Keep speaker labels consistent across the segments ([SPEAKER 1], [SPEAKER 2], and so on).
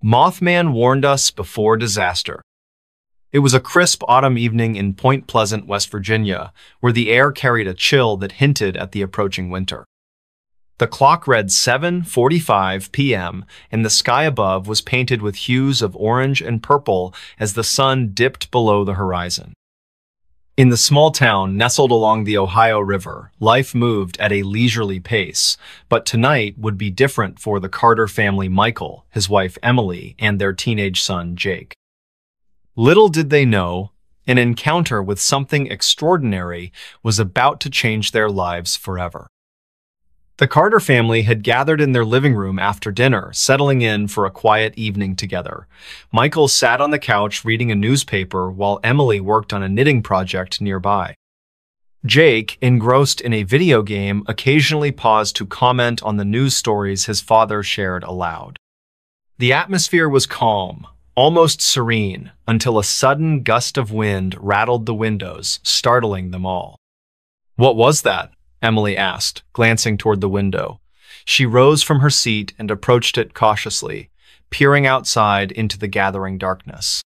[SPEAKER 1] Mothman warned us before disaster. It was a crisp autumn evening in Point Pleasant, West Virginia, where the air carried a chill that hinted at the approaching winter. The clock read 7:45 p.m., and the sky above was painted with hues of orange and purple as the sun dipped below the horizon. In the small town nestled along the Ohio River, life moved at a leisurely pace, but tonight would be different for the Carter family: Michael, his wife Emily, and their teenage son Jake. Little did they know, an encounter with something extraordinary was about to change their lives forever. The Carter family had gathered in their living room after dinner, settling in for a quiet evening together. Michael sat on the couch reading a newspaper while Emily worked on a knitting project nearby. Jake, engrossed in a video game, occasionally paused to comment on the news stories his father shared aloud. The atmosphere was calm, almost serene, until a sudden gust of wind rattled the windows, startling them all. "What was that?" Emily asked, glancing toward the window. She rose from her seat and approached it cautiously, peering outside into the gathering darkness.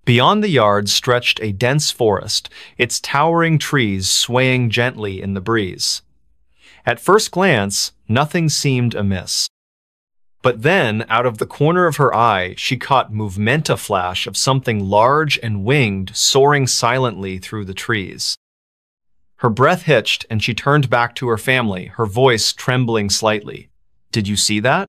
[SPEAKER 1] Beyond the yard stretched a dense forest, its towering trees swaying gently in the breeze. At first glance, nothing seemed amiss. But then, out of the corner of her eye, she caught a flash of something large and winged soaring silently through the trees. Her breath hitched and she turned back to her family, her voice trembling slightly. "Did you see that?"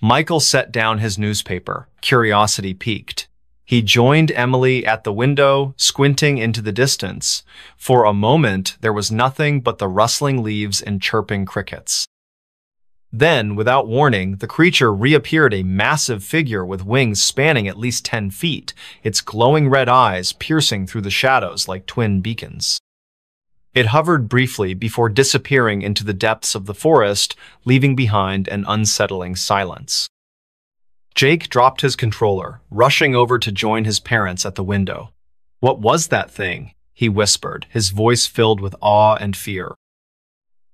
[SPEAKER 1] Michael set down his newspaper, curiosity piqued. He joined Emily at the window, squinting into the distance. For a moment, there was nothing but the rustling leaves and chirping crickets. Then, without warning, the creature reappeared, a massive figure with wings spanning at least 10 feet, its glowing red eyes piercing through the shadows like twin beacons. It hovered briefly before disappearing into the depths of the forest, leaving behind an unsettling silence. Jake dropped his controller, rushing over to join his parents at the window. "What was that thing?" he whispered, his voice filled with awe and fear.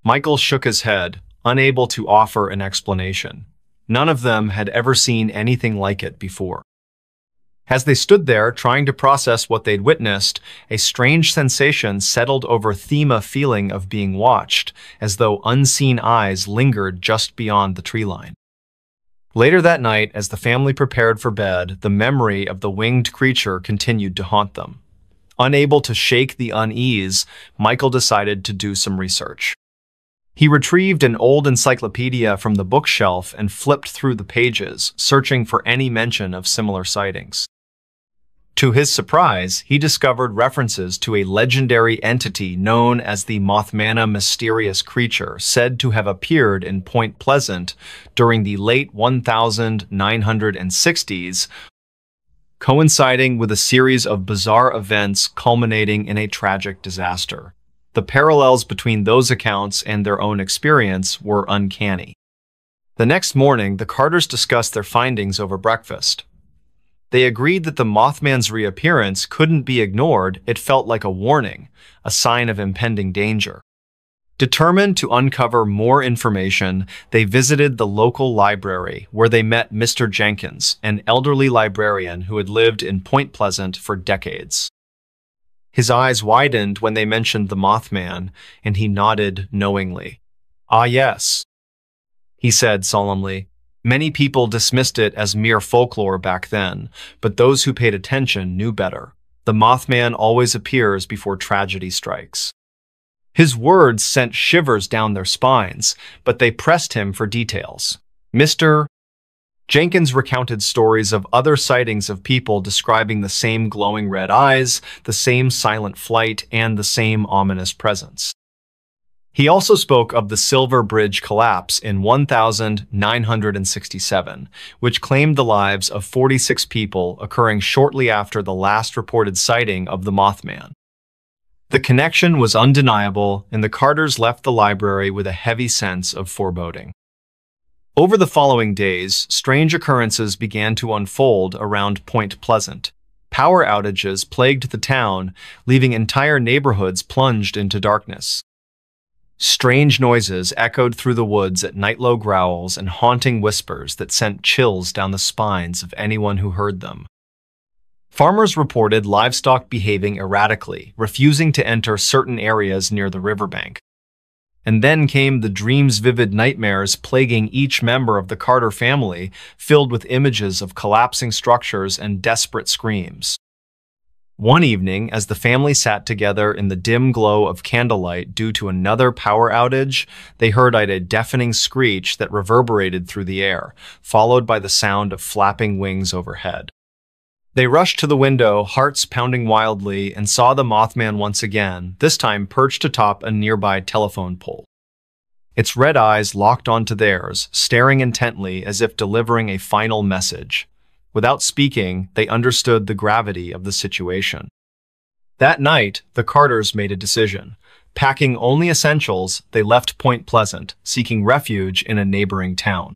[SPEAKER 1] Michael shook his head, unable to offer an explanation. None of them had ever seen anything like it before. As they stood there, trying to process what they'd witnessed, a strange sensation settled over them, a feeling of being watched, as though unseen eyes lingered just beyond the tree line. Later that night, as the family prepared for bed, the memory of the winged creature continued to haunt them. Unable to shake the unease, Michael decided to do some research. He retrieved an old encyclopedia from the bookshelf and flipped through the pages, searching for any mention of similar sightings. To his surprise, he discovered references to a legendary entity known as the Mothman, a mysterious creature said to have appeared in Point Pleasant during the late 1960s, coinciding with a series of bizarre events culminating in a tragic disaster. The parallels between those accounts and their own experience were uncanny. The next morning, the Carters discussed their findings over breakfast. They agreed that the Mothman's reappearance couldn't be ignored. It felt like a warning, a sign of impending danger. Determined to uncover more information, they visited the local library, where they met Mr. Jenkins, an elderly librarian who had lived in Point Pleasant for decades. His eyes widened when they mentioned the Mothman, and he nodded knowingly. "Ah, yes," he said solemnly. "Many people dismissed it as mere folklore back then, but those who paid attention knew better. The Mothman always appears before tragedy strikes." His words sent shivers down their spines, but they pressed him for details. Mr. Jenkins recounted stories of other sightings of people describing the same glowing red eyes, the same silent flight, and the same ominous presence. He also spoke of the Silver Bridge collapse in 1967, which claimed the lives of 46 people, occurring shortly after the last reported sighting of the Mothman. The connection was undeniable, and the Carters left the library with a heavy sense of foreboding. Over the following days, strange occurrences began to unfold around Point Pleasant. Power outages plagued the town, leaving entire neighborhoods plunged into darkness. Strange noises echoed through the woods at night-low growls and haunting whispers that sent chills down the spines of anyone who heard them. Farmers reported livestock behaving erratically, refusing to enter certain areas near the riverbank. And then came the dreams-vivid nightmares plaguing each member of the Carter family, filled with images of collapsing structures and desperate screams. One evening, as the family sat together in the dim glow of candlelight due to another power outage, they heard a deafening screech that reverberated through the air, followed by the sound of flapping wings overhead. They rushed to the window, hearts pounding wildly, and saw the Mothman once again, this time perched atop a nearby telephone pole. Its red eyes locked onto theirs, staring intently as if delivering a final message. Without speaking, they understood the gravity of the situation. That night, the Carters made a decision. Packing only essentials, they left Point Pleasant, seeking refuge in a neighboring town.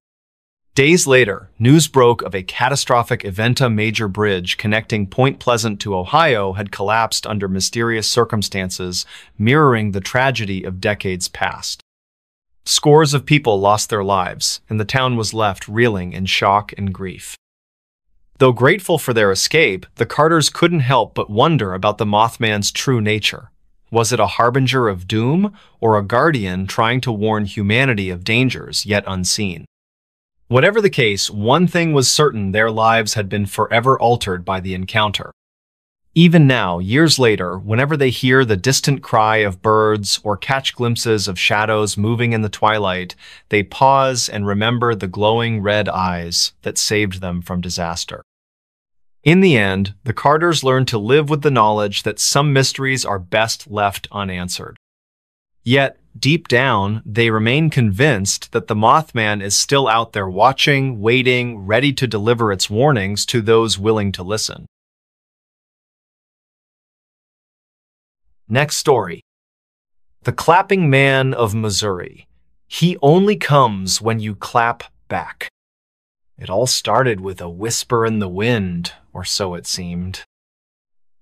[SPEAKER 1] Days later, news broke of a catastrophic Eventa major bridge connecting Point Pleasant to Ohio had collapsed under mysterious circumstances, mirroring the tragedy of decades past. Scores of people lost their lives, and the town was left reeling in shock and grief. Though grateful for their escape, the Carters couldn't help but wonder about the Mothman's true nature. Was it a harbinger of doom, or a guardian trying to warn humanity of dangers yet unseen? Whatever the case, one thing was certain: their lives had been forever altered by the encounter. Even now, years later, whenever they hear the distant cry of birds or catch glimpses of shadows moving in the twilight, they pause and remember the glowing red eyes that saved them from disaster. In the end, the Carters learned to live with the knowledge that some mysteries are best left unanswered. Yet, deep down, they remain convinced that the Mothman is still out there watching, waiting, ready to deliver its warnings to those willing to listen. Next story. The Clapping Man of Missouri. He only comes when you clap back. It all started with a whisper in the wind, or so it seemed.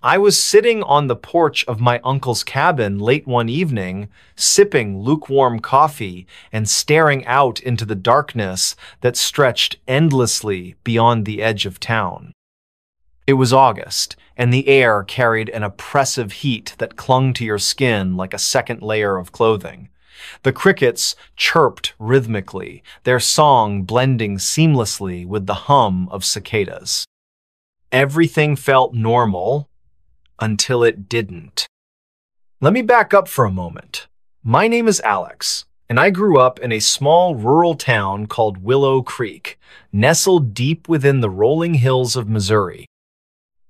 [SPEAKER 1] I was sitting on the porch of my uncle's cabin late one evening, sipping lukewarm coffee and staring out into the darkness that stretched endlessly beyond the edge of town. It was August, and the air carried an oppressive heat that clung to your skin like a second layer of clothing. The crickets chirped rhythmically, their song blending seamlessly with the hum of cicadas. Everything felt normal until it didn't. Let me back up for a moment. My name is Alex, and I grew up in a small rural town called Willow Creek, nestled deep within the rolling hills of Missouri.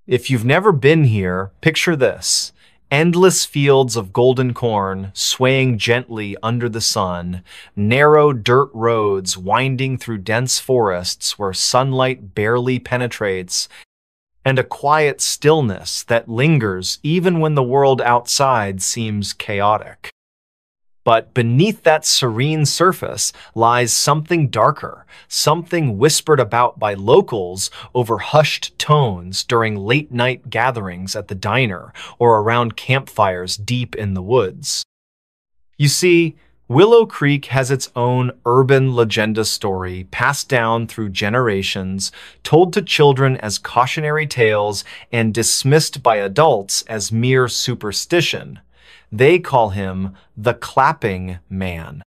[SPEAKER 1] If you've never been here, picture this: endless fields of golden corn swaying gently under the sun, narrow dirt roads winding through dense forests where sunlight barely penetrates, and a quiet stillness that lingers even when the world outside seems chaotic. But beneath that serene surface lies something darker, something whispered about by locals over hushed tones during late-night gatherings at the diner or around campfires deep in the woods. You see, Willow Creek has its own urban legenda story passed down through generations, told to children as cautionary tales and dismissed by adults as mere superstition. They call him the Clapping Man.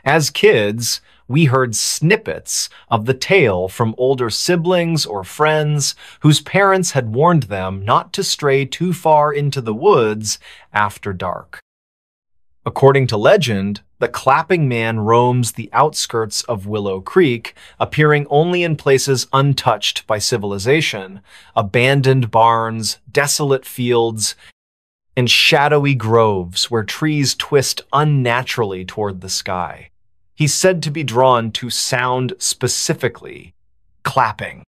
[SPEAKER 1] As kids, we heard snippets of the tale from older siblings or friends whose parents had warned them not to stray too far into the woods after dark. According to legend, the Clapping Man roams the outskirts of Willow Creek, appearing only in places untouched by civilization: abandoned barns, desolate fields, and shadowy groves where trees twist unnaturally toward the sky. He's said to be drawn to sound specifically: clapping.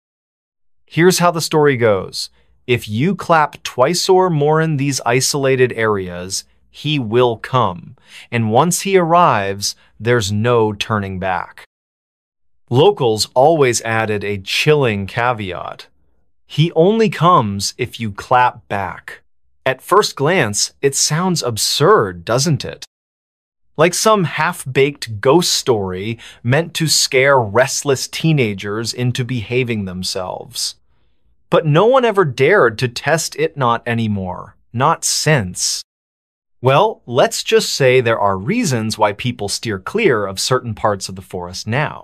[SPEAKER 1] Here's how the story goes. If you clap twice or more in these isolated areas, he will come, and once he arrives, there's no turning back. Locals always added a chilling caveat: he only comes if you clap back. At first glance, it sounds absurd, doesn't it? like some half-baked ghost story meant to scare restless teenagers into behaving themselves. But no one ever dared to test it not anymore. Not since. Well, let's just say there are reasons why people steer clear of certain parts of the forest now.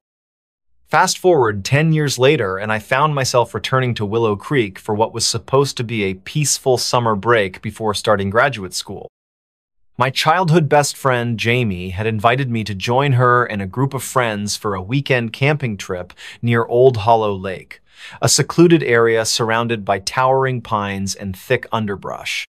[SPEAKER 1] Fast forward 10 years later, and I found myself returning to Willow Creek for what was supposed to be a peaceful summer break before starting graduate school. My childhood best friend, Jamie, had invited me to join her and a group of friends for a weekend camping trip near Old Hollow Lake, a secluded area surrounded by towering pines and thick underbrush.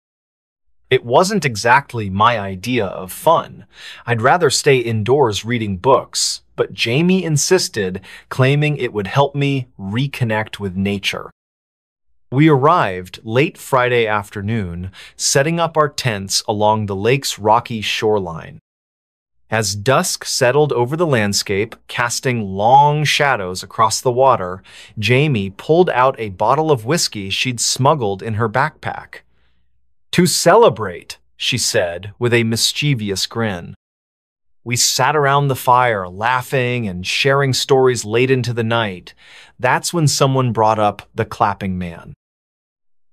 [SPEAKER 1] It wasn't exactly my idea of fun. I'd rather stay indoors reading books, but Jamie insisted, claiming it would help me reconnect with nature. We arrived late Friday afternoon, setting up our tents along the lake's rocky shoreline. As dusk settled over the landscape, casting long shadows across the water, Jamie pulled out a bottle of whiskey she'd smuggled in her backpack. "To celebrate," she said with a mischievous grin. We sat around the fire, laughing and sharing stories late into the night. That's when someone brought up the clapping man.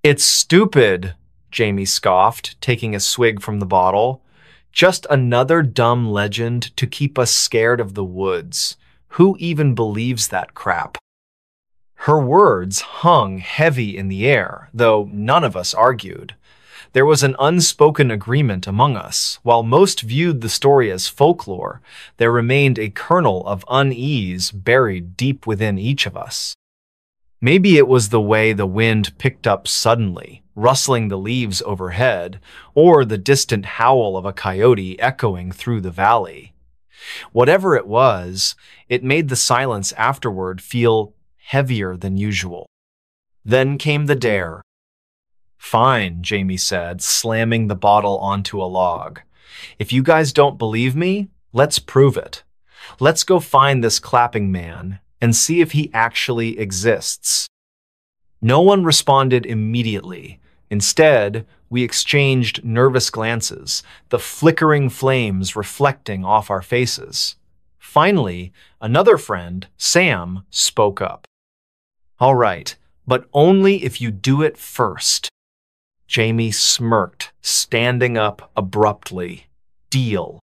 [SPEAKER 1] "It's stupid," Jamie scoffed, taking a swig from the bottle. "Just another dumb legend to keep us scared of the woods. Who even believes that crap?" Her words hung heavy in the air, though none of us argued. There was an unspoken agreement among us. While most viewed the story as folklore, there remained a kernel of unease buried deep within each of us. Maybe it was the way the wind picked up suddenly, rustling the leaves overhead, or the distant howl of a coyote echoing through the valley. Whatever it was, it made the silence afterward feel heavier than usual. Then came the dare. "Fine," Jamie said, slamming the bottle onto a log. "If you guys don't believe me, let's prove it. Let's go find this clapping man and see if he actually exists." No one responded immediately. Instead, we exchanged nervous glances, the flickering flames reflecting off our faces. Finally, another friend, Sam, spoke up. "All right, but only if you do it first." Jamie smirked, standing up abruptly. "Deal."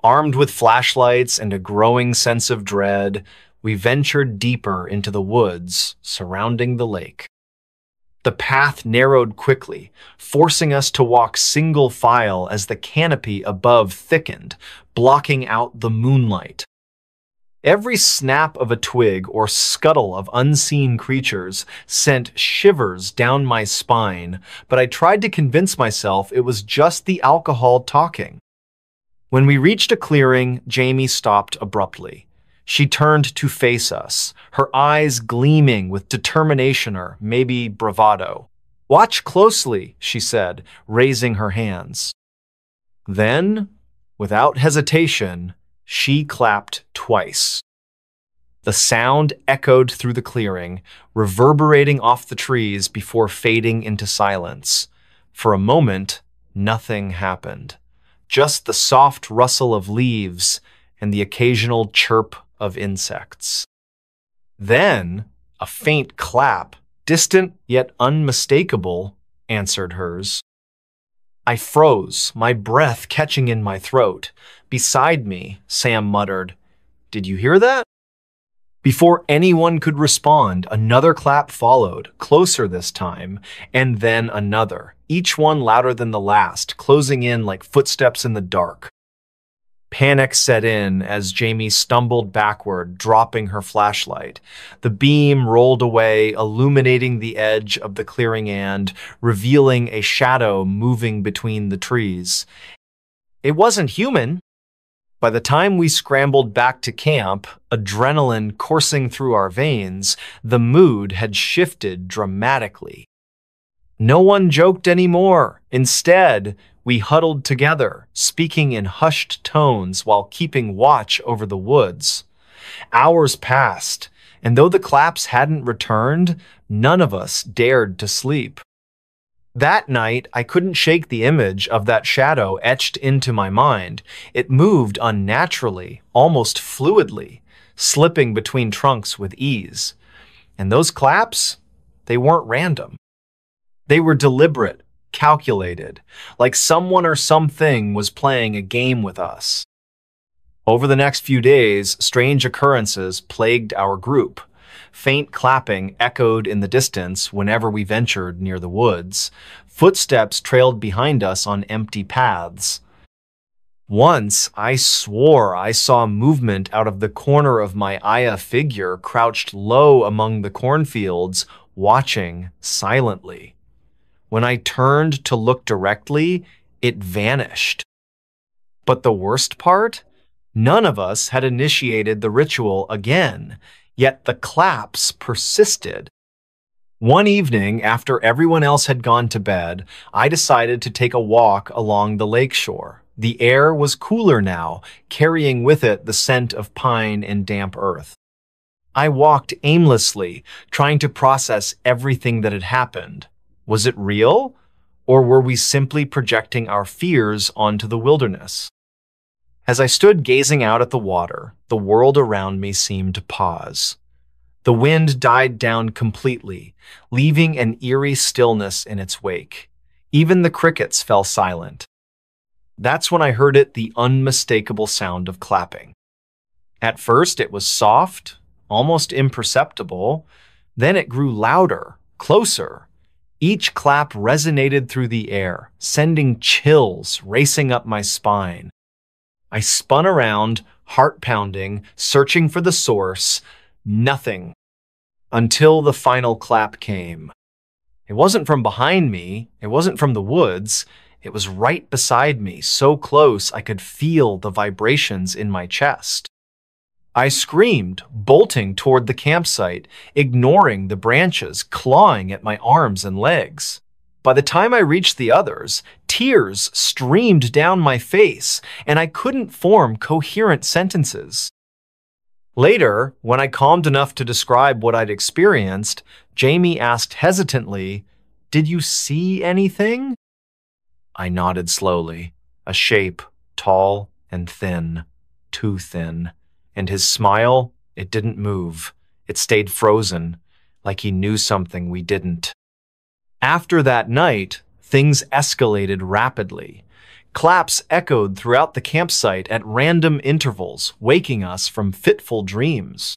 [SPEAKER 1] Armed with flashlights and a growing sense of dread, we ventured deeper into the woods surrounding the lake. The path narrowed quickly, forcing us to walk single file as the canopy above thickened, blocking out the moonlight. Every snap of a twig or scuttle of unseen creatures sent shivers down my spine, but I tried to convince myself it was just the alcohol talking. When we reached a clearing, Jamie stopped abruptly. She turned to face us, her eyes gleaming with determination or maybe bravado. "Watch closely," she said, raising her hands. Then, without hesitation, she clapped twice. The sound echoed through the clearing, reverberating off the trees before fading into silence. For a moment, nothing happened. Just the soft rustle of leaves and the occasional chirp of insects. Then, a faint clap, distant yet unmistakable, answered hers. I froze, my breath catching in my throat. Beside me, Sam muttered, "Did you hear that?" Before anyone could respond, another clap followed, closer this time, and then another, each one louder than the last, closing in like footsteps in the dark. Panic set in as Jamie stumbled backward, dropping her flashlight. The beam rolled away, illuminating the edge of the clearing and revealing a shadow moving between the trees. It wasn't human. By the time we scrambled back to camp, adrenaline coursing through our veins, the mood had shifted dramatically. No one joked anymore. Instead, we huddled together, speaking in hushed tones while keeping watch over the woods. Hours passed, and though the claps hadn't returned, none of us dared to sleep. That night, I couldn't shake the image of that shadow etched into my mind. It moved unnaturally, almost fluidly, slipping between trunks with ease. And those claps, they weren't random. They were deliberate, calculated, like someone or something was playing a game with us. Over the next few days, strange occurrences plagued our group. Faint clapping echoed in the distance whenever we ventured near the woods. Footsteps trailed behind us on empty paths. Once, I swore I saw movement out of the corner of my Aya figure crouched low among the cornfields, watching silently. When I turned to look directly, it vanished. But the worst part? None of us had initiated the ritual again, yet the claps persisted. One evening, after everyone else had gone to bed, I decided to take a walk along the lakeshore. The air was cooler now, carrying with it the scent of pine and damp earth. I walked aimlessly, trying to process everything that had happened. Was it real? Or were we simply projecting our fears onto the wilderness? As I stood gazing out at the water, the world around me seemed to pause. The wind died down completely, leaving an eerie stillness in its wake. Even the crickets fell silent. That's when I heard the unmistakable sound of clapping. At first, it was soft, almost imperceptible. Then it grew louder, closer. Each clap resonated through the air, sending chills racing up my spine. I spun around, heart pounding, searching for the source. Nothing. Until the final clap came. It wasn't from behind me. It wasn't from the woods. It was right beside me, so close I could feel the vibrations in my chest. I screamed, bolting toward the campsite, ignoring the branches clawing at my arms and legs. By the time I reached the others, tears streamed down my face, and I couldn't form coherent sentences. Later, when I calmed enough to describe what I'd experienced, Jamie asked hesitantly, "Did you see anything?" I nodded slowly. A shape, tall and thin, too thin. And his smile, it didn't move. It stayed frozen, like he knew something we didn't. After that night, things escalated rapidly. Claps echoed throughout the campsite at random intervals, waking us from fitful dreams.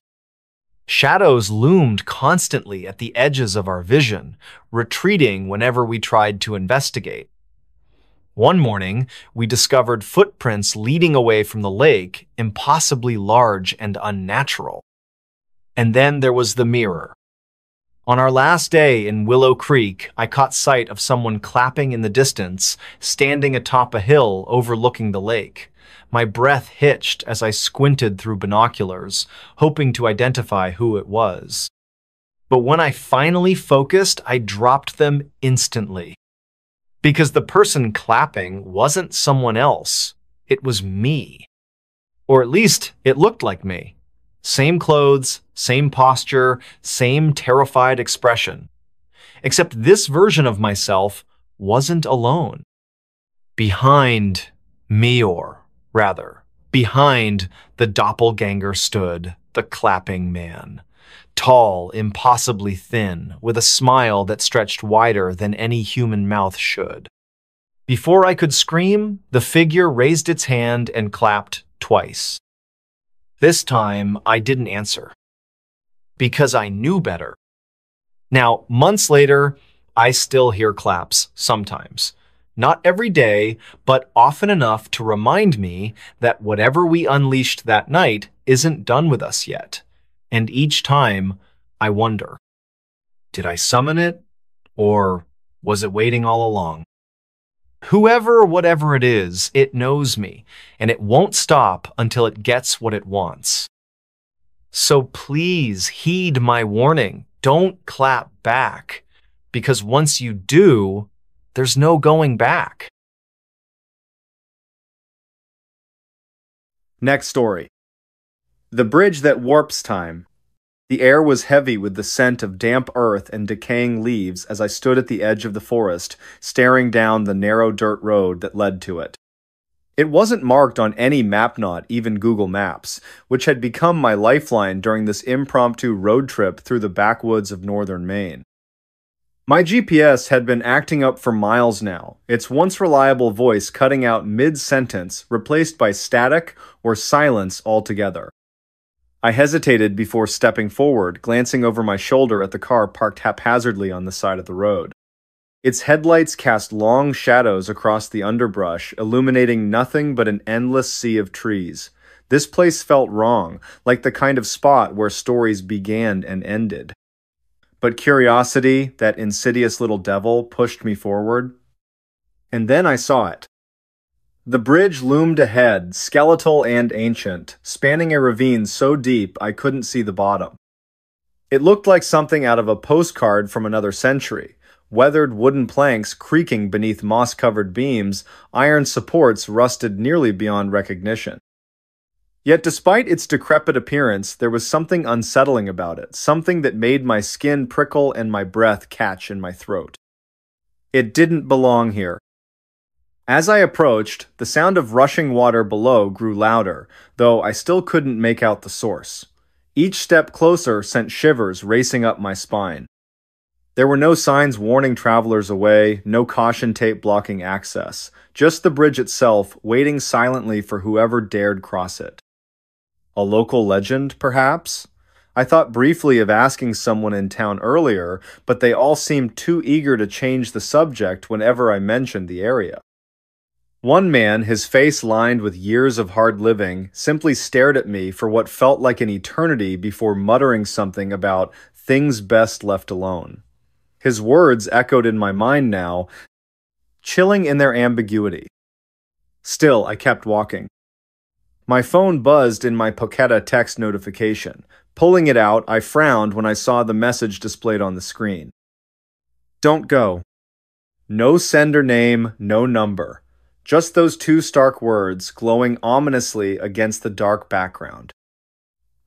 [SPEAKER 1] Shadows loomed constantly at the edges of our vision, retreating whenever we tried to investigate. One morning, we discovered footprints leading away from the lake, impossibly large and unnatural. And then there was the mirror. On our last day in Willow Creek, I caught sight of someone clapping in the distance, standing atop a hill overlooking the lake. My breath hitched as I squinted through binoculars, hoping to identify who it was. But when I finally focused, I dropped them instantly. Because the person clapping wasn't someone else, it was me. Or at least, it looked like me. Same clothes, same posture, same terrified expression. Except this version of myself wasn't alone. Behind me, or rather, behind the doppelganger stood the clapping man. Tall, impossibly thin, with a smile that stretched wider than any human mouth should. Before I could scream, the figure raised its hand and clapped twice. This time, I didn't answer. Because I knew better. Now, months later, I still hear claps sometimes. Not every day, but often enough to remind me that whatever we unleashed that night isn't done with us yet. And each time, I wonder, did I summon it? Or was it waiting all along? Whoever, whatever it is, it knows me, and it won't stop until it gets what it wants. So please heed my warning. Don't clap back, because once you do, there's no going back.
[SPEAKER 2] Next story. The Bridge That Warps Time.
[SPEAKER 1] The air was heavy with the scent of damp earth and decaying leaves as I stood at the edge of the forest, staring down the narrow dirt road that led to it. It wasn't marked on any map, not even Google Maps, which had become my lifeline during this impromptu road trip through the backwoods of northern Maine. My GPS had been acting up for miles now, its once reliable voice cutting out mid-sentence, replaced by static or silence altogether. I hesitated before stepping forward, glancing over my shoulder at the car parked haphazardly on the side of the road. Its headlights cast long shadows across the underbrush, illuminating nothing but an endless sea of trees. This place felt wrong, like the kind of spot where stories began and ended. But curiosity, that insidious little devil, pushed me forward. And then I saw it. The bridge loomed ahead, skeletal and ancient, spanning a ravine so deep I couldn't see the bottom. It looked like something out of a postcard from another century. Weathered wooden planks creaking beneath moss-covered beams, iron supports rusted nearly beyond recognition. Yet despite its decrepit appearance, there was something unsettling about it, something that made my skin prickle and my breath catch in my throat. It didn't belong here. As I approached, the sound of rushing water below grew louder, though I still couldn't make out the source. Each step closer sent shivers racing up my spine. There were no signs warning travelers away, no caution tape blocking access, just the bridge itself waiting silently for whoever dared cross it. A local legend, perhaps? I thought briefly of asking someone in town earlier, but they all seemed too eager to change the subject whenever I mentioned the area. One man, his face lined with years of hard living, simply stared at me for what felt like an eternity before muttering something about things best left alone. His words echoed in my mind now, chilling in their ambiguity. Still, I kept walking. My phone buzzed in my Pocketa text notification. Pulling it out, I frowned when I saw the message displayed on the screen. Don't go. No sender name, no number. Just those two stark words glowing ominously against the dark background.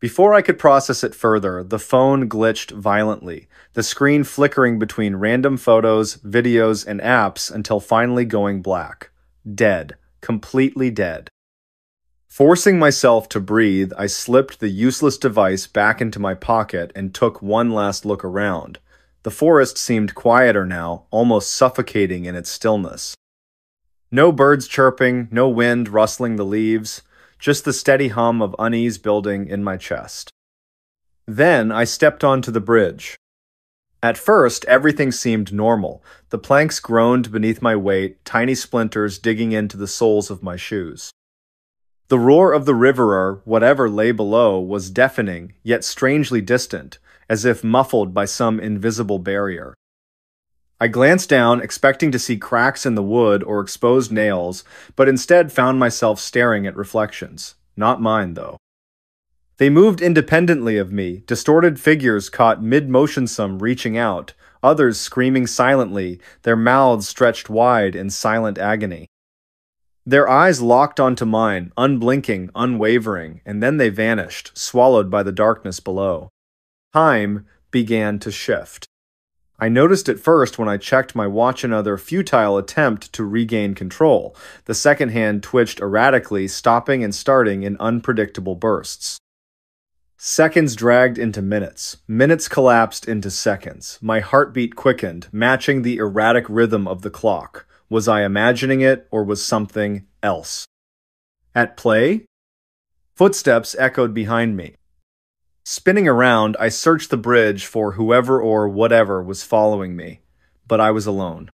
[SPEAKER 1] Before I could process it further, the phone glitched violently, the screen flickering between random photos, videos, and apps until finally going black. Dead. Completely dead. Forcing myself to breathe, I slipped the useless device back into my pocket and took one last look around. The forest seemed quieter now, almost suffocating in its stillness. No birds chirping, no wind rustling the leaves, just the steady hum of unease building in my chest. Then I stepped onto the bridge. At first, everything seemed normal. The planks groaned beneath my weight, tiny splinters digging into the soles of my shoes. The roar of the river, or whatever lay below, was deafening, yet strangely distant, as if muffled by some invisible barrier. I glanced down, expecting to see cracks in the wood or exposed nails, but instead found myself staring at reflections. Not mine, though. They moved independently of me, distorted figures caught mid-motion, some reaching out, others screaming silently, their mouths stretched wide in silent agony. Their eyes locked onto mine, unblinking, unwavering, and then they vanished, swallowed by the darkness below. Time began to shift. I noticed it first when I checked my watch, another futile attempt to regain control. The second hand twitched erratically, stopping and starting in unpredictable bursts. Seconds dragged into minutes. Minutes collapsed into seconds. My heartbeat quickened, matching the erratic rhythm of the clock. Was I imagining it, or was something else at play? Footsteps echoed behind me. Spinning around, I searched the bridge for whoever or whatever was following me, but I was alone.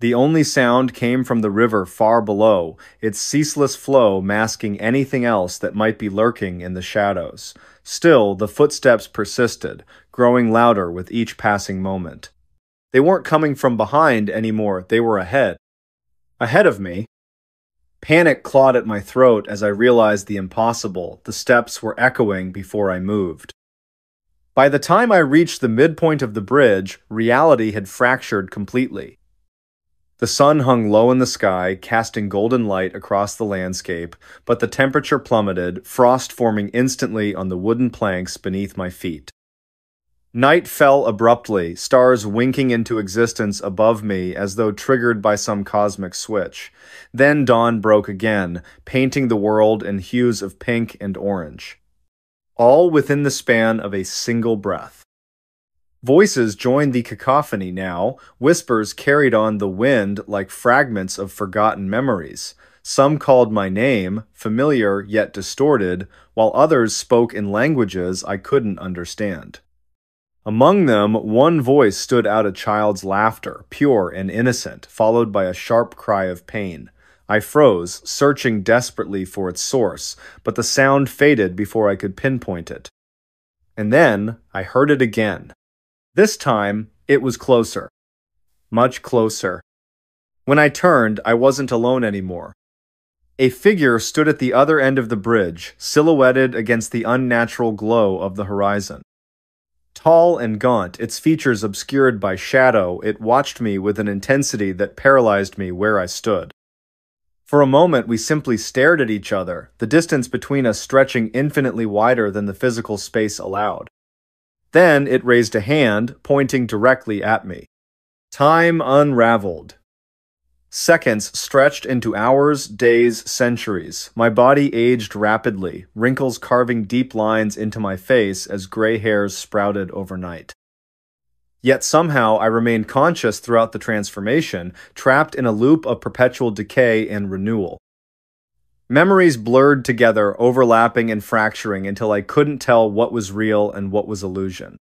[SPEAKER 1] The only sound came from the river far below, its ceaseless flow masking anything else that might be lurking in the shadows. Still, the footsteps persisted, growing louder with each passing moment. They weren't coming from behind anymore, they were ahead. Ahead of me. Panic clawed at my throat as I realized the impossible. The steps were echoing before I moved. By the time I reached the midpoint of the bridge, reality had fractured completely. The sun hung low in the sky, casting golden light across the landscape, but the temperature plummeted, frost forming instantly on the wooden planks beneath my feet. Night fell abruptly, stars winking into existence above me as though triggered by some cosmic switch. Then dawn broke again, painting the world in hues of pink and orange. All within the span of a single breath. Voices joined the cacophony now, whispers carried on the wind like fragments of forgotten memories. Some called my name, familiar yet distorted, while others spoke in languages I couldn't understand. Among them, one voice stood out, a child's laughter, pure and innocent, followed by a sharp cry of pain. I froze, searching desperately for its source, but the sound faded before I could pinpoint it. And then I heard it again. This time, it was closer. Much closer. When I turned, I wasn't alone anymore. A figure stood at the other end of the bridge, silhouetted against the unnatural glow of the horizon. Tall and gaunt, its features obscured by shadow, it watched me with an intensity that paralyzed me where I stood. For a moment, we simply stared at each other, the distance between us stretching infinitely wider than the physical space allowed. Then it raised a hand, pointing directly at me. Time unraveled. Seconds stretched into hours, days, centuries. My body aged rapidly, wrinkles carving deep lines into my face as gray hairs sprouted overnight. Yet somehow I remained conscious throughout the transformation, trapped in a loop of perpetual decay and renewal. Memories blurred together, overlapping and fracturing until I couldn't tell what was real and what was illusion.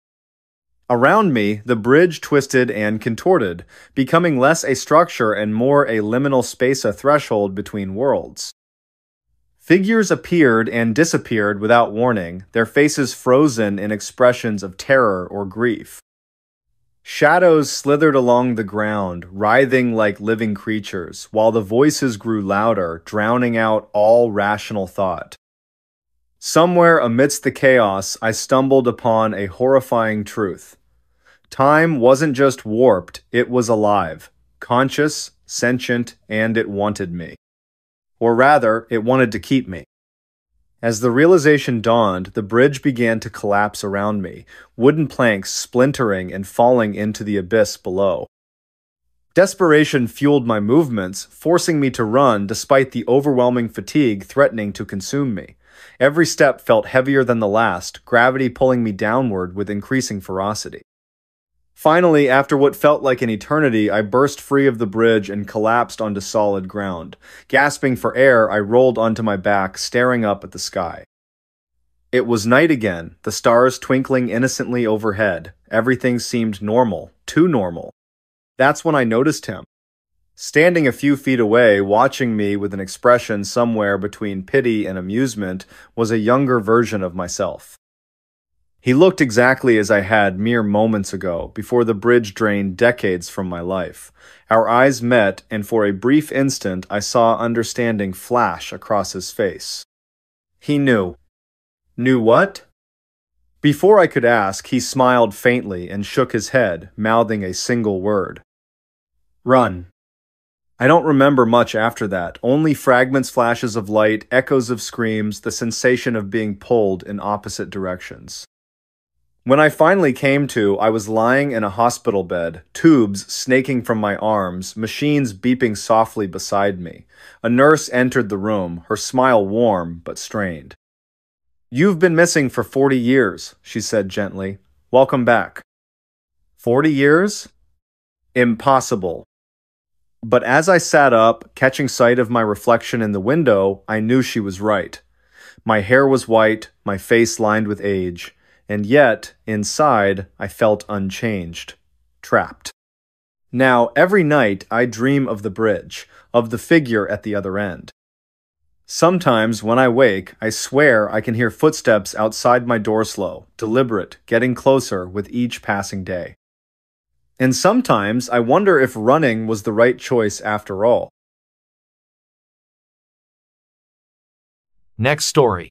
[SPEAKER 1] Around me, the bridge twisted and contorted, becoming less a structure and more a liminal space, a threshold between worlds. Figures appeared and disappeared without warning, their faces frozen in expressions of terror or grief. Shadows slithered along the ground, writhing like living creatures, while the voices grew louder, drowning out all rational thought. Somewhere amidst the chaos, I stumbled upon a horrifying truth. Time wasn't just warped, it was alive, conscious, sentient, and it wanted me. Or rather, it wanted to keep me. As the realization dawned, the bridge began to collapse around me, wooden planks splintering and falling into the abyss below. Desperation fueled my movements, forcing me to run despite the overwhelming fatigue threatening to consume me. Every step felt heavier than the last, gravity pulling me downward with increasing ferocity. Finally, after what felt like an eternity, I burst free of the bridge and collapsed onto solid ground. Gasping for air, I rolled onto my back, staring up at the sky. It was night again, the stars twinkling innocently overhead. Everything seemed normal, too normal. That's when I noticed him. Standing a few feet away, watching me with an expression somewhere between pity and amusement, was a younger version of myself. He looked exactly as I had mere moments ago, before the bridge drained decades from my life. Our eyes met, and for a brief instant I saw understanding flash across his face. He knew. Knew what? Before I could ask, he smiled faintly and shook his head, mouthing a single word. Run. I don't remember much after that, only fragments, flashes of light, echoes of screams, the sensation of being pulled in opposite directions. When I finally came to, I was lying in a hospital bed, tubes snaking from my arms, machines beeping softly beside me. A nurse entered the room, her smile warm but strained. "You've been missing for 40 years, she said gently. "Welcome back." 40 years? Impossible. But as I sat up, catching sight of my reflection in the window, I knew she was right. My hair was white, my face lined with age. And yet, inside, I felt unchanged, trapped. Now, every night, I dream of the bridge, of the figure at the other end. Sometimes, when I wake, I swear I can hear footsteps outside my door slow, deliberate, getting closer with each passing day. And sometimes, I wonder if running was the right choice after all.
[SPEAKER 2] Next story.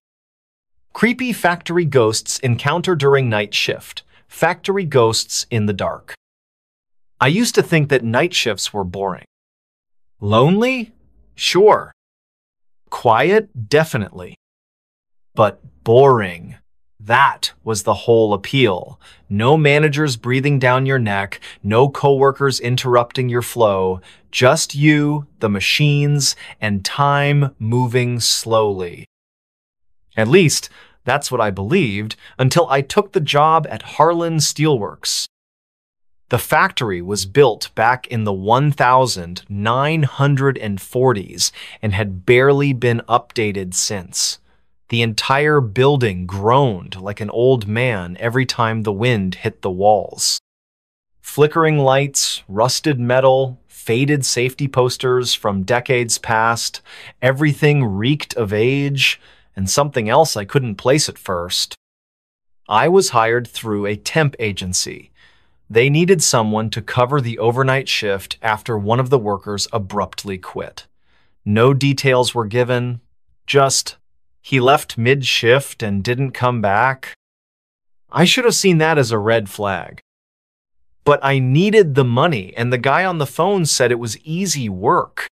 [SPEAKER 2] Creepy factory ghosts encounter during night shift. Factory ghosts in the dark. I used to think that night shifts were boring.
[SPEAKER 1] Lonely? Sure. Quiet? Definitely. But boring. That was the whole appeal. No managers breathing down your neck, no coworkers interrupting your flow, just you, the machines, and time moving slowly. At least, that's what I believed until I took the job at Harlan Steelworks. The factory was built back in the 1940s and had barely been updated since. The entire building groaned like an old man every time the wind hit the walls. Flickering lights, rusted metal, faded safety posters from decades past, everything reeked of age, and something else I couldn't place at first. I was hired through a temp agency. They needed someone to cover the overnight shift after one of the workers abruptly quit. No details were given, just, he left mid-shift and didn't come back. I should have seen that as a red flag. But I needed the money, and the guy on the phone said it was easy work.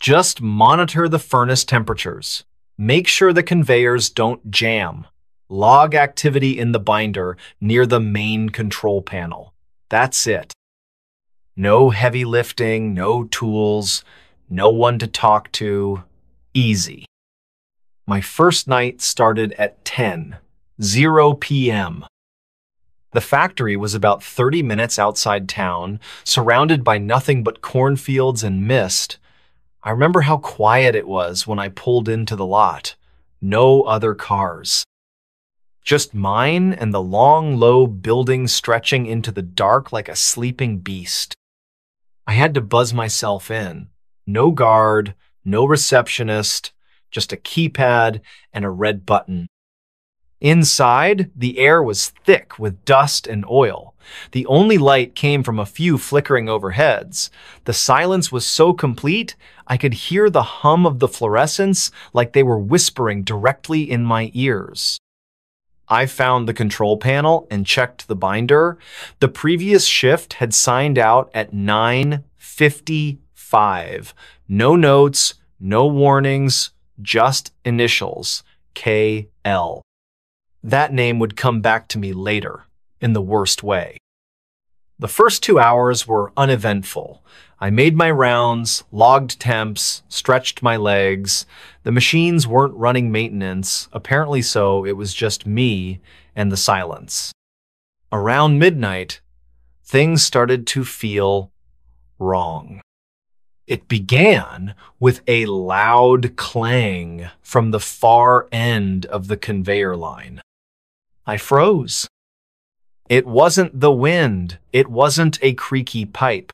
[SPEAKER 1] Just monitor the furnace temperatures. Make sure the conveyors don't jam. Log activity in the binder near the main control panel. That's it. No heavy lifting, no tools, no one to talk to. Easy. My first night started at 10:00 p.m. The factory was about 30 minutes outside town, surrounded by nothing but cornfields and mist. I remember how quiet it was when I pulled into the lot. No other cars. Just mine and the long, low building stretching into the dark like a sleeping beast. I had to buzz myself in. No guard, no receptionist, just a keypad and a red button. Inside, the air was thick with dust and oil. The only light came from a few flickering overheads. The silence was so complete, I could hear the hum of the fluorescents like they were whispering directly in my ears. I found the control panel and checked the binder. The previous shift had signed out at 9:55. No notes, no warnings, just initials, KL. That name would come back to me later, in the worst way. The first 2 hours were uneventful. I made my rounds, logged temps, stretched my legs. The machines weren't running maintenance, apparently so it was just me and the silence. Around midnight, things started to feel wrong. It began with a loud clang from the far end of the conveyor line. I froze. It wasn't the wind. It wasn't a creaky pipe.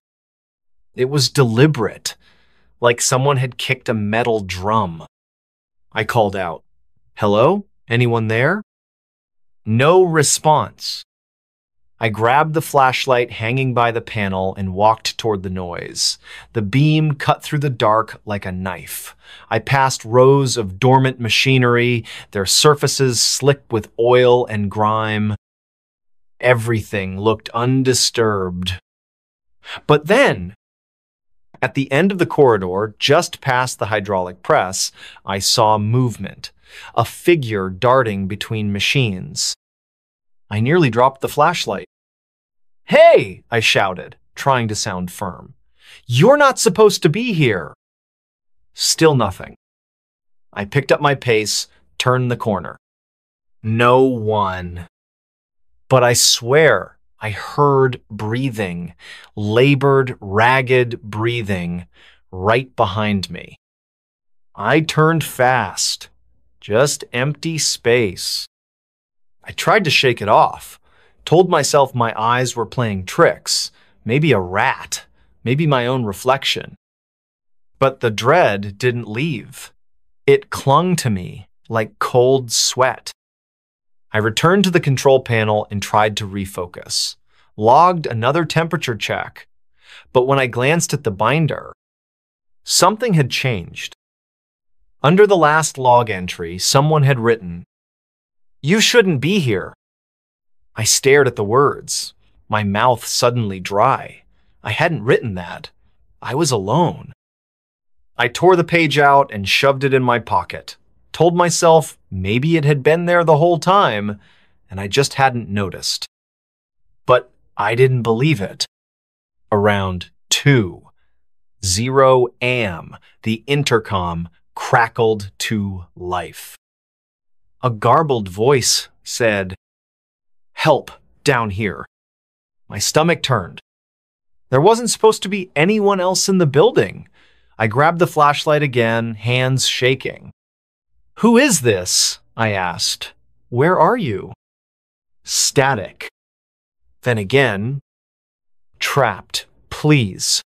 [SPEAKER 1] It was deliberate, like someone had kicked a metal drum. I called out, "Hello? Anyone there?" No response. I grabbed the flashlight hanging by the panel and walked toward the noise. The beam cut through the dark like a knife. I passed rows of dormant machinery, their surfaces slick with oil and grime. Everything looked undisturbed. But then, at the end of the corridor, just past the hydraulic press, I saw movement, a figure darting between machines. I nearly dropped the flashlight. "Hey!" I shouted, trying to sound firm. "You're not supposed to be here!" Still nothing. I picked up my pace, turned the corner. No one. But I swear I heard breathing, labored, ragged breathing, right behind me. I turned fast, just empty space. I tried to shake it off, told myself my eyes were playing tricks, maybe a rat, maybe my own reflection. But the dread didn't leave. It clung to me like cold sweat. I returned to the control panel and tried to refocus. Logged another temperature check. But when I glanced at the binder, something had changed. Under the last log entry, someone had written, "You shouldn't be here." I stared at the words, my mouth suddenly dry. I hadn't written that. I was alone. I tore the page out and shoved it in my pocket. Told myself maybe it had been there the whole time, and I just hadn't noticed. But I didn't believe it. Around 2:00 a.m., the intercom crackled to life. A garbled voice said, "Help, down here." My stomach turned. There wasn't supposed to be anyone else in the building. I grabbed the flashlight again, hands shaking. "Who is this?" I asked. "Where are you?" Static. Then again, "Trapped, please."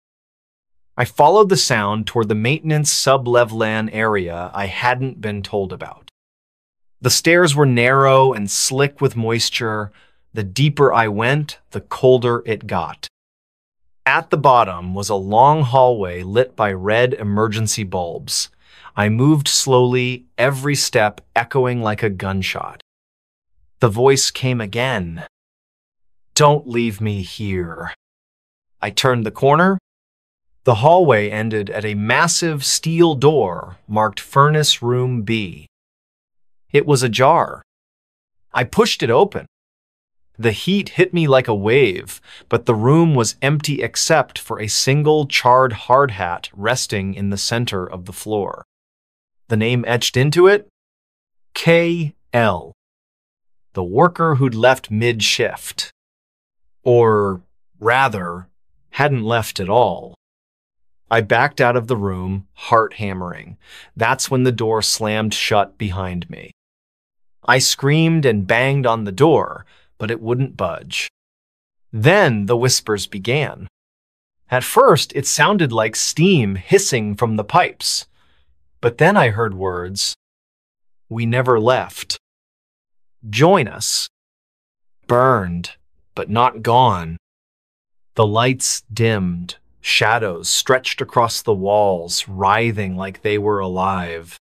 [SPEAKER 1] I followed the sound toward the maintenance sub-levelan area I hadn't been told about. The stairs were narrow and slick with moisture. The deeper I went, the colder it got. At the bottom was a long hallway lit by red emergency bulbs. I moved slowly, every step echoing like a gunshot. The voice came again. "Don't leave me here." I turned the corner. The hallway ended at a massive steel door marked Furnace Room B. It was ajar. I pushed it open. The heat hit me like a wave, but the room was empty except for a single charred hard hat resting in the center of the floor. The name etched into it? K.L. The worker who'd left mid-shift. Or, rather, hadn't left at all. I backed out of the room, heart hammering. That's when the door slammed shut behind me. I screamed and banged on the door, but it wouldn't budge. Then the whispers began. At first, it sounded like steam hissing from the pipes. But then I heard words. "We never left." "Join us." "Burned, but not gone." The lights dimmed. Shadows stretched across the walls, writhing like they were alive.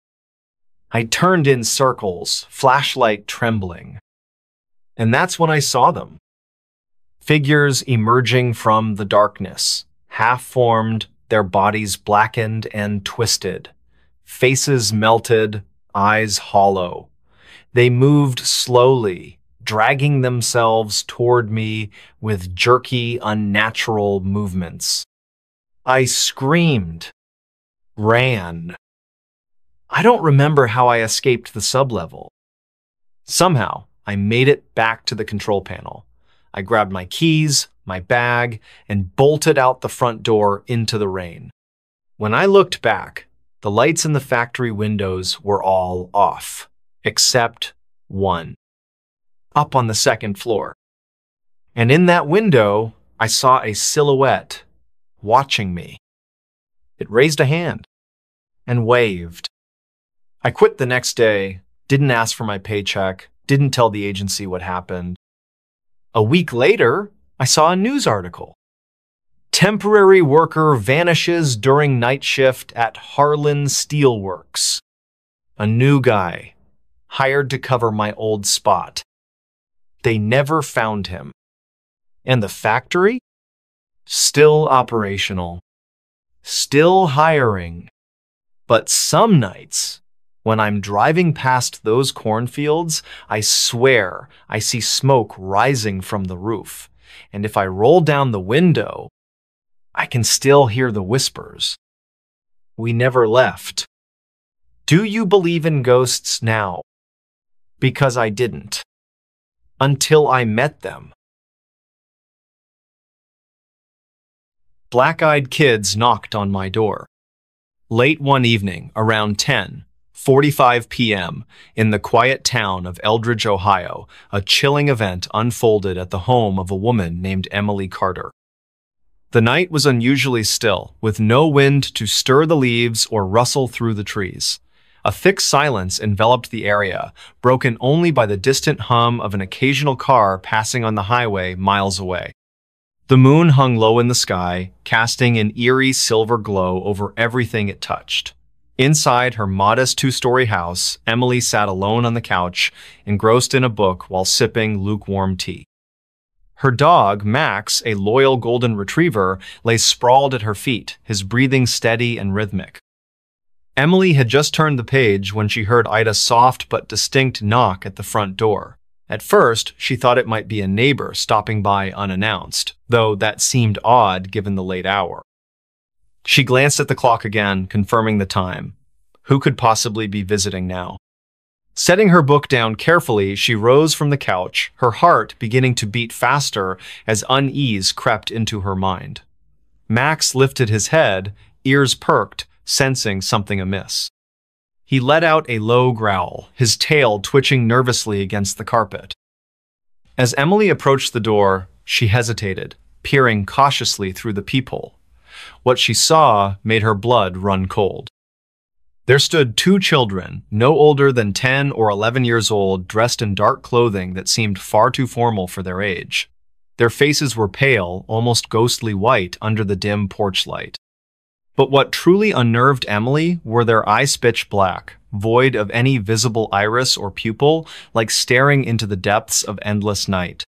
[SPEAKER 1] I turned in circles, flashlight trembling. And that's when I saw them. Figures emerging from the darkness, half-formed, their bodies blackened and twisted. Faces melted, eyes hollow. They moved slowly, dragging themselves toward me with jerky, unnatural movements. I screamed, ran. I don't remember how I escaped the sublevel. Somehow, I made it back to the control panel. I grabbed my keys, my bag, and bolted out the front door into the rain. When I looked back, the lights in the factory windows were all off, except one, up on the second floor. And in that window, I saw a silhouette watching me. It raised a hand and waved. I quit the next day, didn't ask for my paycheck, didn't tell the agency what happened. A week later, I saw a news article. Temporary worker vanishes during night shift at Harlan Steelworks. A new guy, hired to cover my old spot. They never found him. And the factory? Still operational. Still hiring. But some nights, when I'm driving past those cornfields, I swear I see smoke rising from the roof. And if I roll down the window, I can still hear the whispers. We never left. Do you believe in ghosts now? Because I didn't. Until I met them. Black-eyed kids knocked on my door. Late one evening, around 10:45 p.m., in the quiet town of Eldridge, Ohio, a chilling event unfolded at the home of a woman named Emily Carter. The night was unusually still, with no wind to stir the leaves or rustle through the trees. A thick silence enveloped the area, broken only by the distant hum of an occasional car passing on the highway miles away. The moon hung low in the sky, casting an eerie silver glow over everything it touched. Inside her modest two-story house, Emily sat alone on the couch, engrossed in a book while sipping lukewarm tea. Her dog, Max, a loyal golden retriever, lay sprawled at her feet, his breathing steady and rhythmic. Emily had just turned the page when she heard Ida's soft but distinct knock at the front door. At first, she thought it might be a neighbor stopping by unannounced, though that seemed odd given the late hour. She glanced at the clock again, confirming the time. Who could possibly be visiting now? Setting her book down carefully, she rose from the couch, her heart beginning to beat faster as unease crept into her mind. Max lifted his head, ears perked, sensing something amiss. He let out a low growl, his tail twitching nervously against the carpet. As Emily approached the door, she hesitated, peering cautiously through the peephole. What she saw made her blood run cold. There stood two children, no older than 10 or 11 years old, dressed in dark clothing that seemed far too formal for their age. Their faces were pale, almost ghostly white under the dim porch light. But what truly unnerved Emily were their eyes pitch black, void of any visible iris or pupil, like staring into the depths of endless night.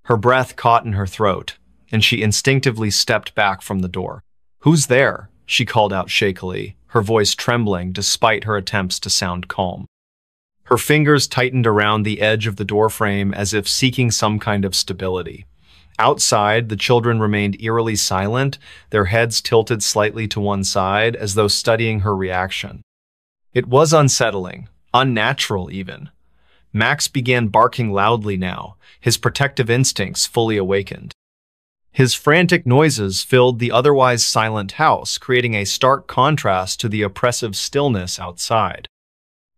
[SPEAKER 1] Her breath caught in her throat, and she instinctively stepped back from the door. "Who's there?" she called out shakily, her voice trembling despite her attempts to sound calm. Her fingers tightened around the edge of the doorframe as if seeking some kind of stability. Outside, the children remained eerily silent, their heads tilted slightly to one side as though studying her reaction. It was unsettling, unnatural even. Max began barking loudly now, his protective instincts fully awakened. His frantic noises filled the otherwise silent house, creating a stark contrast to the oppressive stillness outside.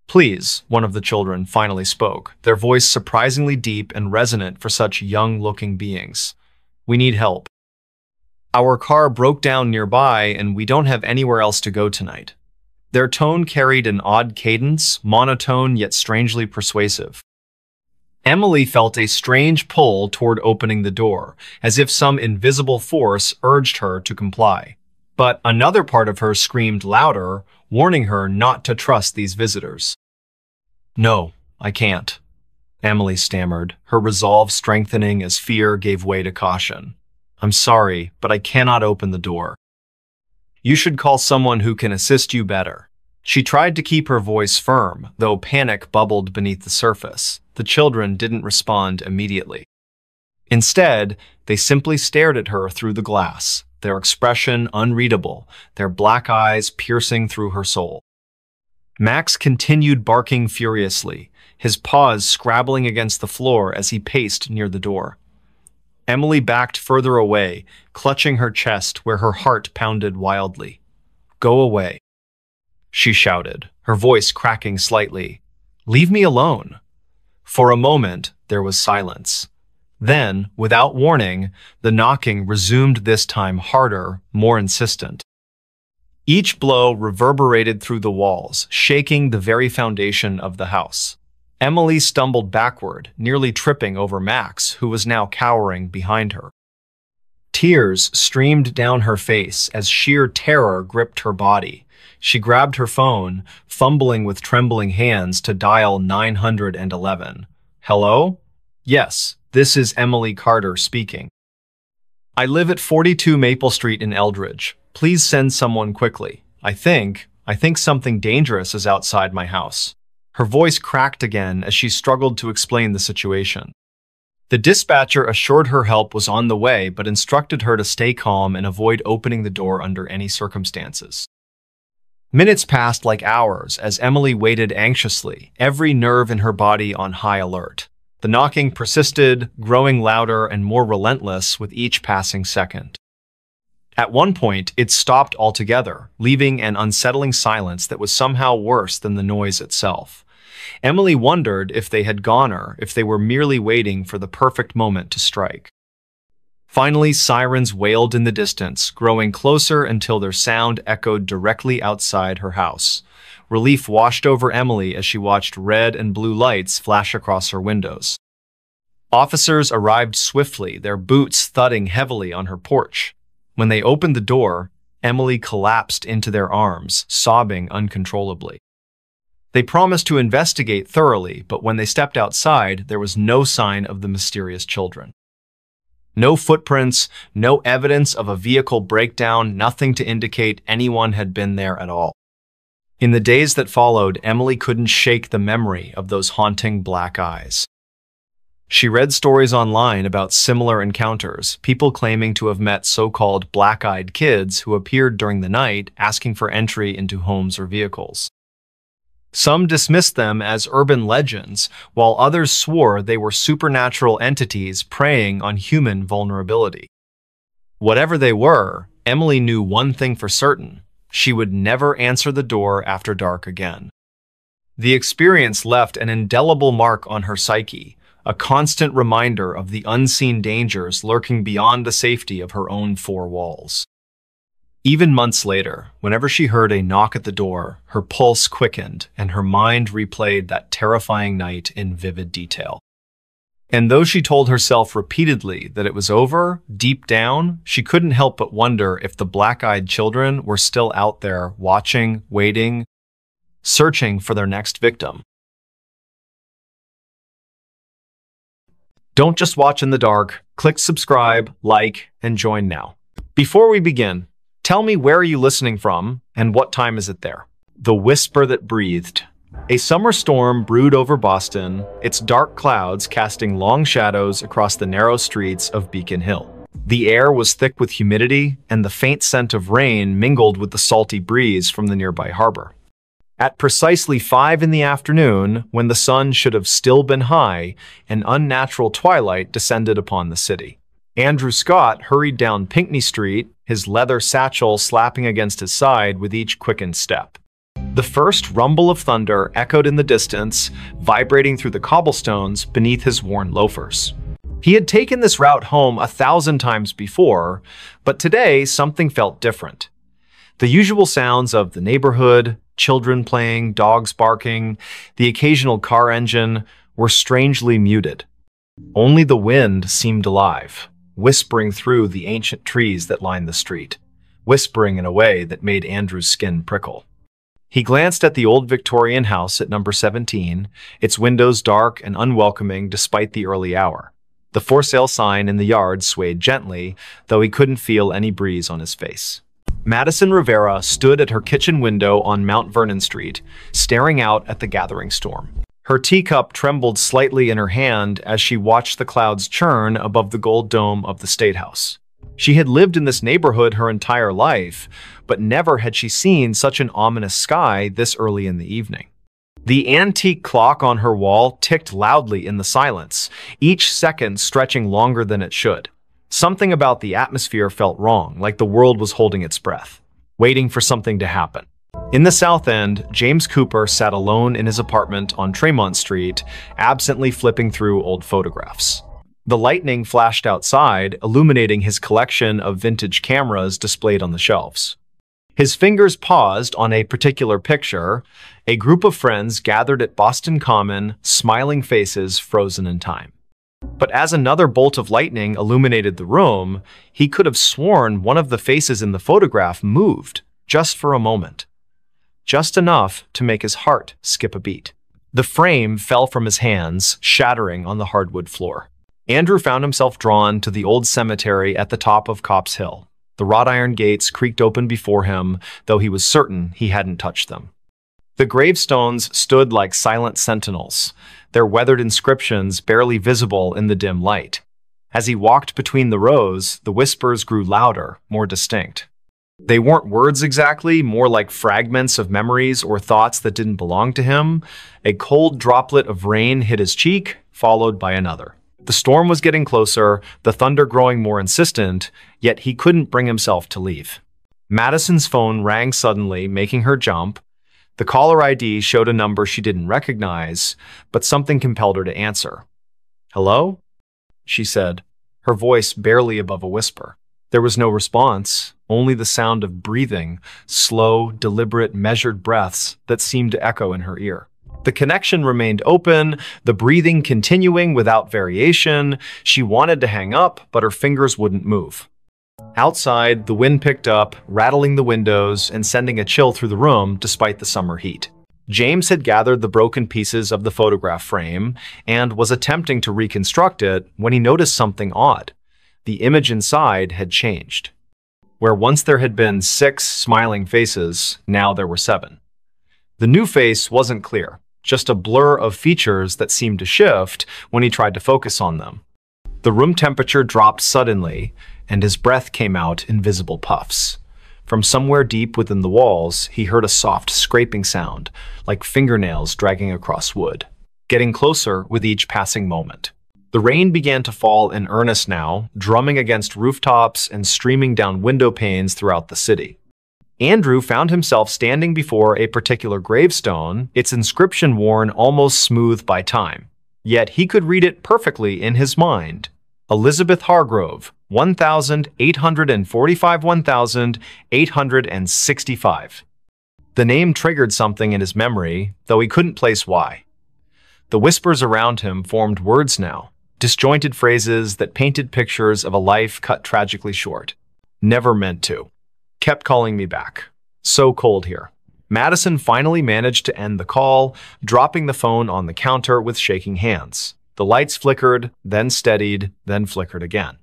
[SPEAKER 1] "Please," one of the children finally spoke, their voice surprisingly deep and resonant for such young-looking beings. "We need help. Our car broke down nearby and we don't have anywhere else to go tonight." Their tone carried an odd cadence, monotone yet strangely persuasive. Emily felt a strange pull toward opening the door, as if some invisible force urged her to comply. But another part of her screamed louder, warning her not to trust these visitors. "No, I can't," Emily stammered, her resolve strengthening as fear gave way to caution. "I'm sorry, but I cannot open the door. You should call someone who can assist you better." She tried to keep her voice firm, though panic bubbled beneath the surface. The children didn't respond immediately. Instead, they simply stared at her through the glass, their expression unreadable, their black eyes piercing through her soul. Max continued barking furiously, his paws scrabbling against the floor as he paced near the door. Emily backed further away, clutching her chest where her heart pounded wildly. "Go away," she shouted, her voice cracking slightly. "Leave me alone." For a moment, there was silence. Then, without warning, the knocking resumed, this time harder, more insistent. Each blow reverberated through the walls, shaking the very foundation of the house. Emily stumbled backward, nearly tripping over Max, who was now cowering behind her. Tears streamed down her face as sheer terror gripped her body. She grabbed her phone, fumbling with trembling hands to dial 911. "Hello? Yes, this is Emily Carter speaking. I live at 42 Maple Street in Eldridge. Please send someone quickly. I think something dangerous is outside my house." Her voice cracked again as she struggled to explain the situation. The dispatcher assured her help was on the way, but instructed her to stay calm and avoid opening the door under any circumstances. Minutes passed like hours as Emily waited anxiously, every nerve in her body on high alert. The knocking persisted, growing louder and more relentless with each passing second. At one point, it stopped altogether, leaving an unsettling silence that was somehow worse than the noise itself. Emily wondered if they had gone or if they were merely waiting for the perfect moment to strike. Finally, sirens wailed in the distance, growing closer until their sound echoed directly outside her house. Relief washed over Emily as she watched red and blue lights flash across her windows. Officers arrived swiftly, their boots thudding heavily on her porch. When they opened the door, Emily collapsed into their arms, sobbing uncontrollably. They promised to investigate thoroughly, but when they stepped outside, there was no sign of the mysterious children. No footprints, no evidence of a vehicle breakdown, nothing to indicate anyone had been there at all. In the days that followed, Emily couldn't shake the memory of those haunting black eyes. She read stories online about similar encounters, people claiming to have met so-called black-eyed kids who appeared during the night asking for entry into homes or vehicles. Some dismissed them as urban legends, while others swore they were supernatural entities preying on human vulnerability. Whatever they were, Emily knew one thing for certain: she would never answer the door after dark again. The experience left an indelible mark on her psyche, a constant reminder of the unseen dangers lurking beyond the safety of her own four walls. Even months later, whenever she heard a knock at the door, her pulse quickened and her mind replayed that terrifying night in vivid detail. And though she told herself repeatedly that it was over, deep down, she couldn't help but wonder if the black-eyed children were still out there watching, waiting, searching for their next victim. Don't just watch in the dark. Click subscribe, like, and join now. Before we begin, tell me, where are you listening from and what time is it there? The whisper that breathed. A summer storm brewed over Boston, its dark clouds casting long shadows across the narrow streets of Beacon Hill. The air was thick with humidity, and the faint scent of rain mingled with the salty breeze from the nearby harbor. At precisely 5 in the afternoon, when the sun should have still been high, an unnatural twilight descended upon the city. Andrew Scott hurried down Pinckney Street, his leather satchel slapping against his side with each quickened step. The first rumble of thunder echoed in the distance, vibrating through the cobblestones beneath his worn loafers. He had taken this route home 1,000 times before, but today something felt different. The usual sounds of the neighborhood, children playing, dogs barking, the occasional car engine, were strangely muted. Only the wind seemed alive, whispering through the ancient trees that lined the street, whispering in a way that made Andrew's skin prickle. He glanced at the old Victorian house at number 17, its windows dark and unwelcoming despite the early hour. The for sale sign in the yard swayed gently, though he couldn't feel any breeze on his face. Madison Rivera stood at her kitchen window on Mount Vernon Street, staring out at the gathering storm. Her teacup trembled slightly in her hand as she watched the clouds churn above the gold dome of the State House. She had lived in this neighborhood her entire life, but never had she seen such an ominous sky this early in the evening. The antique clock on her wall ticked loudly in the silence, each second stretching longer than it should. Something about the atmosphere felt wrong, like the world was holding its breath, waiting for something to happen. In the South End, James Cooper sat alone in his apartment on Tremont Street, absently flipping through old photographs. The lightning flashed outside, illuminating his collection of vintage cameras displayed on the shelves. His fingers paused on a particular picture, a group of friends gathered at Boston Common, smiling faces frozen in time. But as another bolt of lightning illuminated the room, he could have sworn one of the faces in the photograph moved, just for a moment. Just enough to make his heart skip a beat. The frame fell from his hands, shattering on the hardwood floor. Andrew found himself drawn to the old cemetery at the top of Copp's Hill. The wrought iron gates creaked open before him, though he was certain he hadn't touched them. The gravestones stood like silent sentinels, their weathered inscriptions barely visible in the dim light. As he walked between the rows, the whispers grew louder, more distinct. They weren't words exactly, more like fragments of memories or thoughts that didn't belong to him. A cold droplet of rain hit his cheek, followed by another. The storm was getting closer, the thunder growing more insistent, yet he couldn't bring himself to leave. Madison's phone rang suddenly, making her jump. The caller ID showed a number she didn't recognize, but something compelled her to answer. "Hello?" she said, her voice barely above a whisper. There was no response, only the sound of breathing, slow, deliberate, measured breaths that seemed to echo in her ear. The connection remained open, the breathing continuing without variation. She wanted to hang up, but her fingers wouldn't move. Outside, the wind picked up, rattling the windows and sending a chill through the room despite the summer heat. James had gathered the broken pieces of the photograph frame and was attempting to reconstruct it when he noticed something odd. The image inside had changed. Where once there had been 6 smiling faces, now there were 7. The new face wasn't clear, just a blur of features that seemed to shift when he tried to focus on them. The room temperature dropped suddenly, and his breath came out in visible puffs. From somewhere deep within the walls, he heard a soft scraping sound, like fingernails dragging across wood, getting closer with each passing moment. The rain began to fall in earnest now, drumming against rooftops and streaming down window panes throughout the city. Andrew found himself standing before a particular gravestone, its inscription worn almost smooth by time. Yet he could read it perfectly in his mind. Elizabeth Hargrove, 1865. The name triggered something in his memory, though he couldn't place why. The whispers around him formed words now, disjointed phrases that painted pictures of a life cut tragically short. Never meant to. Kept calling me back. So cold here. Madison finally managed to end the call, dropping the phone on the counter with shaking hands. The lights flickered, then steadied, then flickered again.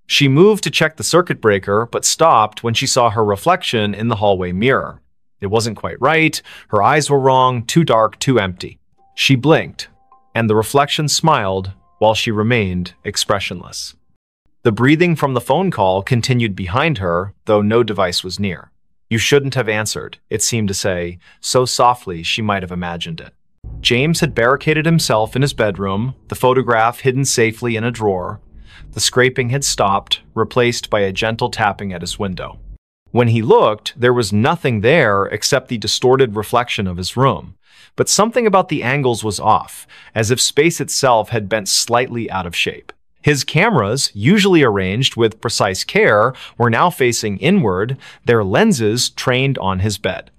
[SPEAKER 1] She moved to check the circuit breaker, but stopped when she saw her reflection in the hallway mirror. It wasn't quite right, her eyes were wrong, too dark, too empty. She blinked, and the reflection smiled while she remained expressionless. The breathing from the phone call continued behind her, though no device was near. You shouldn't have answered, it seemed to say, so softly she might have imagined it. James had barricaded himself in his bedroom, the photograph hidden safely in a drawer. The scraping had stopped, replaced by a gentle tapping at his window. When he looked, there was nothing there except the distorted reflection of his room. But something about the angles was off, as if space itself had bent slightly out of shape. His cameras, usually arranged with precise care, were now facing inward, their lenses trained on his bed.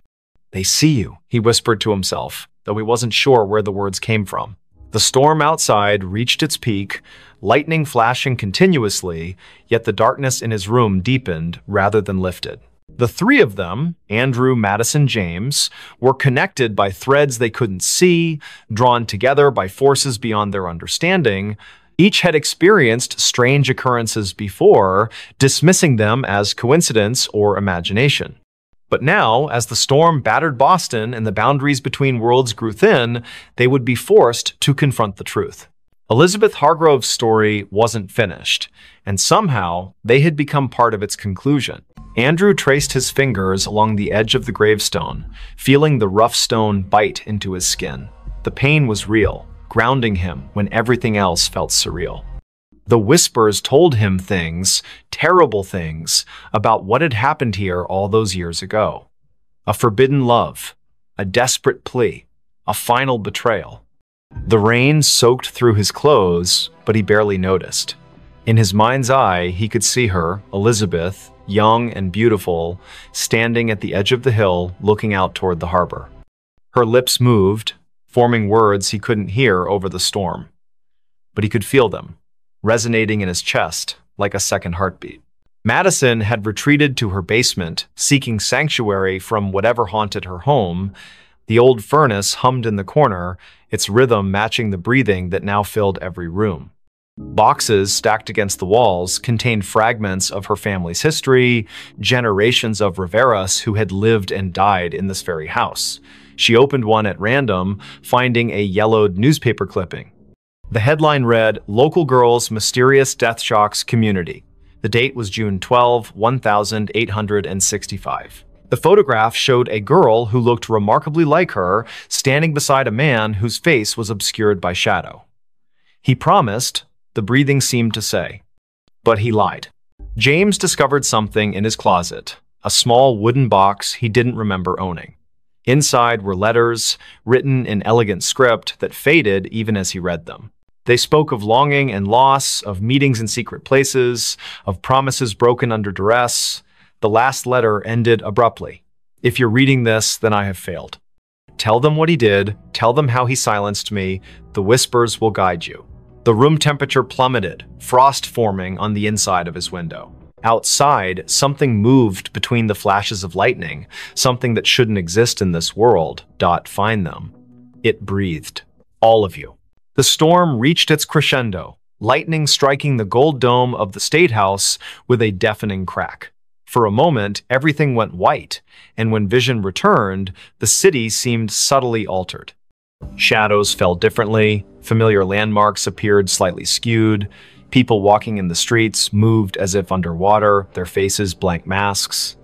[SPEAKER 1] "They see you," he whispered to himself, though he wasn't sure where the words came from. The storm outside reached its peak, lightning flashing continuously, yet the darkness in his room deepened rather than lifted. The three of them, Andrew, Madison, James, were connected by threads they couldn't see, drawn together by forces beyond their understanding. Each had experienced strange occurrences before, dismissing them as coincidence or imagination. But now, as the storm battered Boston and the boundaries between worlds grew thin, they would be forced to confront the truth. Elizabeth Hargrove's story wasn't finished, and somehow they had become part of its conclusion. Andrew traced his fingers along the edge of the gravestone, feeling the rough stone bite into his skin. The pain was real, grounding him when everything else felt surreal. The whispers told him things, terrible things, about what had happened here all those years ago. A forbidden love, a desperate plea, a final betrayal. The rain soaked through his clothes, but he barely noticed. In his mind's eye, he could see her, Elizabeth, young and beautiful, standing at the edge of the hill, looking out toward the harbor. Her lips moved, forming words he couldn't hear over the storm. But he could feel them, resonating in his chest like a second heartbeat. Madison had retreated to her basement, seeking sanctuary from whatever haunted her home. The old furnace hummed in the corner, its rhythm matching the breathing that now filled every room. Boxes stacked against the walls contained fragments of her family's history, generations of Riveras who had lived and died in this very house. She opened one at random, finding a yellowed newspaper clipping. The headline read, "Local Girl's Mysterious Death Shocks Community." The date was June 12, 1865. The photograph showed a girl who looked remarkably like her, standing beside a man whose face was obscured by shadow. He promised, the breathing seemed to say. But he lied. James discovered something in his closet, a small wooden box he didn't remember owning. Inside were letters, written in elegant script that faded even as he read them. They spoke of longing and loss, of meetings in secret places, of promises broken under duress. The last letter ended abruptly. "If you're reading this, then I have failed. Tell them what he did, tell them how he silenced me, the whispers will guide you." The room temperature plummeted, frost forming on the inside of his window. Outside, something moved between the flashes of lightning, something that shouldn't exist in this world. Find them. It breathed. All of you. The storm reached its crescendo, lightning striking the gold dome of the State House with a deafening crack. For a moment, everything went white, and when vision returned, the city seemed subtly altered. Shadows fell differently, familiar landmarks appeared slightly skewed, people walking in the streets moved as if underwater, their faces blank masks.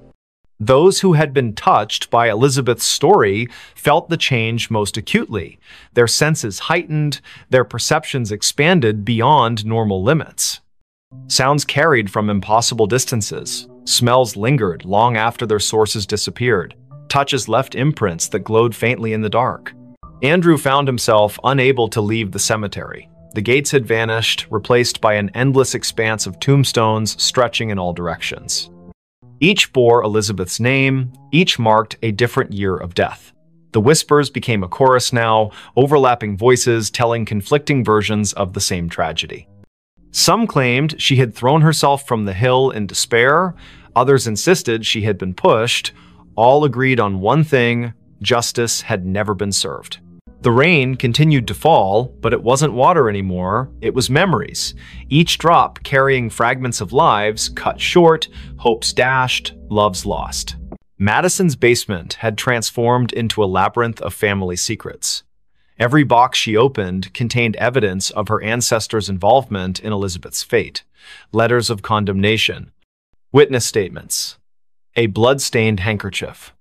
[SPEAKER 1] Those who had been touched by Elizabeth's story felt the change most acutely. Their senses heightened, their perceptions expanded beyond normal limits. Sounds carried from impossible distances. Smells lingered long after their sources disappeared. Touches left imprints that glowed faintly in the dark. Andrew found himself unable to leave the cemetery. The gates had vanished, replaced by an endless expanse of tombstones stretching in all directions. Each bore Elizabeth's name, each marked a different year of death. The whispers became a chorus now, overlapping voices telling conflicting versions of the same tragedy. Some claimed she had thrown herself from the hill in despair, others insisted she had been pushed. All agreed on one thing: justice had never been served. The rain continued to fall, but it wasn't water anymore, it was memories, each drop carrying fragments of lives cut short, hopes dashed, loves lost. Madison's basement had transformed into a labyrinth of family secrets. Every box she opened contained evidence of her ancestors' involvement in Elizabeth's fate: letters of condemnation, witness statements, a blood-stained handkerchief,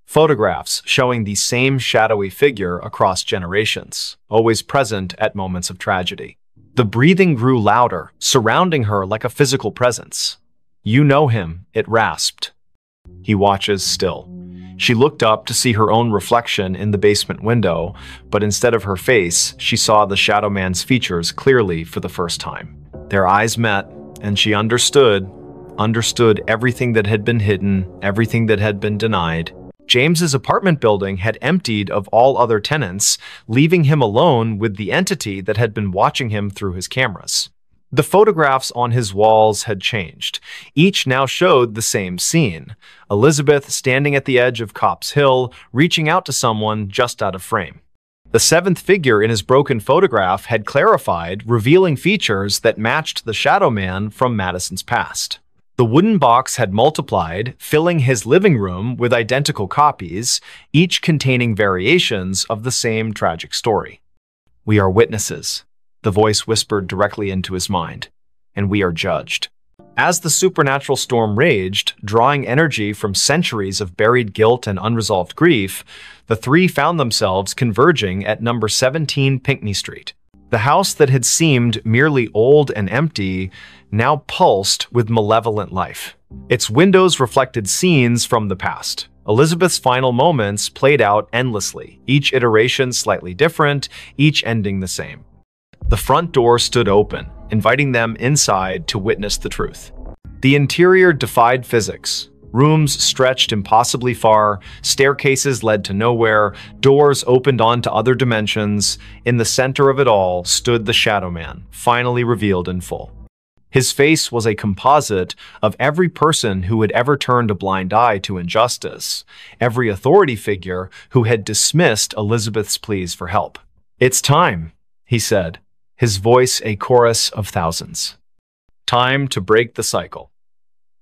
[SPEAKER 1] photographs showing the same shadowy figure across generations, always present at moments of tragedy. The breathing grew louder, surrounding her like a physical presence. "You know him," it rasped. "He watches still." She looked up to see her own reflection in the basement window, but instead of her face, she saw the Shadow Man's features clearly for the first time. Their eyes met, and she understood everything that had been hidden, everything that had been denied. James's apartment building had emptied of all other tenants, leaving him alone with the entity that had been watching him through his cameras. The photographs on his walls had changed. Each now showed the same scene: Elizabeth standing at the edge of Copp's Hill, reaching out to someone just out of frame. The seventh figure in his broken photograph had clarified, revealing features that matched the Shadow Man from Madison's past. The wooden box had multiplied, filling his living room with identical copies, each containing variations of the same tragic story. "We are witnesses," the voice whispered directly into his mind, "and we are judged." As the supernatural storm raged, drawing energy from centuries of buried guilt and unresolved grief, the three found themselves converging at number 17 Pinckney Street. The house that had seemed merely old and empty now pulsed with malevolent life. Its windows reflected scenes from the past. Elizabeth's final moments played out endlessly, each iteration slightly different, each ending the same. The front door stood open, inviting them inside to witness the truth. The interior defied physics. Rooms stretched impossibly far, staircases led to nowhere, doors opened onto other dimensions. In the center of it all stood the Shadow Man, finally revealed in full. His face was a composite of every person who had ever turned a blind eye to injustice, every authority figure who had dismissed Elizabeth's pleas for help. "It's time," he said, his voice a chorus of thousands. Time to break the cycle.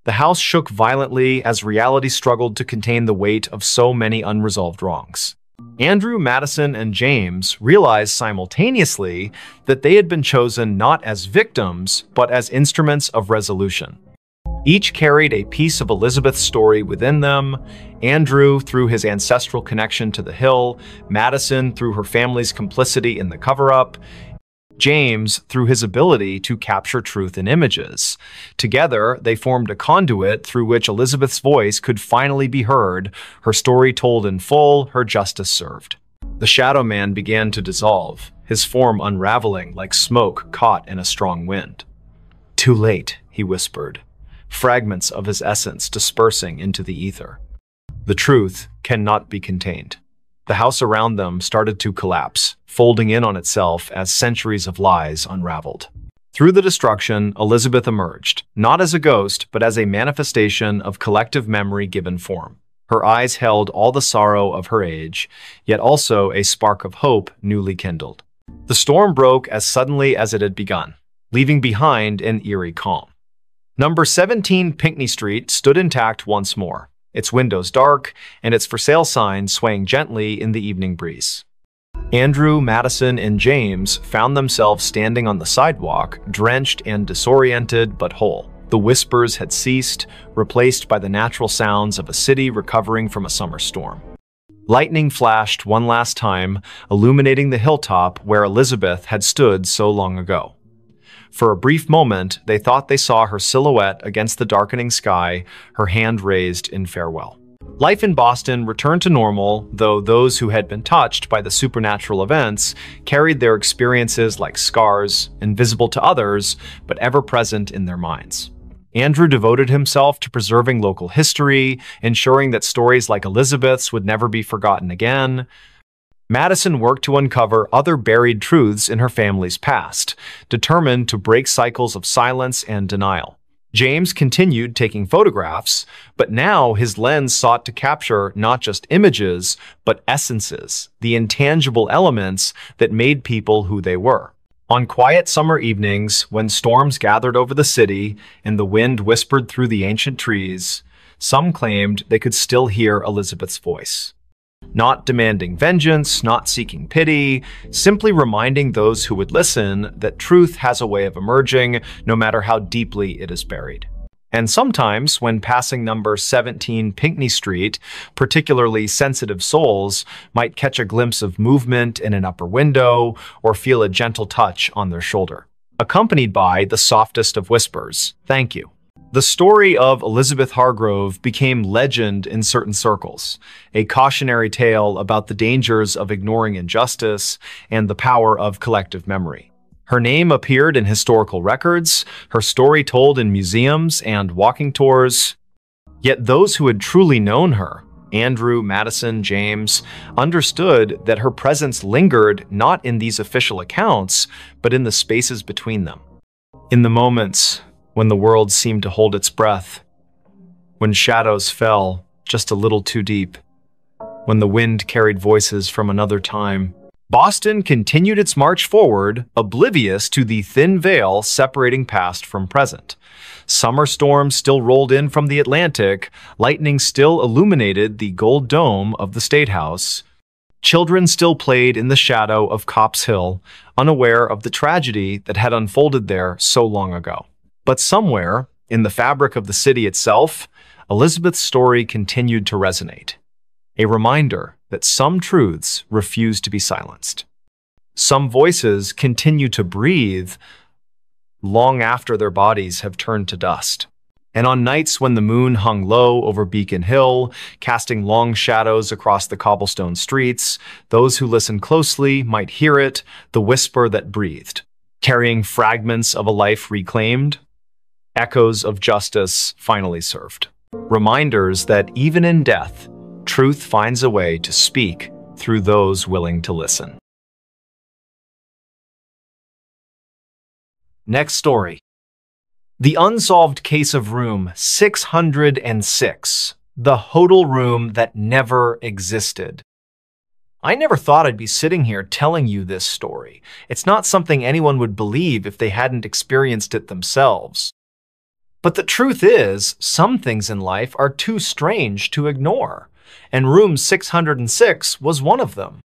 [SPEAKER 1] The house shook violently as reality struggled to contain the weight of so many unresolved wrongs. Andrew, Madison, and James realized simultaneously that they had been chosen not as victims, but as instruments of resolution. Each carried a piece of Elizabeth's story within them: Andrew through his ancestral connection to the hill, Madison through her family's complicity in the cover-up, James through his ability to capture truth in images. Together, they formed a conduit through which Elizabeth's voice could finally be heard, her story told in full, her justice served. The Shadow Man began to dissolve, his form unraveling like smoke caught in a strong wind. "Too late," he whispered, fragments of his essence dispersing into the ether. "The truth cannot be contained." The house around them started to collapse, folding in on itself as centuries of lies unraveled. Through the destruction, Elizabeth emerged, not as a ghost, but as a manifestation of collective memory given form. Her eyes held all the sorrow of her age, yet also a spark of hope newly kindled. The storm broke as suddenly as it had begun, leaving behind an eerie calm. Number 17 Pinckney Street stood intact once more, its windows dark and its for sale sign swaying gently in the evening breeze. Andrew, Madison, and James found themselves standing on the sidewalk, drenched and disoriented but whole. The whispers had ceased, replaced by the natural sounds of a city recovering from a summer storm. Lightning flashed one last time, illuminating the hilltop where Elizabeth had stood so long ago. For a brief moment, they thought they saw her silhouette against the darkening sky, her hand raised in farewell. Life in Boston returned to normal, though those who had been touched by the supernatural events carried their experiences like scars, invisible to others, but ever present in their minds. Andrew devoted himself to preserving local history, ensuring that stories like Elizabeth's would never be forgotten again. Madison worked to uncover other buried truths in her family's past, determined to break cycles of silence and denial. James continued taking photographs, but now his lens sought to capture not just images, but essences, the intangible elements that made people who they were. On quiet summer evenings, when storms gathered over the city and the wind whispered through the ancient trees, some claimed they could still hear Elizabeth's voice. Not demanding vengeance, not seeking pity, simply reminding those who would listen that truth has a way of emerging, no matter how deeply it is buried. And sometimes, when passing number 17 Pinckney Street, particularly sensitive souls might catch a glimpse of movement in an upper window or feel a gentle touch on their shoulder, accompanied by the softest of whispers, "Thank you." The story of Elizabeth Hargrove became legend in certain circles, a cautionary tale about the dangers of ignoring injustice and the power of collective memory. Her name appeared in historical records, her story told in museums and walking tours. Yet those who had truly known her, Andrew, Madison, James, understood that her presence lingered not in these official accounts, but in the spaces between them. In the moments when the world seemed to hold its breath, when shadows fell just a little too deep, when the wind carried voices from another time, Boston continued its march forward, oblivious to the thin veil separating past from present. Summer storms still rolled in from the Atlantic, lightning still illuminated the gold dome of the State House. Children still played in the shadow of Copp's Hill, unaware of the tragedy that had unfolded there so long ago. But somewhere, in the fabric of the city itself, Elizabeth's story continued to resonate. A reminder that some truths refuse to be silenced. Some voices continue to breathe long after their bodies have turned to dust. And on nights when the moon hung low over Beacon Hill, casting long shadows across the cobblestone streets, those who listened closely might hear it, the whisper that breathed, carrying fragments of a life reclaimed, echoes of justice finally served. Reminders that even in death, truth finds a way to speak through those willing to listen. Next story. The unsolved case of room 606, the hotel room that never existed. I never thought I'd be sitting here telling you this story. It's not something anyone would believe if they hadn't experienced it themselves. But the truth is, some things in life are too strange to ignore, and room 606 was one of them.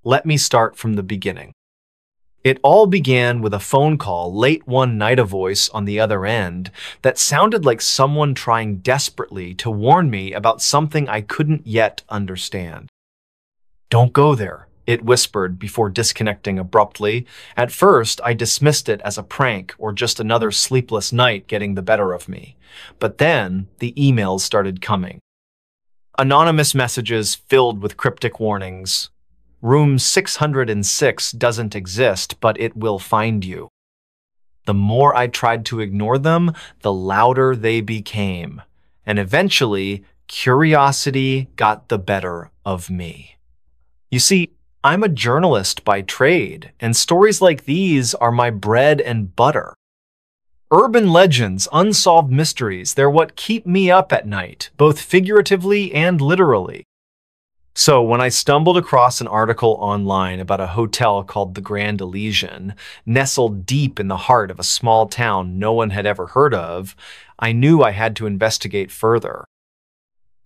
[SPEAKER 1] Let me start from the beginning. It all began with a phone call late one night, a voice on the other end that sounded like someone trying desperately to warn me about something I couldn't yet understand. "Don't go there," it whispered before disconnecting abruptly. At first, I dismissed it as a prank or just another sleepless night getting the better of me. But then the emails started coming. Anonymous messages filled with cryptic warnings. Room 606 doesn't exist, but it will find you. The more I tried to ignore them, the louder they became. And eventually, curiosity got the better of me. You see, I'm a journalist by trade, and stories like these are my bread and butter. Urban legends, unsolved mysteries, they're what keep me up at night, both figuratively and literally. So, when I stumbled across an article online about a hotel called the Grand Elysian, nestled deep in the heart of a small town no one had ever heard of, I knew I had to investigate further.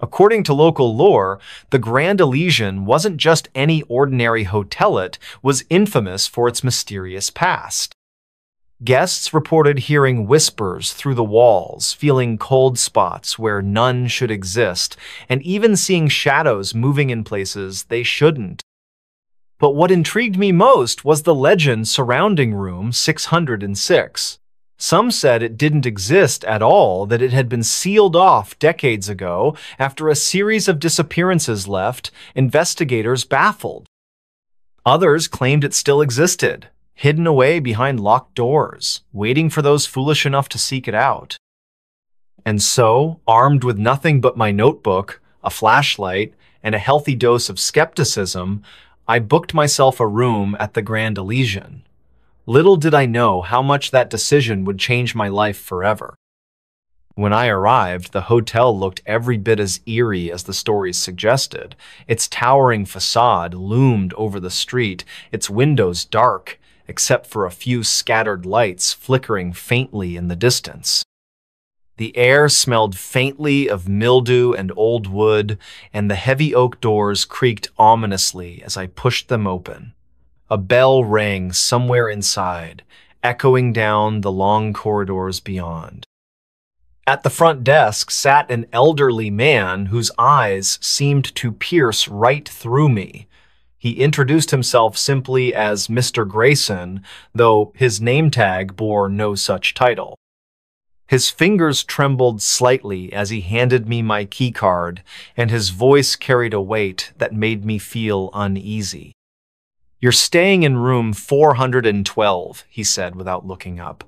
[SPEAKER 1] According to local lore, the Grand Elysian wasn't just any ordinary hotel, it was infamous for its mysterious past. Guests reported hearing whispers through the walls, feeling cold spots where none should exist, and even seeing shadows moving in places they shouldn't. But what intrigued me most was the legend surrounding room 606. Some said it didn't exist at all, that it had been sealed off decades ago after a series of disappearances left investigators baffled. Others claimed it still existed, hidden away behind locked doors, waiting for those foolish enough to seek it out. And so, armed with nothing but my notebook, a flashlight, and a healthy dose of skepticism, I booked myself a room at the Grand Elysian. Little did I know how much that decision would change my life forever. When I arrived, the hotel looked every bit as eerie as the stories suggested. Its towering facade loomed over the street, its windows dark, except for a few scattered lights flickering faintly in the distance. The air smelled faintly of mildew and old wood, and the heavy oak doors creaked ominously as I pushed them open. A bell rang somewhere inside, echoing down the long corridors beyond. At the front desk sat an elderly man whose eyes seemed to pierce right through me. He introduced himself simply as Mr. Grayson, though his name tag bore no such title. His fingers trembled slightly as he handed me my keycard, and his voice carried a weight that made me feel uneasy. "You're staying in room 412, he said without looking up.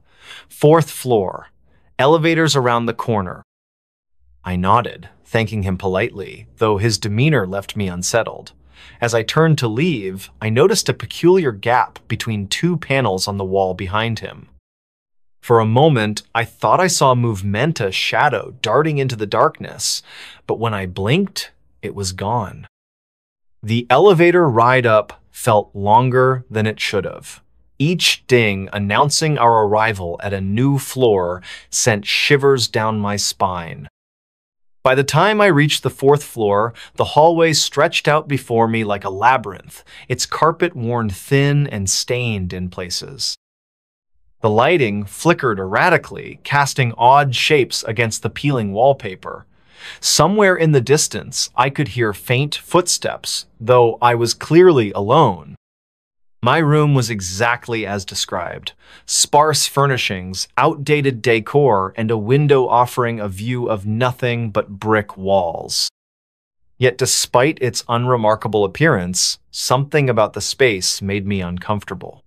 [SPEAKER 1] "Fourth floor. Elevators around the corner." I nodded, thanking him politely, though his demeanor left me unsettled. As I turned to leave, I noticed a peculiar gap between two panels on the wall behind him. For a moment, I thought I saw a movementous shadow darting into the darkness, but when I blinked, it was gone. The elevator ride up felt longer than it should have. Each ding announcing our arrival at a new floor sent shivers down my spine. By the time I reached the fourth floor, the hallway stretched out before me like a labyrinth, its carpet worn thin and stained in places. The lighting flickered erratically, casting odd shapes against the peeling wallpaper. Somewhere in the distance, I could hear faint footsteps, though I was clearly alone. My room was exactly as described. Sparse furnishings, outdated decor, and a window offering a view of nothing but brick walls. Yet despite its unremarkable appearance, something about the space made me uncomfortable.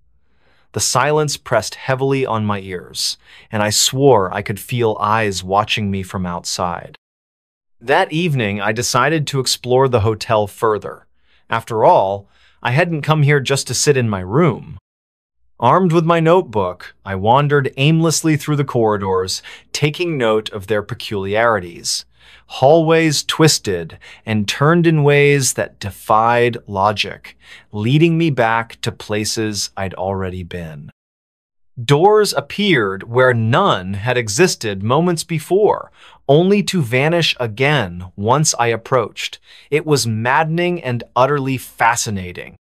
[SPEAKER 1] The silence pressed heavily on my ears, and I swore I could feel eyes watching me from outside. That evening, I decided to explore the hotel further. After all, I hadn't come here just to sit in my room. Armed with my notebook, I wandered aimlessly through the corridors, taking note of their peculiarities. Hallways twisted and turned in ways that defied logic, leading me back to places I'd already been. Doors appeared where none had existed moments before, only to vanish again once I approached. It was maddening and utterly fascinating.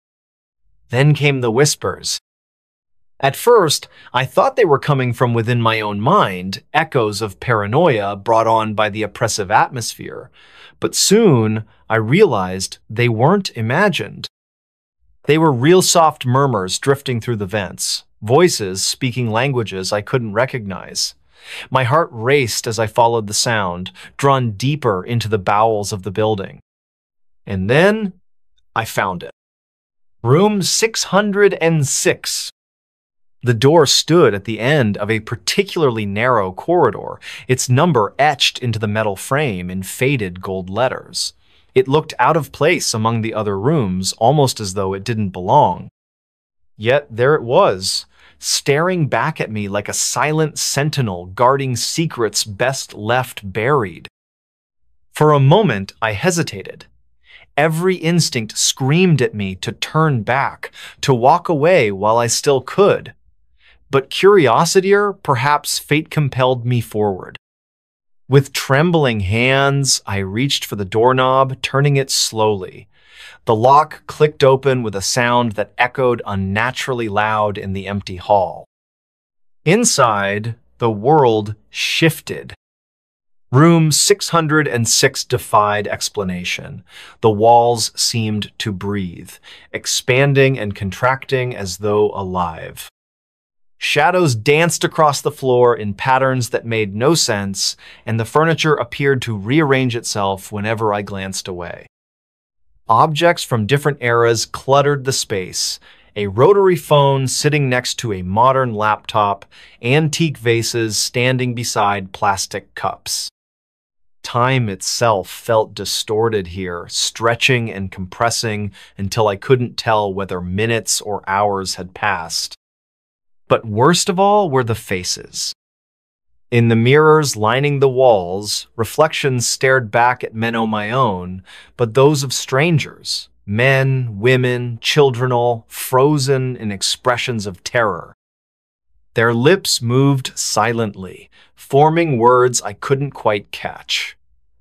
[SPEAKER 1] Then came the whispers. At first, I thought they were coming from within my own mind, echoes of paranoia brought on by the oppressive atmosphere. But soon, I realized they weren't imagined. They were real soft murmurs drifting through the vents, voices speaking languages I couldn't recognize. My heart raced as I followed the sound, drawn deeper into the bowels of the building. And then, I found it. Room 606. The door stood at the end of a particularly narrow corridor, its number etched into the metal frame in faded gold letters. It looked out of place among the other rooms, almost as though it didn't belong. Yet there it was, staring back at me like a silent sentinel guarding secrets best left buried. For a moment, I hesitated. Every instinct screamed at me to turn back, to walk away while I still could. But curiosity, or perhaps fate, compelled me forward. With trembling hands, I reached for the doorknob, turning it slowly. The lock clicked open with a sound that echoed unnaturally loud in the empty hall. Inside, the world shifted. Room 606 defied explanation. The walls seemed to breathe, expanding and contracting as though alive. Shadows danced across the floor in patterns that made no sense, and the furniture appeared to rearrange itself whenever I glanced away. Objects from different eras cluttered the space: a rotary phone sitting next to a modern laptop, antique vases standing beside plastic cups. Time itself felt distorted here, stretching and compressing until I couldn't tell whether minutes or hours had passed. But worst of all were the faces. In the mirrors lining the walls, reflections stared back at men of my own, but those of strangers, men, women, children, all frozen in expressions of terror. Their lips moved silently, forming words I couldn't quite catch.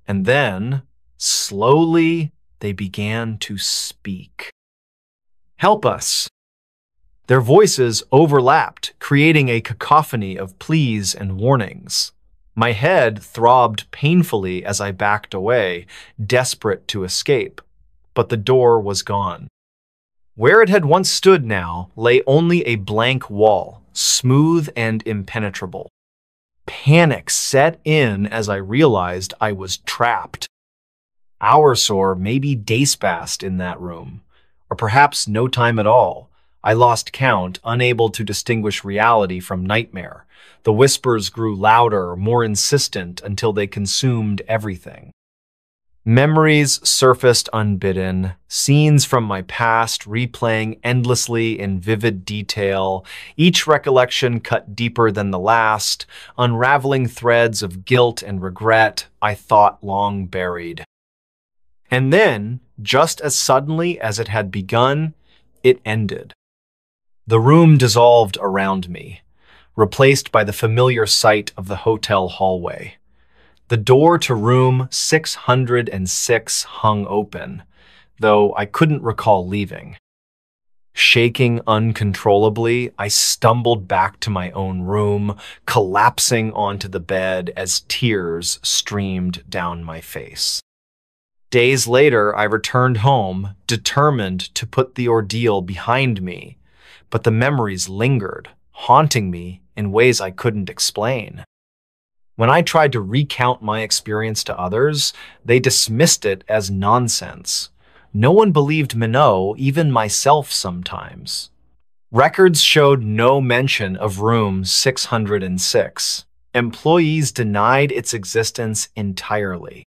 [SPEAKER 1] And then, slowly, they began to speak. "Help us." Their voices overlapped, creating a cacophony of pleas and warnings. My head throbbed painfully as I backed away, desperate to escape. But the door was gone. Where it had once stood now lay only a blank wall, smooth and impenetrable. Panic set in as I realized I was trapped. Hours or maybe days passed in that room, or perhaps no time at all. I lost count, unable to distinguish reality from nightmare. The whispers grew louder, more insistent, until they consumed everything. Memories surfaced unbidden, scenes from my past replaying endlessly in vivid detail, each recollection cut deeper than the last, unraveling threads of guilt and regret I thought long buried. And then, just as suddenly as it had begun, it ended. The room dissolved around me, replaced by the familiar sight of the hotel hallway. The door to room 606 hung open, though I couldn't recall leaving. Shaking uncontrollably, I stumbled back to my own room, collapsing onto the bed as tears streamed down my face. Days later, I returned home, determined to put the ordeal behind me, but the memories lingered, haunting me in ways I couldn't explain. When I tried to recount my experience to others, they dismissed it as nonsense. No one believed Minot, even myself sometimes. Records showed no mention of room 606. Employees denied its existence entirely.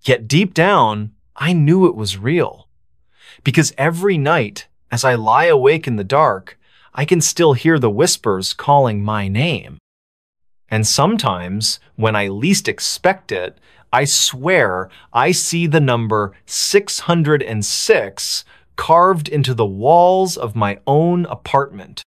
[SPEAKER 1] Yet deep down, I knew it was real. Because every night, as I lie awake in the dark, I can still hear the whispers calling my name. And sometimes, when I least expect it, I swear I see the number 606 carved into the walls of my own apartment.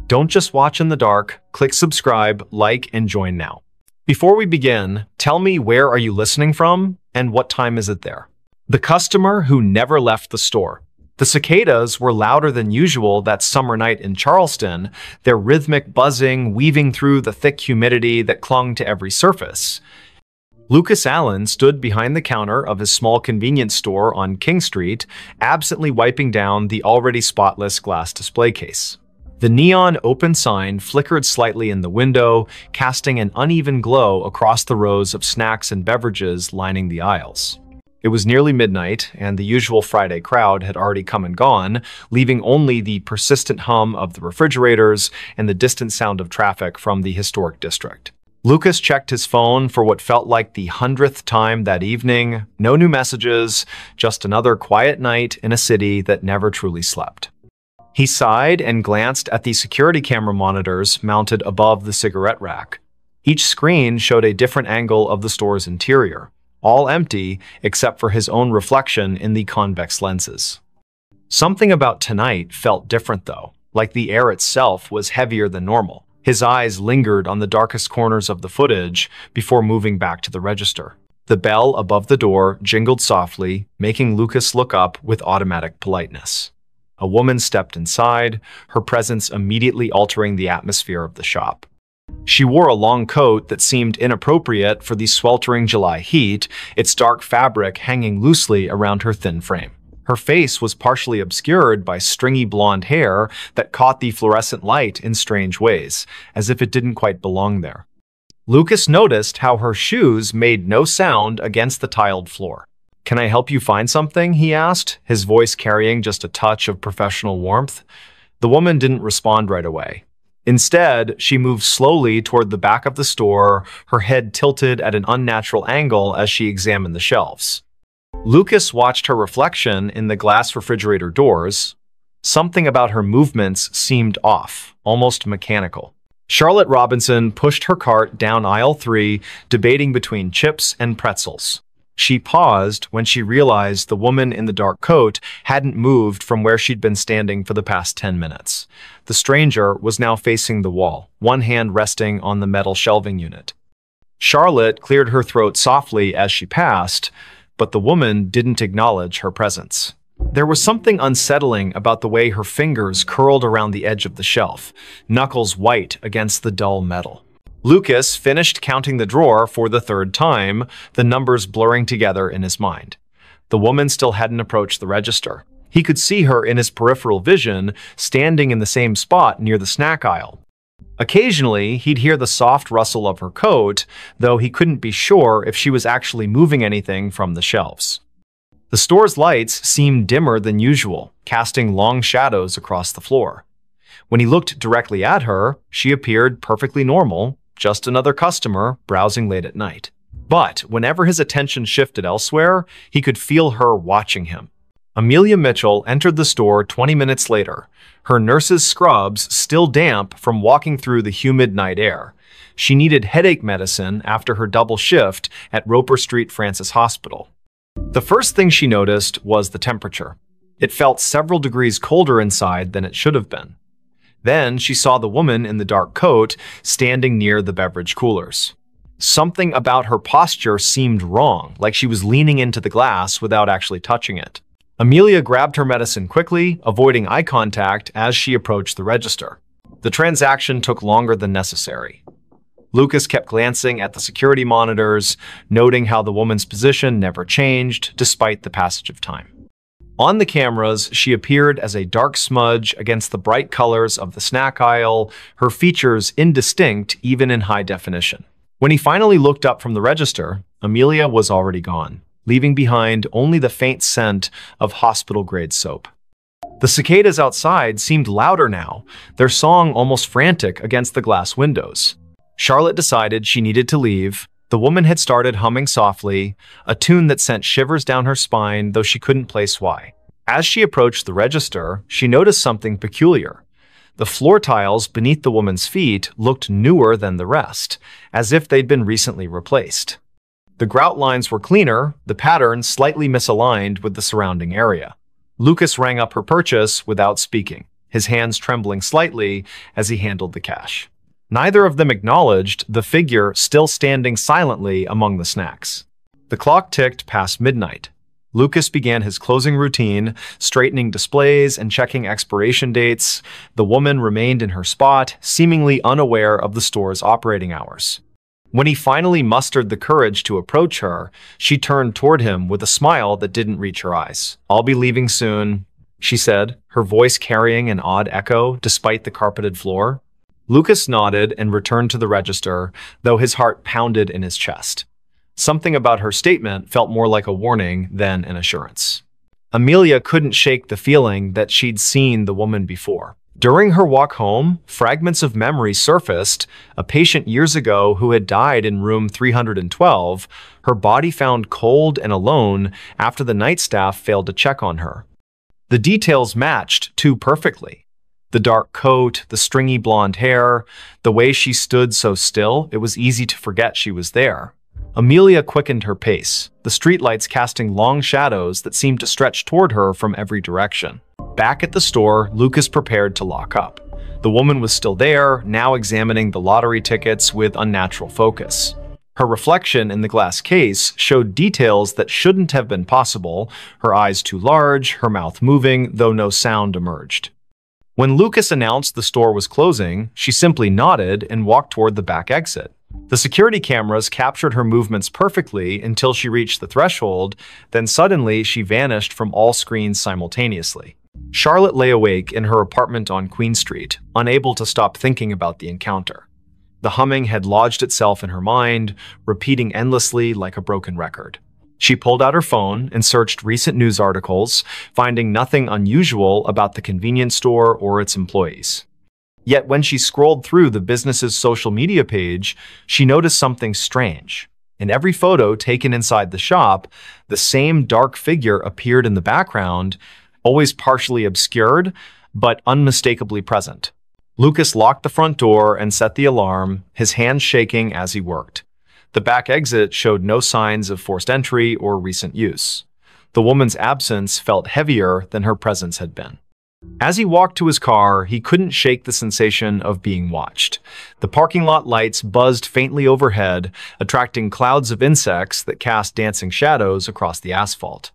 [SPEAKER 1] Don't just watch in the dark. Click subscribe, like, and join now. Before we begin, tell me, where are you listening from and what time is it there? The customer who never left the store. The cicadas were louder than usual that summer night in Charleston, their rhythmic buzzing weaving through the thick humidity that clung to every surface. Lucas Allen stood behind the counter of his small convenience store on King Street, absently wiping down the already spotless glass display case. The neon open sign flickered slightly in the window, casting an uneven glow across the rows of snacks and beverages lining the aisles. It was nearly midnight, and the usual Friday crowd had already come and gone, leaving only the persistent hum of the refrigerators and the distant sound of traffic from the historic district. Lucas checked his phone for what felt like the 100th time that evening. No new messages, just another quiet night in a city that never truly slept. He sighed and glanced at the security camera monitors mounted above the cigarette rack. Each screen showed a different angle of the store's interior. all empty except for his own reflection in the convex lenses. Something about tonight felt different though, like the air itself was heavier than normal. His eyes lingered on the darkest corners of the footage before moving back to the register. The bell above the door jingled softly, making Lucas look up with automatic politeness. A woman stepped inside, her presence immediately altering the atmosphere of the shop. She wore a long coat that seemed inappropriate for the sweltering July heat, its dark fabric hanging loosely around her thin frame. Her face was partially obscured by stringy blonde hair that caught the fluorescent light in strange ways, as if it didn't quite belong there. Lucas noticed how her shoes made no sound against the tiled floor. "Can I help you find something?" he asked, his voice carrying just a touch of professional warmth. The woman didn't respond right away. Instead, she moved slowly toward the back of the store, her head tilted at an unnatural angle as she examined the shelves. Lucas watched her reflection in the glass refrigerator doors. Something about her movements seemed off, almost mechanical. Charlotte Robinson pushed her cart down aisle 3, debating between chips and pretzels. She paused when she realized the woman in the dark coat hadn't moved from where she'd been standing for the past 10 minutes. The stranger was now facing the wall, one hand resting on the metal shelving unit. Charlotte cleared her throat softly as she passed, but the woman didn't acknowledge her presence. There was something unsettling about the way her fingers curled around the edge of the shelf, knuckles white against the dull metal. Lucas finished counting the drawer for the third time, the numbers blurring together in his mind. The woman still hadn't approached the register. He could see her in his peripheral vision, standing in the same spot near the snack aisle. Occasionally, he'd hear the soft rustle of her coat, though he couldn't be sure if she was actually moving anything from the shelves. The store's lights seemed dimmer than usual, casting long shadows across the floor. When he looked directly at her, she appeared perfectly normal, just another customer browsing late at night. But whenever his attention shifted elsewhere, he could feel her watching him. Amelia Mitchell entered the store 20 minutes later, her nurse's scrubs still damp from walking through the humid night air. She needed headache medicine after her double shift at Roper Street Francis Hospital. The first thing she noticed was the temperature. It felt several degrees colder inside than it should have been. Then she saw the woman in the dark coat standing near the beverage coolers. Something about her posture seemed wrong, like she was leaning into the glass without actually touching it. Amelia grabbed her medicine quickly, avoiding eye contact as she approached the register. The transaction took longer than necessary. Lucas kept glancing at the security monitors, noting how the woman's position never changed despite the passage of time. On the cameras, she appeared as a dark smudge against the bright colors of the snack aisle, her features indistinct even in high definition. When he finally looked up from the register, Amelia was already gone, leaving behind only the faint scent of hospital-grade soap. The cicadas outside seemed louder now, their song almost frantic against the glass windows. Charlotte decided she needed to leave. The woman had started humming softly, a tune that sent shivers down her spine, though she couldn't place why. As she approached the register, she noticed something peculiar. The floor tiles beneath the woman's feet looked newer than the rest, as if they'd been recently replaced. The grout lines were cleaner, the pattern slightly misaligned with the surrounding area. Lucas rang up her purchase without speaking, his hands trembling slightly as he handled the cash. Neither of them acknowledged the figure still standing silently among the snacks. The clock ticked past midnight. Lucas began his closing routine, straightening displays and checking expiration dates. The woman remained in her spot, seemingly unaware of the store's operating hours. When he finally mustered the courage to approach her, she turned toward him with a smile that didn't reach her eyes. "I'll be leaving soon," she said, her voice carrying an odd echo despite the carpeted floor. Lucas nodded and returned to the register, though his heart pounded in his chest. Something about her statement felt more like a warning than an assurance. Amelia couldn't shake the feeling that she'd seen the woman before. During her walk home, fragments of memory surfaced, a patient years ago who had died in room 312, her body found cold and alone after the night staff failed to check on her. The details matched too perfectly. The dark coat, the stringy blonde hair, the way she stood so still, it was easy to forget she was there. Amelia quickened her pace, the streetlights casting long shadows that seemed to stretch toward her from every direction. Back at the store, Lucas prepared to lock up. The woman was still there, now examining the lottery tickets with unnatural focus. Her reflection in the glass case showed details that shouldn't have been possible, her eyes too large, her mouth moving, though no sound emerged. When Lucas announced the store was closing, she simply nodded and walked toward the back exit. The security cameras captured her movements perfectly until she reached the threshold, then suddenly she vanished from all screens simultaneously. Charlotte lay awake in her apartment on Queen Street, unable to stop thinking about the encounter. The humming had lodged itself in her mind, repeating endlessly like a broken record. She pulled out her phone and searched recent news articles, finding nothing unusual about the convenience store or its employees. Yet when she scrolled through the business's social media page, she noticed something strange. In every photo taken inside the shop, the same dark figure appeared in the background, always partially obscured, but unmistakably present. Lucas locked the front door and set the alarm, his hands shaking as he worked. The back exit showed no signs of forced entry or recent use. The woman's absence felt heavier than her presence had been. As he walked to his car, he couldn't shake the sensation of being watched. The parking lot lights buzzed faintly overhead, attracting clouds of insects that cast dancing shadows across the asphalt.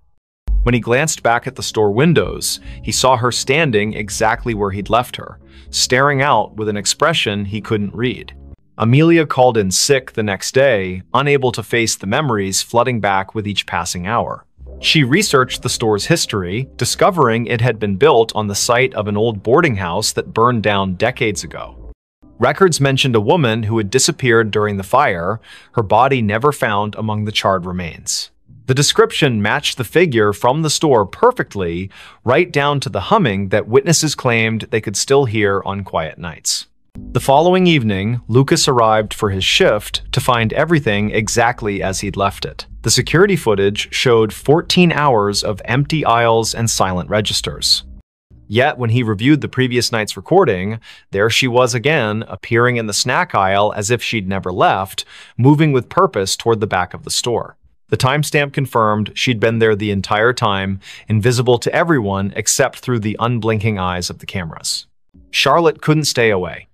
[SPEAKER 1] When he glanced back at the store windows, he saw her standing exactly where he'd left her, staring out with an expression he couldn't read. Amelia called in sick the next day, unable to face the memories flooding back with each passing hour. She researched the store's history, discovering it had been built on the site of an old boarding house that burned down decades ago. Records mentioned a woman who had disappeared during the fire, her body never found among the charred remains. The description matched the figure from the store perfectly, right down to the humming that witnesses claimed they could still hear on quiet nights. The following evening, Lucas arrived for his shift to find everything exactly as he'd left it. The security footage showed 14 hours of empty aisles and silent registers. Yet, when he reviewed the previous night's recording, there she was again, appearing in the snack aisle as if she'd never left, moving with purpose toward the back of the store. The timestamp confirmed she'd been there the entire time, invisible to everyone except through the unblinking eyes of the cameras. Charlotte couldn't stay away.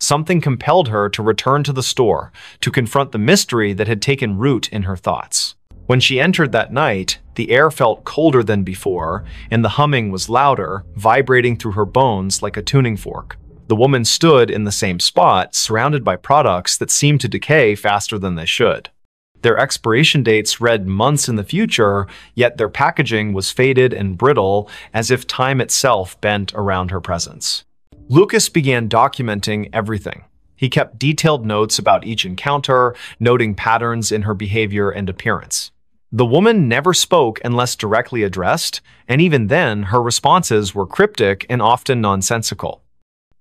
[SPEAKER 1] Something compelled her to return to the store, to confront the mystery that had taken root in her thoughts. When she entered that night, the air felt colder than before, and the humming was louder, vibrating through her bones like a tuning fork. The woman stood in the same spot, surrounded by products that seemed to decay faster than they should. Their expiration dates read months in the future, yet their packaging was faded and brittle, as if time itself bent around her presence. Lucas began documenting everything. He kept detailed notes about each encounter, noting patterns in her behavior and appearance. The woman never spoke unless directly addressed, and even then, her responses were cryptic and often nonsensical.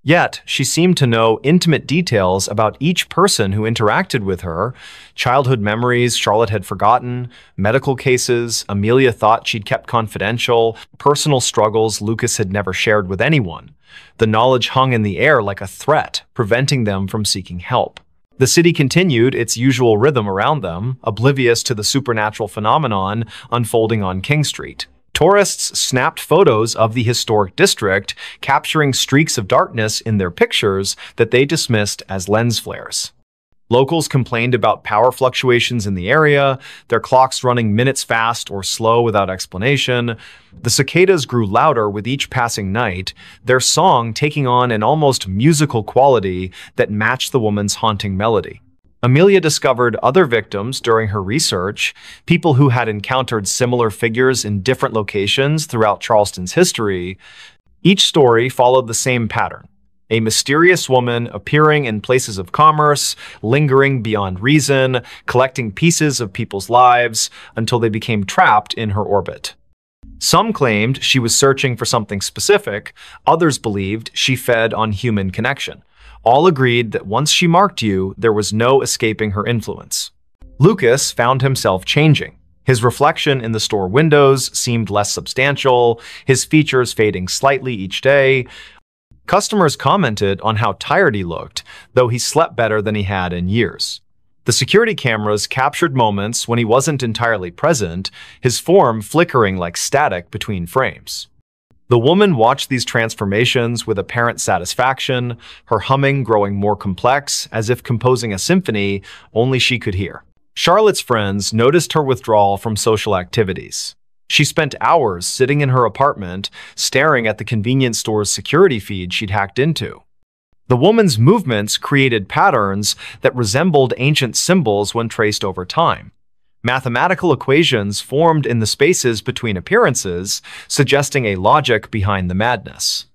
[SPEAKER 1] Yet, she seemed to know intimate details about each person who interacted with her, childhood memories Charlotte had forgotten, medical cases Amelia thought she'd kept confidential, personal struggles Lucas had never shared with anyone. The knowledge hung in the air like a threat, preventing them from seeking help. The city continued its usual rhythm around them, oblivious to the supernatural phenomenon unfolding on King Street. Tourists snapped photos of the historic district, capturing streaks of darkness in their pictures that they dismissed as lens flares. Locals complained about power fluctuations in the area, their clocks running minutes fast or slow without explanation. The cicadas grew louder with each passing night, their song taking on an almost musical quality that matched the woman's haunting melody. Amelia discovered other victims during her research, people who had encountered similar figures in different locations throughout Charleston's history. Each story followed the same pattern. A mysterious woman appearing in places of commerce, lingering beyond reason, collecting pieces of people's lives until they became trapped in her orbit. Some claimed she was searching for something specific, others believed she fed on human connection. All agreed that once she marked you, there was no escaping her influence. Lucas found himself changing. His reflection in the store windows seemed less substantial, his features fading slightly each day. Customers commented on how tired he looked, though he slept better than he had in years. The security cameras captured moments when he wasn't entirely present, his form flickering like static between frames. The woman watched these transformations with apparent satisfaction, her humming growing more complex, as if composing a symphony only she could hear. Charlotte's friends noticed her withdrawal from social activities. She spent hours sitting in her apartment, staring at the convenience store's security feed she'd hacked into. The woman's movements created patterns that resembled ancient symbols when traced over time. Mathematical equations formed in the spaces between appearances, suggesting a logic behind the madness.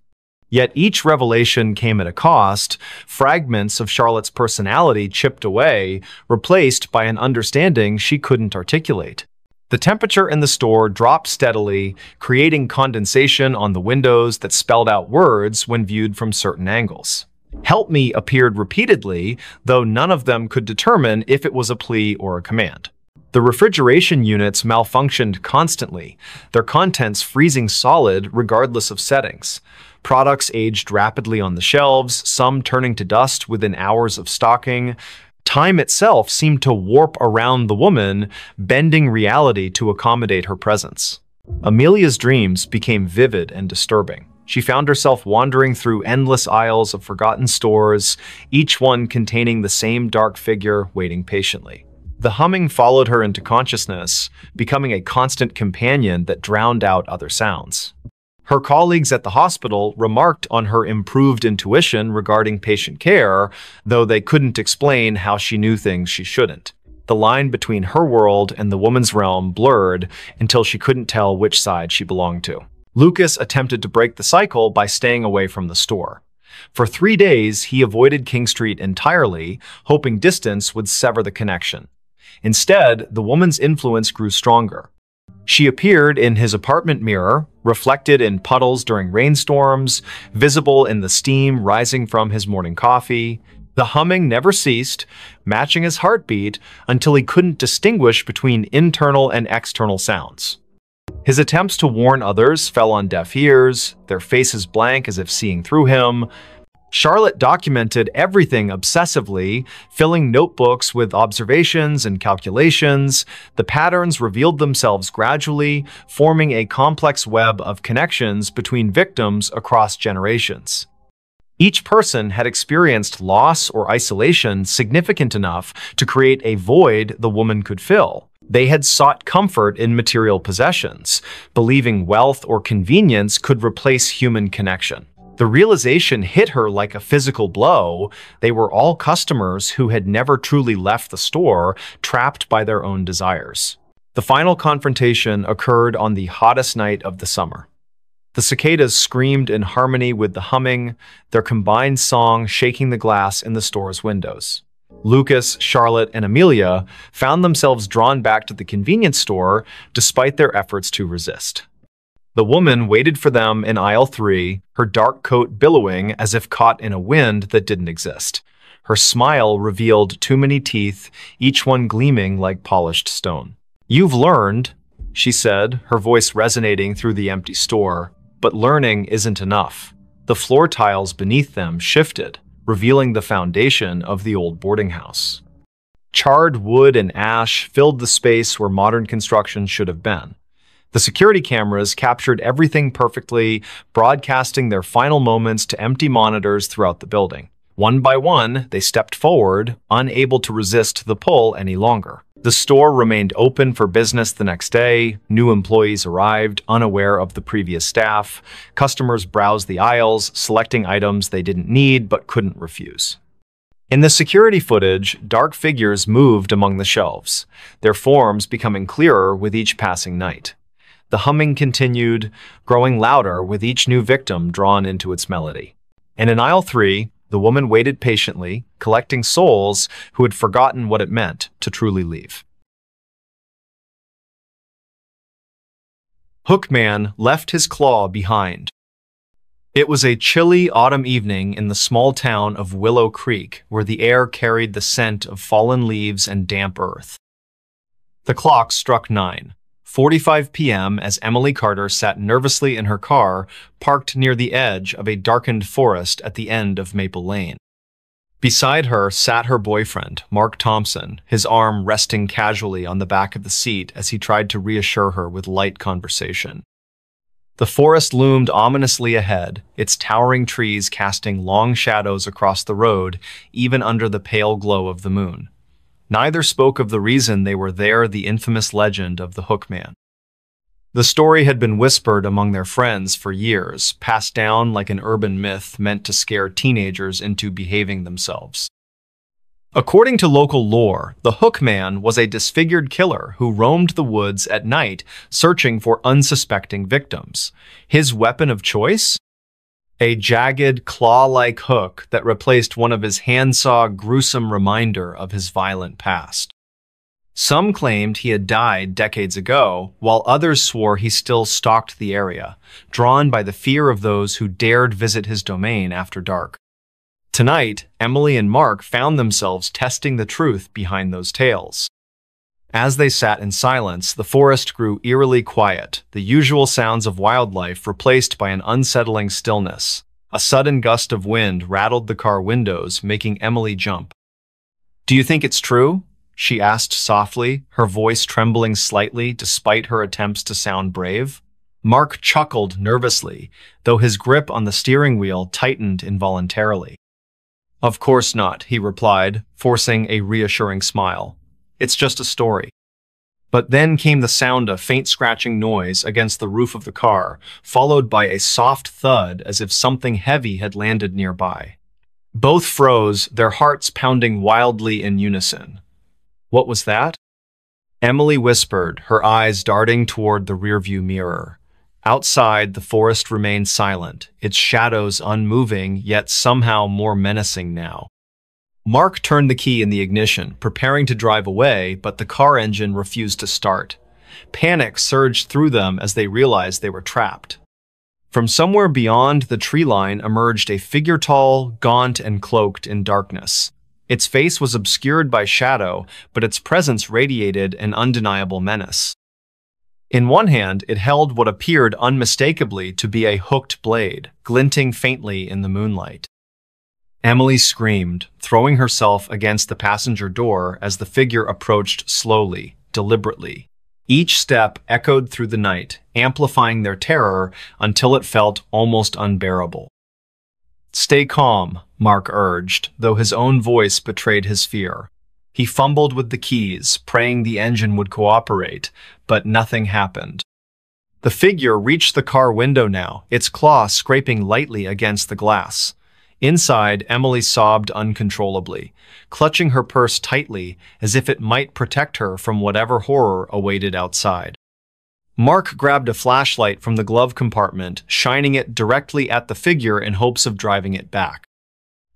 [SPEAKER 1] Yet each revelation came at a cost, fragments of Charlotte's personality chipped away, replaced by an understanding she couldn't articulate. The temperature in the store dropped steadily, creating condensation on the windows that spelled out words when viewed from certain angles. "Help me" appeared repeatedly, though none of them could determine if it was a plea or a command. The refrigeration units malfunctioned constantly, their contents freezing solid regardless of settings. Products aged rapidly on the shelves, some turning to dust within hours of stocking. Time itself seemed to warp around the woman, bending reality to accommodate her presence. Amelia's dreams became vivid and disturbing. She found herself wandering through endless aisles of forgotten stores, each one containing the same dark figure waiting patiently. The humming followed her into consciousness, becoming a constant companion that drowned out other sounds. Her colleagues at the hospital remarked on her improved intuition regarding patient care, though they couldn't explain how she knew things she shouldn't. The line between her world and the woman's realm blurred until she couldn't tell which side she belonged to. Lucas attempted to break the cycle by staying away from the store. For 3 days, he avoided King Street entirely, hoping distance would sever the connection. Instead, the woman's influence grew stronger. She appeared in his apartment mirror, reflected in puddles during rainstorms, visible in the steam rising from his morning coffee. The humming never ceased, matching his heartbeat until he couldn't distinguish between internal and external sounds. His attempts to warn others fell on deaf ears, their faces blank as if seeing through him. Charlotte documented everything obsessively, filling notebooks with observations and calculations. The patterns revealed themselves gradually, forming a complex web of connections between victims across generations. Each person had experienced loss or isolation significant enough to create a void the woman could fill. They had sought comfort in material possessions, believing wealth or convenience could replace human connection. The realization hit her like a physical blow. They were all customers who had never truly left the store, trapped by their own desires. The final confrontation occurred on the hottest night of the summer. The cicadas screamed in harmony with the humming, their combined song shaking the glass in the store's windows. Lucas, Charlotte, and Amelia found themselves drawn back to the convenience store despite their efforts to resist. The woman waited for them in aisle 3, her dark coat billowing as if caught in a wind that didn't exist. Her smile revealed too many teeth, each one gleaming like polished stone. "You've learned," she said, her voice resonating through the empty store. But learning isn't enough. The floor tiles beneath them shifted, revealing the foundation of the old boarding house. Charred wood and ash filled the space where modern construction should have been. The security cameras captured everything perfectly, broadcasting their final moments to empty monitors throughout the building. One by one, they stepped forward, unable to resist the pull any longer. The store remained open for business the next day. New employees arrived, unaware of the previous staff. Customers browsed the aisles, selecting items they didn't need but couldn't refuse. In the security footage, dark figures moved among the shelves, their forms becoming clearer with each passing night. The humming continued, growing louder with each new victim drawn into its melody. And in aisle 3, the woman waited patiently, collecting souls who had forgotten what it meant to truly leave. Hookman left his claw behind. It was a chilly autumn evening in the small town of Willow Creek, where the air carried the scent of fallen leaves and damp earth. The clock struck 9:45 p.m. as Emily Carter sat nervously in her car, parked near the edge of a darkened forest at the end of Maple Lane. Beside her sat her boyfriend, Mark Thompson, his arm resting casually on the back of the seat as he tried to reassure her with light conversation. The forest loomed ominously ahead, its towering trees casting long shadows across the road, even under the pale glow of the moon. Neither spoke of the reason they were there, the infamous legend of the Hookman. The story had been whispered among their friends for years, passed down like an urban myth meant to scare teenagers into behaving themselves. According to local lore, the Hookman was a disfigured killer who roamed the woods at night searching for unsuspecting victims. His weapon of choice? A jagged, claw-like hook that replaced one of his handsaw, gruesome reminder of his violent past. Some claimed he had died decades ago, while others swore he still stalked the area, drawn by the fear of those who dared visit his domain after dark. Tonight, Emily and Mark found themselves testing the truth behind those tales. As they sat in silence, the forest grew eerily quiet, the usual sounds of wildlife replaced by an unsettling stillness. A sudden gust of wind rattled the car windows, making Emily jump. "Do you think it's true?" she asked softly, her voice trembling slightly despite her attempts to sound brave. Mark chuckled nervously, though his grip on the steering wheel tightened involuntarily. "Of course not," he replied, forcing a reassuring smile. "It's just a story." But then came the sound of faint scratching noise against the roof of the car, followed by a soft thud as if something heavy had landed nearby. Both froze, their hearts pounding wildly in unison. "What was that?" Emily whispered, her eyes darting toward the rearview mirror. Outside, the forest remained silent, its shadows unmoving, yet somehow more menacing now. Mark turned the key in the ignition, preparing to drive away, but the car engine refused to start. Panic surged through them as they realized they were trapped. From somewhere beyond the tree line emerged a figure tall, gaunt, and cloaked in darkness. Its face was obscured by shadow, but its presence radiated an undeniable menace. In one hand, it held what appeared unmistakably to be a hooked blade, glinting faintly in the moonlight. Emily screamed, throwing herself against the passenger door as the figure approached slowly, deliberately. Each step echoed through the night, amplifying their terror until it felt almost unbearable. "Stay calm," Mark urged, though his own voice betrayed his fear. He fumbled with the keys, praying the engine would cooperate, but nothing happened. The figure reached the car window now, its claw scraping lightly against the glass. Inside, Emily sobbed uncontrollably, clutching her purse tightly as if it might protect her from whatever horror awaited outside. Mark grabbed a flashlight from the glove compartment, shining it directly at the figure in hopes of driving it back.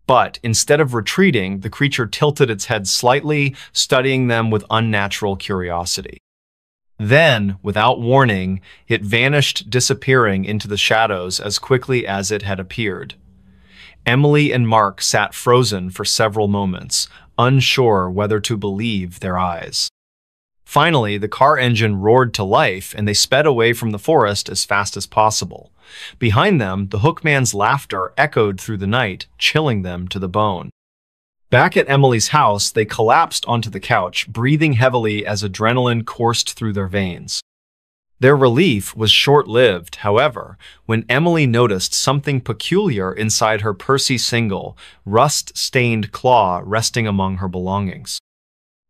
[SPEAKER 1] But instead of retreating, the creature tilted its head slightly, studying them with unnatural curiosity. Then, without warning, it vanished, disappearing into the shadows as quickly as it had appeared. Emily and Mark sat frozen for several moments, unsure whether to believe their eyes. Finally, the car engine roared to life and they sped away from the forest as fast as possible. Behind them, the Hookman's laughter echoed through the night, chilling them to the bone. Back at Emily's house, they collapsed onto the couch, breathing heavily as adrenaline coursed through their veins. Their relief was short-lived, however, when Emily noticed something peculiar inside her Percy single, rust-stained claw resting among her belongings.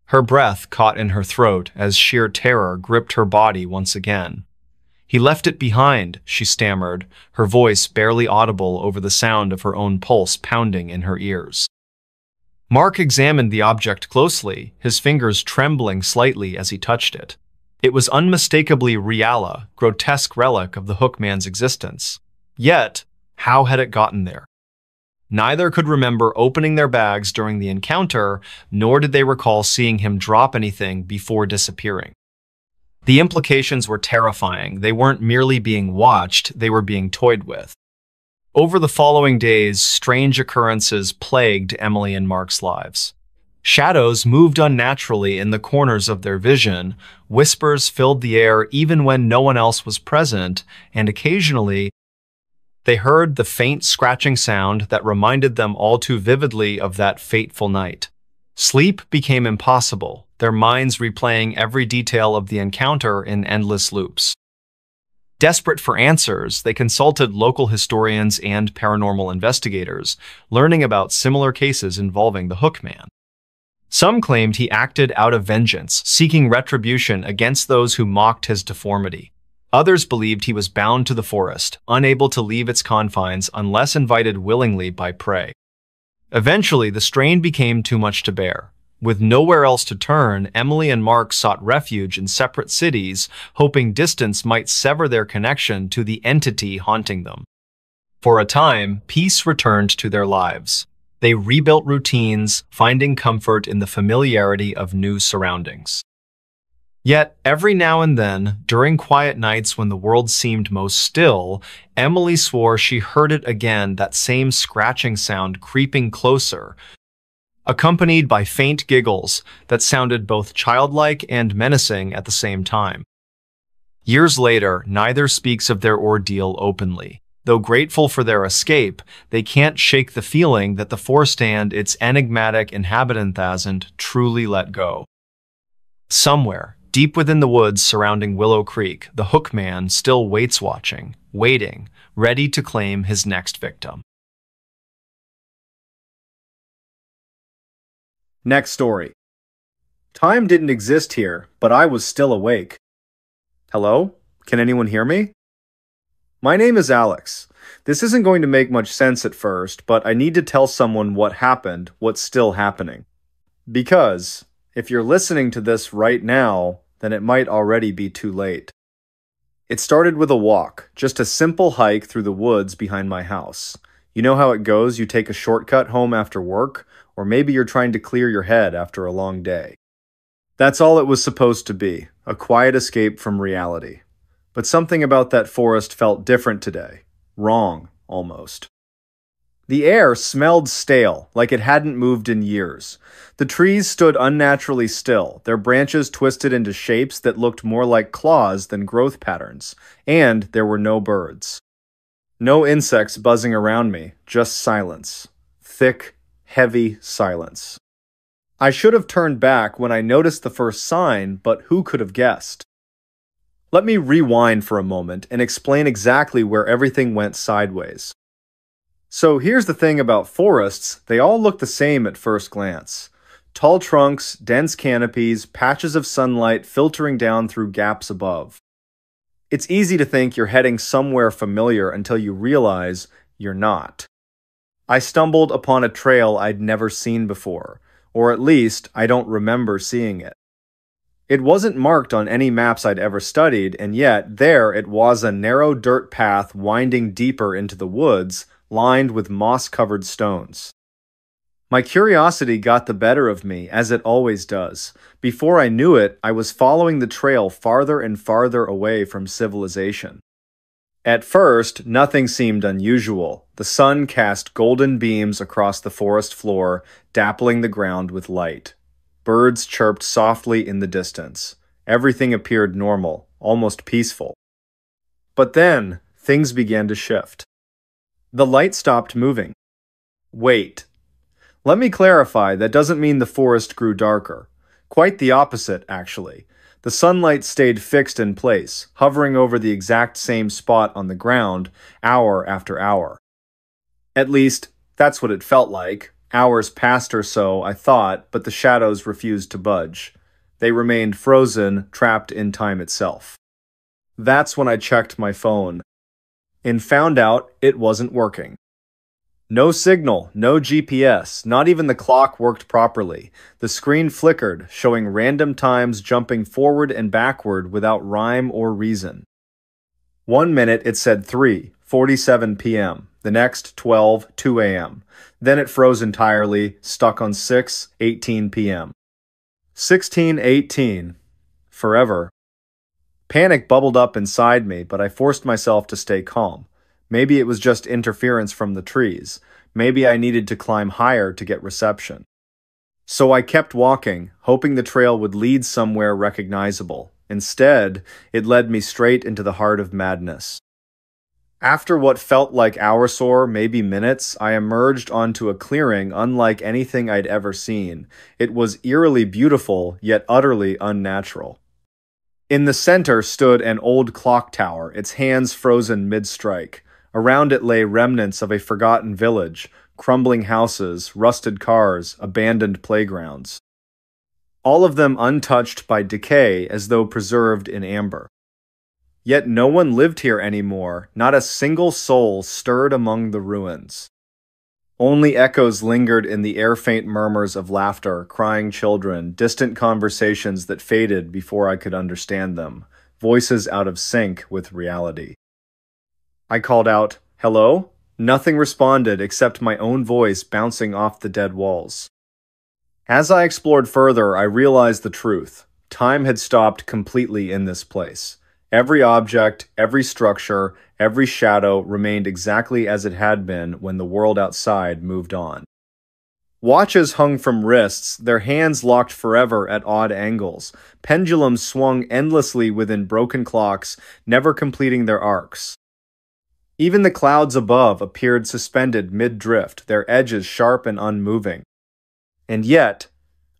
[SPEAKER 1] Her breath caught in her throat as sheer terror gripped her body once again. "He left it behind," she stammered, her voice barely audible over the sound of her own pulse pounding in her ears. Mark examined the object closely, his fingers trembling slightly as he touched it. It was unmistakably Riala, grotesque relic of the Hookman's existence. Yet, how had it gotten there? Neither could remember opening their bags during the encounter, nor did they recall seeing him drop anything before disappearing. The implications were terrifying. They weren't merely being watched, they were being toyed with. Over the following days, strange occurrences plagued Emily and Mark's lives. Shadows moved unnaturally in the corners of their vision, whispers filled the air even when no one else was present, and occasionally, They heard the faint scratching sound that reminded them all too vividly of that fateful night. Sleep became impossible, their minds replaying every detail of the encounter in endless loops. Desperate for answers, they consulted local historians and paranormal investigators, learning about similar cases involving the Hookman. Some claimed he acted out of vengeance, seeking retribution against those who mocked his deformity. Others believed he was bound to the forest, unable to leave its confines unless invited willingly by prey. Eventually, the strain became too much to bear. With nowhere else to turn, Emily and Mark sought refuge in separate cities, hoping distance might sever their connection to the entity haunting them. For a time, peace returned to their lives. They rebuilt routines, finding comfort in the familiarity of new surroundings. Yet, every now and then, during quiet nights when the world seemed most still, Emily swore she heard it again, that same scratching sound creeping closer, accompanied by faint giggles that sounded both childlike and menacing at the same time. Years later, neither speaks of their ordeal openly. Though grateful for their escape, they can't shake the feeling that the forest and its enigmatic inhabitant hasn't truly let go. Somewhere, deep within the woods surrounding Willow Creek, the Hookman still waits watching, waiting, ready to claim his next victim.
[SPEAKER 2] Next story. Time didn't exist here, but I was still awake. Hello? Can anyone hear me? My name is Alex. This isn't going to make much sense at first, but I need to tell someone what happened, what's still happening. Because if you're listening to this right now, then it might already be too late. It started with a walk, just a simple hike through the woods behind my house. You know how it goes, you take a shortcut home after work, or maybe you're trying to clear your head after a long day. That's all it was supposed to be, a quiet escape from reality. But something about that forest felt different today. Wrong, almost. The air smelled stale, like it hadn't moved in years. The trees stood unnaturally still, their branches twisted into shapes that looked more like claws than growth patterns, and there were no birds. No insects buzzing around me, just silence. Thick, heavy silence. I should have turned back when I noticed the first sign, but who could have guessed? Let me rewind for a moment and explain exactly where everything went sideways. So here's the thing about forests, they all look the same at first glance. Tall trunks, dense canopies, patches of sunlight filtering down through gaps above. It's easy to think you're heading somewhere familiar until you realize you're not. I stumbled upon a trail I'd never seen before, or at least I don't remember seeing it. It wasn't marked on any maps I'd ever studied, and yet there it was, a narrow dirt path winding deeper into the woods, lined with moss-covered stones. My curiosity got the better of me, as it always does. Before I knew it, I was following the trail farther and farther away from civilization. At first, nothing seemed unusual. The sun cast golden beams across the forest floor, dappling the ground with light. Birds chirped softly in the distance. Everything appeared normal, almost peaceful. But then, things began to shift. The light stopped moving. Wait. Let me clarify, that doesn't mean the forest grew darker. Quite the opposite, actually. The sunlight stayed fixed in place, hovering over the exact same spot on the ground, hour after hour. At least, that's what it felt like. Hours passed or so, I thought, but the shadows refused to budge. They remained frozen, trapped in time itself. That's when I checked my phone, and found out it wasn't working. No signal, no GPS, not even the clock worked properly. The screen flickered, showing random times jumping forward and backward without rhyme or reason. 1 minute it said 3:47 p.m., the next 12:02 a.m. Then it froze entirely, stuck on 6:18 p.m. 16:18. Forever. Panic bubbled up inside me, but I forced myself to stay calm. Maybe it was just interference from the trees. Maybe I needed to climb higher to get reception. So I kept walking, hoping the trail would lead somewhere recognizable. Instead, it led me straight into the heart of madness. After what felt like hours or maybe minutes, I emerged onto a clearing unlike anything I'd ever seen. It was eerily beautiful, yet utterly unnatural. In the center stood an old clock tower, its hands frozen mid-strike. Around it lay remnants of a forgotten village, crumbling houses, rusted cars, abandoned playgrounds. All of them untouched by decay as though preserved in amber. Yet no one lived here anymore, not a single soul stirred among the ruins. Only echoes lingered in the air-faint murmurs of laughter, crying children, distant conversations that faded before I could understand them, voices out of sync with reality. I called out, "Hello?" Nothing responded except my own voice bouncing off the dead walls. As I explored further, I realized the truth. Time had stopped completely in this place. Every object, every structure, every shadow remained exactly as it had been when the world outside moved on. Watches hung from wrists, their hands locked forever at odd angles. Pendulums swung endlessly within broken clocks, never completing their arcs. Even the clouds above appeared suspended mid-drift, their edges sharp and unmoving. And yet,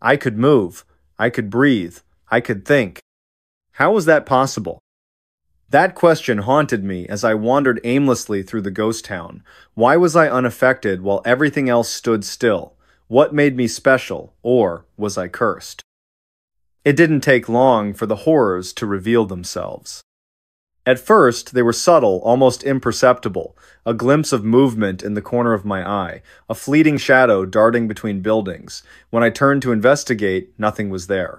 [SPEAKER 2] I could move, I could breathe, I could think. How was that possible? That question haunted me as I wandered aimlessly through the ghost town. Why was I unaffected while everything else stood still? What made me special, or was I cursed? It didn't take long for the horrors to reveal themselves. At first, they were subtle, almost imperceptible, a glimpse of movement in the corner of my eye, a fleeting shadow darting between buildings. When I turned to investigate, nothing was there.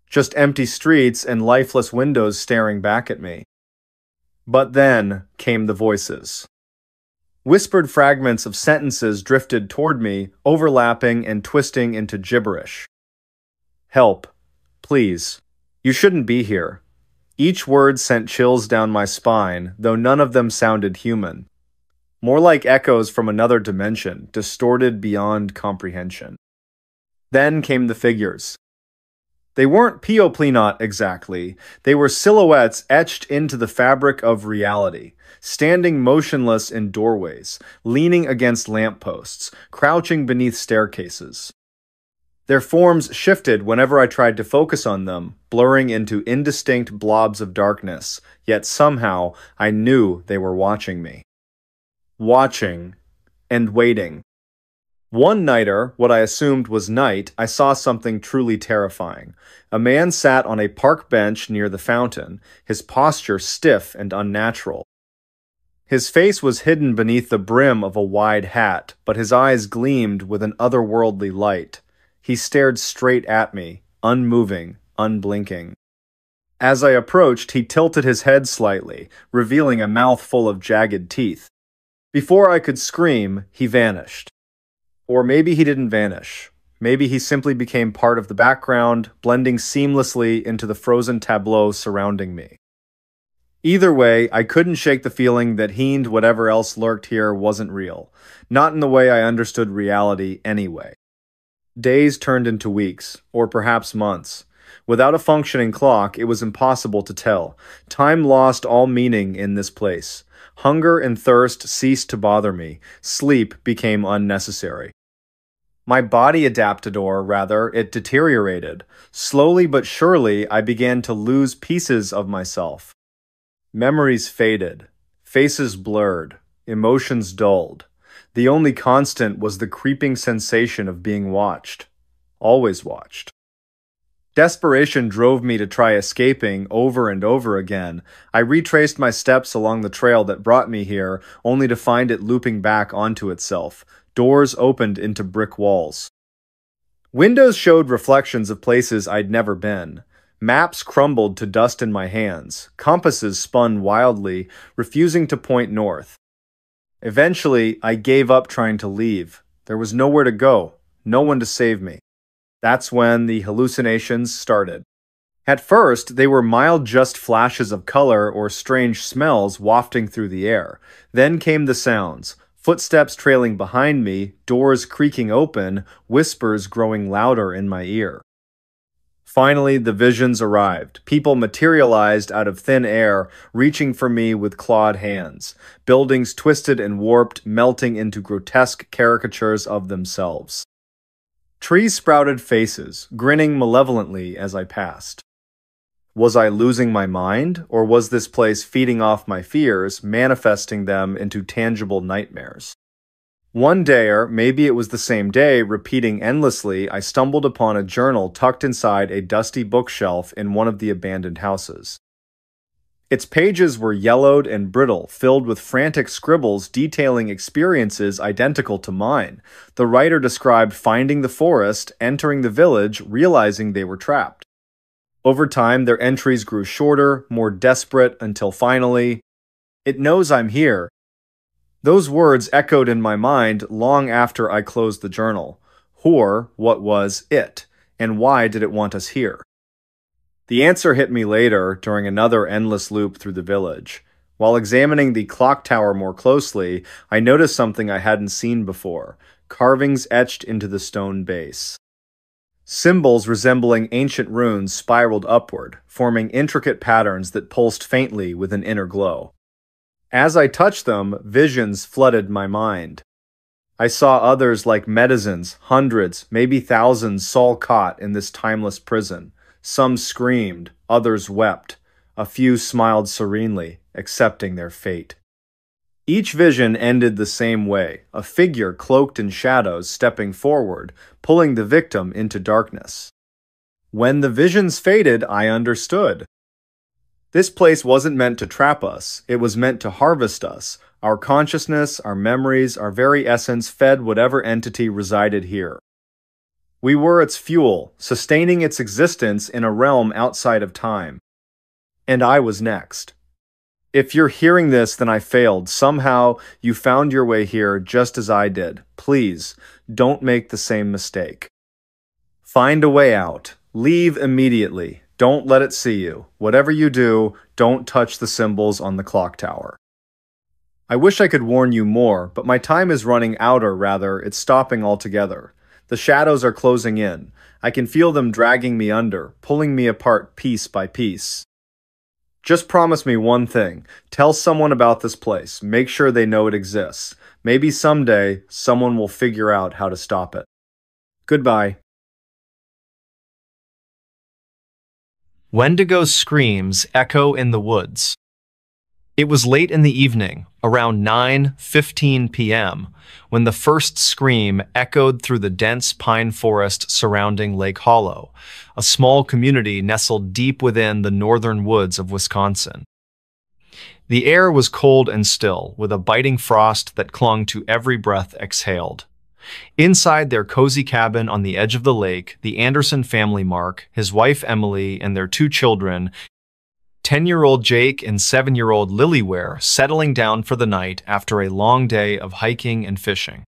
[SPEAKER 2] Just empty streets and lifeless windows staring back at me. But then came the voices. Whispered fragments of sentences drifted toward me, overlapping and twisting into gibberish. "Help. Please. You shouldn't be here." Each word sent chills down my spine, though none of them sounded human. More like echoes from another dimension, distorted beyond comprehension. Then came the figures. They weren't Pioplinot exactly. They were silhouettes etched into the fabric of reality, standing motionless in doorways, leaning against lampposts, crouching beneath staircases. Their forms shifted whenever I tried to focus on them, blurring into indistinct blobs of darkness, yet somehow I knew they were watching me. Watching and waiting. One nighter, what I assumed was night, I saw something truly terrifying. A man sat on a park bench near the fountain, his posture stiff and unnatural. His face was hidden beneath the brim of a wide hat, but his eyes gleamed with an otherworldly light. He stared straight at me, unmoving, unblinking. As I approached, he tilted his head slightly, revealing a mouth full of jagged teeth. Before I could scream, he vanished. Or maybe he didn't vanish. Maybe he simply became part of the background, blending seamlessly into the frozen tableau surrounding me. Either way, I couldn't shake the feeling that he and whatever else lurked here wasn't real. Not in the way I understood reality anyway. Days turned into weeks, or perhaps months. Without a functioning clock, it was impossible to tell. Time lost all meaning in this place. Hunger and thirst ceased to bother me. Sleep became unnecessary. My body adapted, or rather, it deteriorated. Slowly but surely, I began to lose pieces of myself. Memories faded. Faces blurred. Emotions dulled. The only constant was the creeping sensation of being watched. Always watched. Desperation drove me to try escaping over and over again. I retraced my steps along the trail that brought me here, only to find it looping back onto itself. Doors opened into brick walls. Windows showed reflections of places I'd never been. Maps crumbled to dust in my hands. Compasses spun wildly, refusing to point north. Eventually, I gave up trying to leave. There was nowhere to go, no one to save me. That's when the hallucinations started. At first, they were mild just flashes of color or strange smells wafting through the air. Then came the sounds. Footsteps trailing behind me, doors creaking open, whispers growing louder in my ear. Finally, the visions arrived. People materialized out of thin air, reaching for me with clawed hands. Buildings twisted and warped, melting into grotesque caricatures of themselves. Trees sprouted faces, grinning malevolently as I passed. Was I losing my mind, or was this place feeding off my fears, manifesting them into tangible nightmares? One day, or maybe it was the same day, repeating endlessly, I stumbled upon a journal tucked inside a dusty bookshelf in one of the abandoned houses. Its pages were yellowed and brittle, filled with frantic scribbles detailing experiences identical to mine. The writer described finding the forest, entering the village, realizing they were trapped. Over time, their entries grew shorter, more desperate, until finally, "It knows I'm here." Those words echoed in my mind long after I closed the journal. What was it? And why did it want us here? The answer hit me later during another endless loop through the village. While examining the clock tower more closely, I noticed something I hadn't seen before: carvings etched into the stone base. Symbols resembling ancient runes spiraled upward, forming intricate patterns that pulsed faintly with an inner glow. As I touched them, visions flooded my mind. I saw others like medicines, hundreds, maybe thousands, Saul caught in this timeless prison. Some screamed, others wept. A few smiled serenely, accepting their fate. Each vision ended the same way, a figure cloaked in shadows stepping forward, pulling the victim into darkness. When the visions faded, I understood. This place wasn't meant to trap us, it was meant to harvest us. Our consciousness, our memories, our very essence fed whatever entity resided here. We were its fuel, sustaining its existence in a realm outside of time. And I was next. If you're hearing this, then I failed. Somehow, you found your way here just as I did. Please, don't make the same mistake. Find a way out. Leave immediately. Don't let it see you. Whatever you do, don't touch the symbols on the clock tower. I wish I could warn you more, but my time is running out, or rather, it's stopping altogether. The shadows are closing in. I can feel them dragging me under, pulling me apart piece by piece. Just promise me one thing. Tell someone about this place. Make sure they know it exists. Maybe someday, someone will figure out how to stop it. Goodbye.
[SPEAKER 1] Wendigo's screams echo in the woods. It was late in the evening, around 9:15 p.m., when the first scream echoed through the dense pine forest surrounding Lake Hollow, a small community nestled deep within the northern woods of Wisconsin. The air was cold and still, with a biting frost that clung to every breath exhaled. Inside their cozy cabin on the edge of the lake, the Anderson family, Mark, his wife Emily, and their two children, 10-year-old Jake and 7-year-old Lily, were settling down for the night after a long day of hiking and fishing.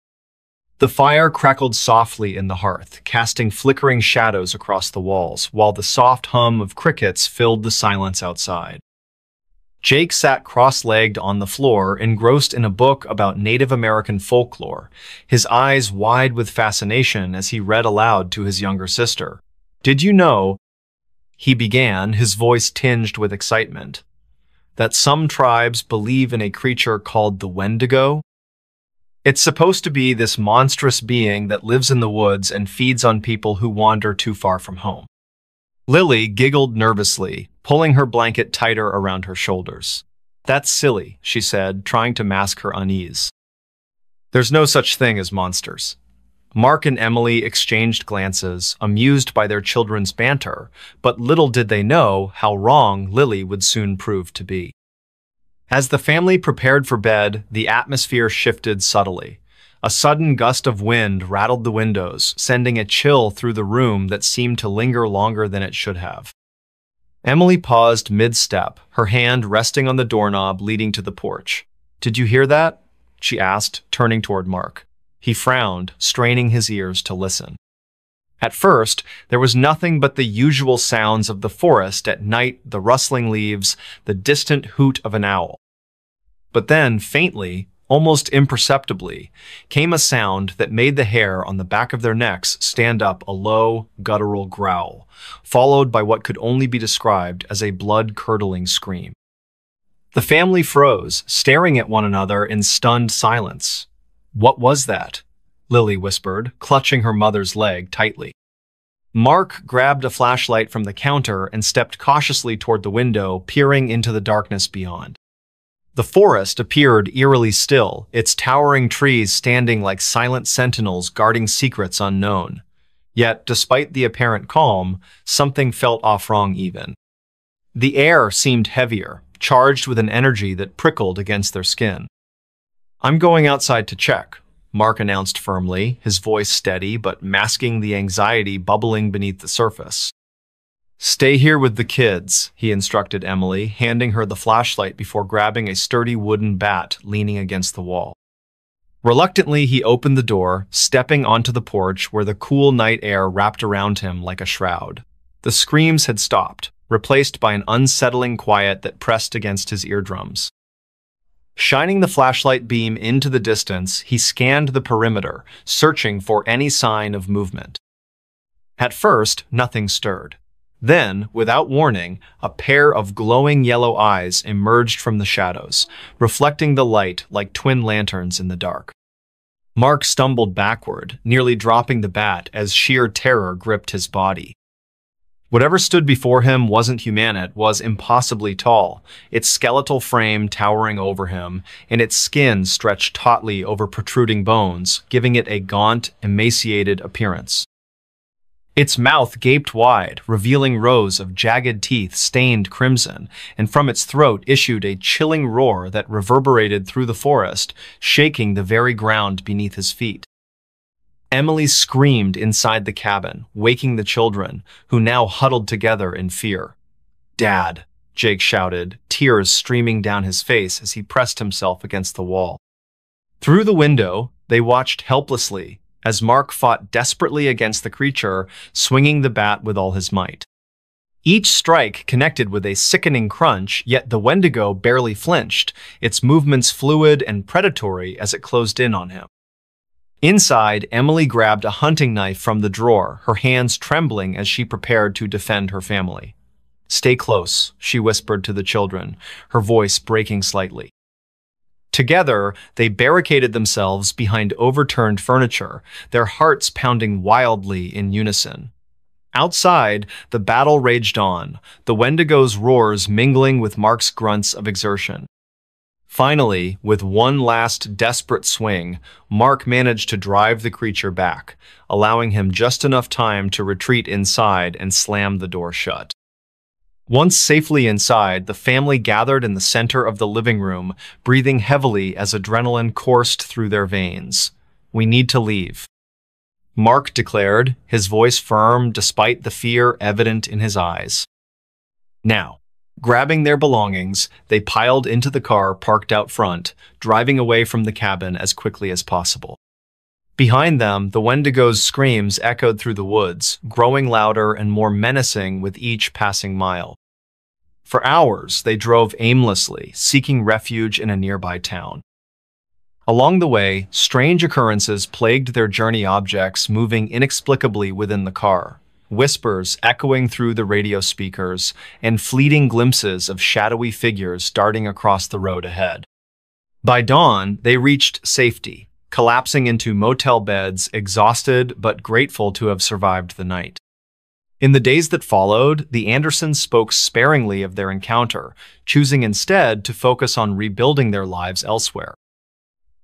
[SPEAKER 1] The fire crackled softly in the hearth, casting flickering shadows across the walls, while the soft hum of crickets filled the silence outside. Jake sat cross-legged on the floor, engrossed in a book about Native American folklore, his eyes wide with fascination as he read aloud to his younger sister. "Did you know," he began, his voice tinged with excitement, "that some tribes believe in a creature called the Wendigo? It's supposed to be this monstrous being that lives in the woods and feeds on people who wander too far from home." Lily giggled nervously, pulling her blanket tighter around her shoulders. "That's silly," she said, trying to mask her unease. "There's no such thing as monsters." Mark and Emily exchanged glances, amused by their children's banter, but little did they know how wrong Lily would soon prove to be. As the family prepared for bed, the atmosphere shifted subtly. A sudden gust of wind rattled the windows, sending a chill through the room that seemed to linger longer than it should have. Emily paused mid-step, her hand resting on the doorknob leading to the porch. "Did you hear that?" she asked, turning toward Mark. He frowned, straining his ears to listen. At first, there was nothing but the usual sounds of the forest at night, the rustling leaves, the distant hoot of an owl. But then, faintly, almost imperceptibly, came a sound that made the hair on the back of their necks stand up, a low, guttural growl, followed by what could only be described as a blood-curdling scream. The family froze, staring at one another in stunned silence. "What was that?" Lily whispered, clutching her mother's leg tightly. Mark grabbed a flashlight from the counter and stepped cautiously toward the window, peering into the darkness beyond. The forest appeared eerily still, its towering trees standing like silent sentinels guarding secrets unknown. Yet, despite the apparent calm, something felt off wrong even. The air seemed heavier, charged with an energy that prickled against their skin. "I'm going outside to check," Mark announced firmly, his voice steady but masking the anxiety bubbling beneath the surface. "Stay here with the kids," he instructed Emily, handing her the flashlight before grabbing a sturdy wooden bat leaning against the wall. Reluctantly, he opened the door, stepping onto the porch where the cool night air wrapped around him like a shroud. The screams had stopped, replaced by an unsettling quiet that pressed against his eardrums. Shining the flashlight beam into the distance, he scanned the perimeter, searching for any sign of movement. At first, nothing stirred. Then, without warning, a pair of glowing yellow eyes emerged from the shadows, reflecting the light like twin lanterns in the dark. Mark stumbled backward, nearly dropping the bat as sheer terror gripped his body. Whatever stood before him wasn't human, it was impossibly tall, its skeletal frame towering over him, and its skin stretched tautly over protruding bones, giving it a gaunt, emaciated appearance. Its mouth gaped wide, revealing rows of jagged teeth stained crimson, and from its throat issued a chilling roar that reverberated through the forest, shaking the very ground beneath his feet. Emily screamed inside the cabin, waking the children, who now huddled together in fear. "Dad," Jake shouted, tears streaming down his face as he pressed himself against the wall. Through the window, they watched helplessly as Mark fought desperately against the creature, swinging the bat with all his might. Each strike connected with a sickening crunch, yet the Wendigo barely flinched, its movements fluid and predatory as it closed in on him. Inside, Emily grabbed a hunting knife from the drawer, her hands trembling as she prepared to defend her family. "Stay close," she whispered to the children, her voice breaking slightly. Together, they barricaded themselves behind overturned furniture, their hearts pounding wildly in unison. Outside, the battle raged on, the Wendigo's roars mingling with Mark's grunts of exertion. Finally, with one last desperate swing, Mark managed to drive the creature back, allowing him just enough time to retreat inside and slam the door shut. Once safely inside, the family gathered in the center of the living room, breathing heavily as adrenaline coursed through their veins. "We need to leave," Mark declared, his voice firm despite the fear evident in his eyes. Now, grabbing their belongings, they piled into the car parked out front, driving away from the cabin as quickly as possible. Behind them, the Wendigo's screams echoed through the woods, growing louder and more menacing with each passing mile. For hours, they drove aimlessly, seeking refuge in a nearby town. Along the way, strange occurrences plagued their journey, objects moving inexplicably within the car, whispers echoing through the radio speakers, and fleeting glimpses of shadowy figures darting across the road ahead. By dawn, they reached safety, collapsing into motel beds, exhausted but grateful to have survived the night. In the days that followed, the Andersons spoke sparingly of their encounter, choosing instead to focus on rebuilding their lives elsewhere.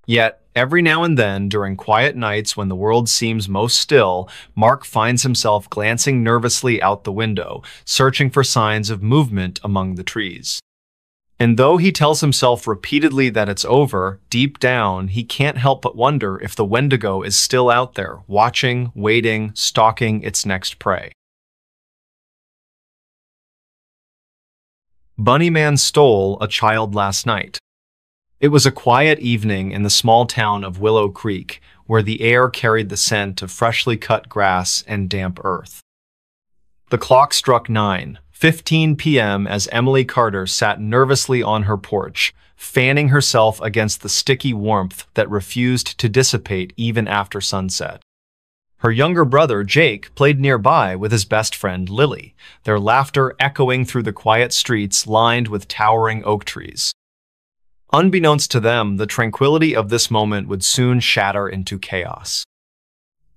[SPEAKER 1] Yet, every now and then, during quiet nights when the world seems most still, Mark finds himself glancing nervously out the window, searching for signs of movement among the trees. And though he tells himself repeatedly that it's over, deep down, he can't help but wonder if the Wendigo is still out there, watching, waiting, stalking its next prey. Bunnyman stole a child last night. It was a quiet evening in the small town of Willow Creek, where the air carried the scent of freshly cut grass and damp earth. The clock struck 9:15 p.m. as Emily Carter sat nervously on her porch, fanning herself against the sticky warmth that refused to dissipate even after sunset. Her younger brother, Jake, played nearby with his best friend, Lily, their laughter echoing through the quiet streets lined with towering oak trees. Unbeknownst to them, the tranquility of this moment would soon shatter into chaos.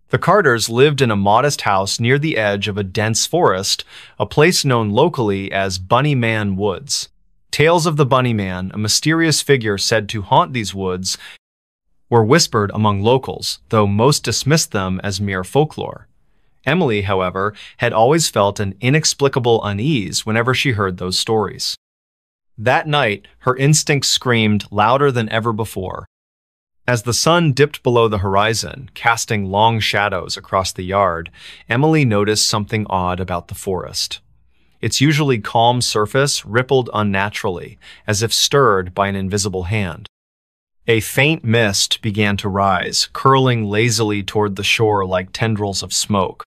[SPEAKER 1] The Carters lived in a modest house near the edge of a dense forest, a place known locally as Bunny Man Woods. Tales of the Bunny Man, a mysterious figure said to haunt these woods, were whispered among locals, though most dismissed them as mere folklore. Emily, however, had always felt an inexplicable unease whenever she heard those stories. That night, her instincts screamed louder than ever before. As the sun dipped below the horizon, casting long shadows across the yard, Emily noticed something odd about the forest. Its usually calm surface rippled unnaturally, as if stirred by an invisible hand. A faint mist began to rise, curling lazily toward the shore like tendrils of smoke.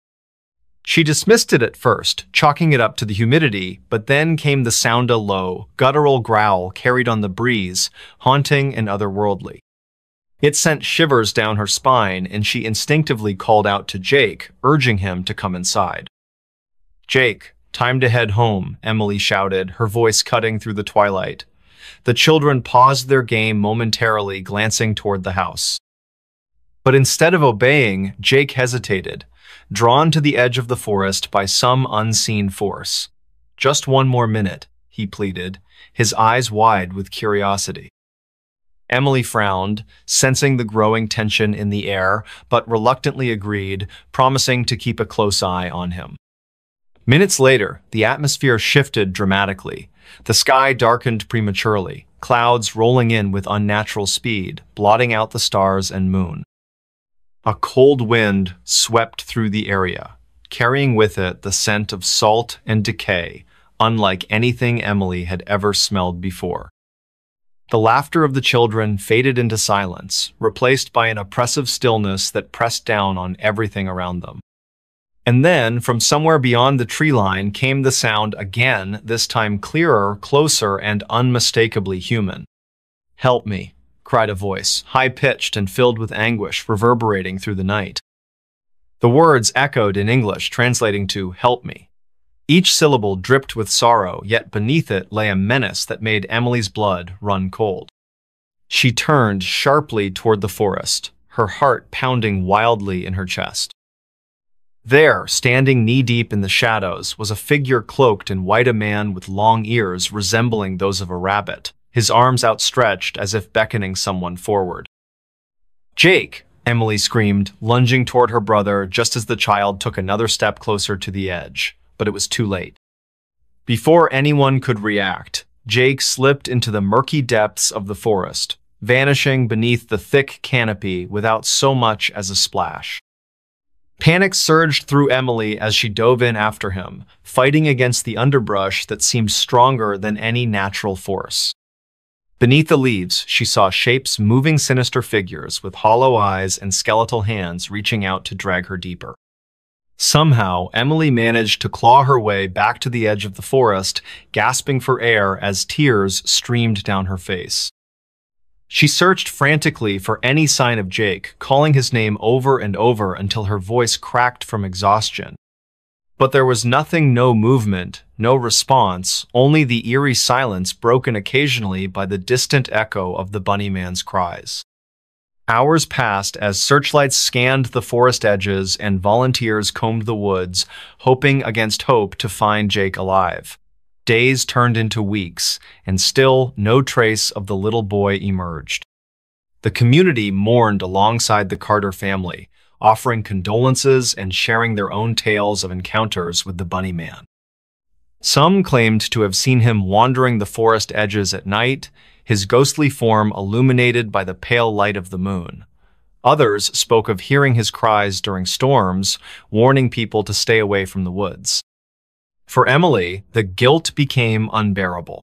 [SPEAKER 1] She dismissed it at first, chalking it up to the humidity, but then came the sound, a low, guttural growl carried on the breeze, haunting and otherworldly. It sent shivers down her spine, and she instinctively called out to Jake, urging him to come inside. "Jake, time to head home," Emily shouted, her voice cutting through the twilight. The children paused their game momentarily, glancing toward the house. But instead of obeying, Jake hesitated, drawn to the edge of the forest by some unseen force. "Just one more minute," he pleaded, his eyes wide with curiosity. Emily frowned, sensing the growing tension in the air, but reluctantly agreed, promising to keep a close eye on him. Minutes later, the atmosphere shifted dramatically. The sky darkened prematurely, clouds rolling in with unnatural speed, blotting out the stars and moon. A cold wind swept through the area, carrying with it the scent of salt and decay, unlike anything Emily had ever smelled before. The laughter of the children faded into silence, replaced by an oppressive stillness that pressed down on everything around them. And then, from somewhere beyond the tree line, came the sound again, this time clearer, closer, and unmistakably human. "Help me," cried a voice, high-pitched and filled with anguish, reverberating through the night. The words echoed in English, translating to "help me." Each syllable dripped with sorrow, yet beneath it lay a menace that made Emily's blood run cold. She turned sharply toward the forest, her heart pounding wildly in her chest. There, standing knee-deep in the shadows, was a figure cloaked in white, a man with long ears resembling those of a rabbit, his arms outstretched as if beckoning someone forward. "Jake!" Emily screamed, lunging toward her brother just as the child took another step closer to the edge. But it was too late. Before anyone could react, Jake slipped into the murky depths of the forest, vanishing beneath the thick canopy without so much as a splash. Panic surged through Emily as she dove in after him, fighting against the underbrush that seemed stronger than any natural force. Beneath the leaves, she saw shapes, moving sinister figures with hollow eyes and skeletal hands reaching out to drag her deeper. Somehow, Emily managed to claw her way back to the edge of the forest, gasping for air as tears streamed down her face. She searched frantically for any sign of Jake, calling his name over and over until her voice cracked from exhaustion. But there was nothing, no movement, no response, only the eerie silence broken occasionally by the distant echo of the bunny man's cries. Hours passed as searchlights scanned the forest edges and volunteers combed the woods, hoping against hope to find Jake alive. Days turned into weeks, and still no trace of the little boy emerged. The community mourned alongside the Carter family, offering condolences and sharing their own tales of encounters with the bunny man. Some claimed to have seen him wandering the forest edges at night, his ghostly form illuminated by the pale light of the moon. Others spoke of hearing his cries during storms, warning people to stay away from the woods. For Emily, the guilt became unbearable.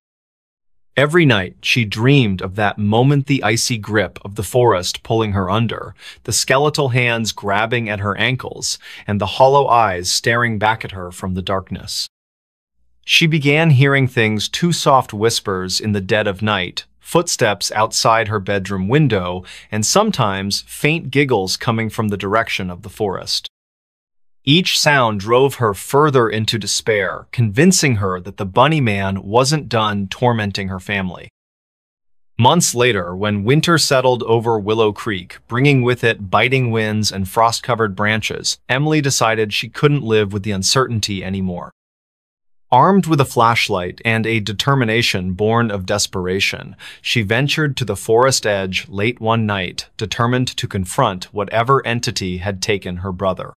[SPEAKER 1] Every night, she dreamed of that moment, the icy grip of the forest pulling her under, the skeletal hands grabbing at her ankles, and the hollow eyes staring back at her from the darkness. She began hearing things, too soft whispers in the dead of night, footsteps outside her bedroom window, and sometimes faint giggles coming from the direction of the forest. Each sound drove her further into despair, convincing her that the bunny man wasn't done tormenting her family. Months later, when winter settled over Willow Creek, bringing with it biting winds and frost-covered branches, Emily decided she couldn't live with the uncertainty anymore. Armed with a flashlight and a determination born of desperation, she ventured to the forest edge late one night, determined to confront whatever entity had taken her brother.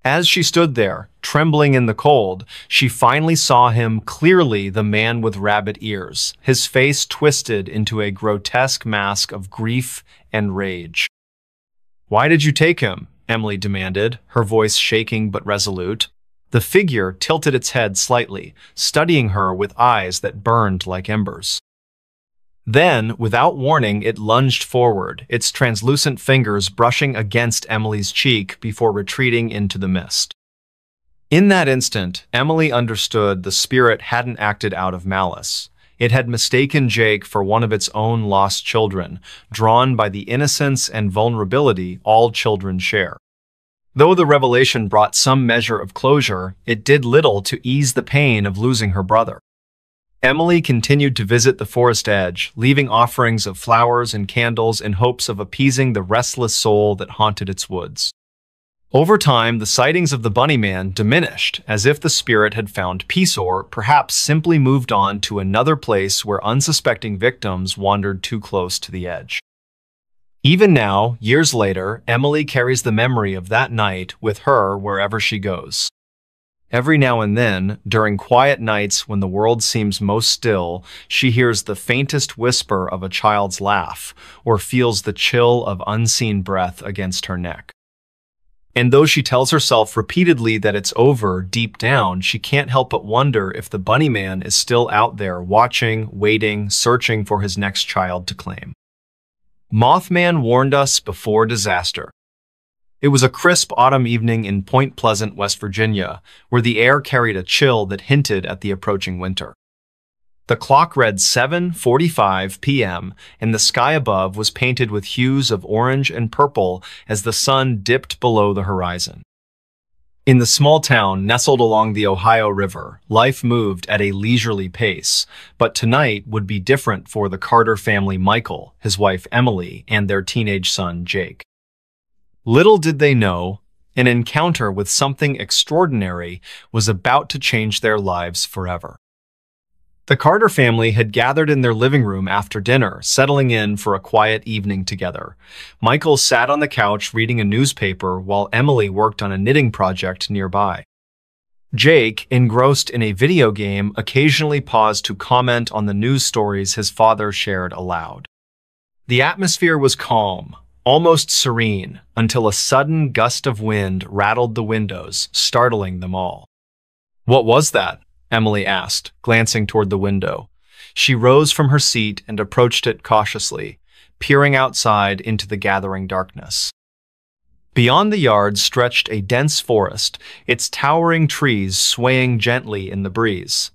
[SPEAKER 1] As she stood there, trembling in the cold, she finally saw him clearly, the man with rabbit ears, his face twisted into a grotesque mask of grief and rage. "Why did you take him?" Emily demanded, her voice shaking but resolute. The figure tilted its head slightly, studying her with eyes that burned like embers. Then, without warning, it lunged forward, its translucent fingers brushing against Emily's cheek before retreating into the mist. In that instant, Emily understood the spirit hadn't acted out of malice. It had mistaken Jake for one of its own lost children, drawn by the innocence and vulnerability all children share. Though the revelation brought some measure of closure, it did little to ease the pain of losing her brother. Emily continued to visit the forest edge, leaving offerings of flowers and candles in hopes of appeasing the restless soul that haunted its woods. Over time, the sightings of the bunny man diminished, as if the spirit had found peace or, perhaps, simply moved on to another place where unsuspecting victims wandered too close to the edge. Even now, years later, Emily carries the memory of that night with her wherever she goes. Every now and then, during quiet nights when the world seems most still, she hears the faintest whisper of a child's laugh or feels the chill of unseen breath against her neck. And though she tells herself repeatedly that it's over, deep down, she can't help but wonder if the bunny man is still out there watching, waiting, searching for his next child to claim. Mothman warned us before disaster. It was a crisp autumn evening in Point Pleasant, West Virginia, where the air carried a chill that hinted at the approaching winter. The clock read 7:45 p.m., and the sky above was painted with hues of orange and purple as the sun dipped below the horizon. In the small town nestled along the Ohio River, life moved at a leisurely pace, but tonight would be different for the Carter family: Michael, his wife Emily, and their teenage son Jake. Little did they know, an encounter with something extraordinary was about to change their lives forever. The Carter family had gathered in their living room after dinner, settling in for a quiet evening together. Michael sat on the couch reading a newspaper while Emily worked on a knitting project nearby. Jake, engrossed in a video game, occasionally paused to comment on the news stories his father shared aloud. The atmosphere was calm, almost serene, until a sudden gust of wind rattled the windows, startling them all. "What was that?" Emily asked, glancing toward the window. She rose from her seat and approached it cautiously, peering outside into the gathering darkness. Beyond the yard stretched a dense forest, its towering trees swaying gently in the breeze.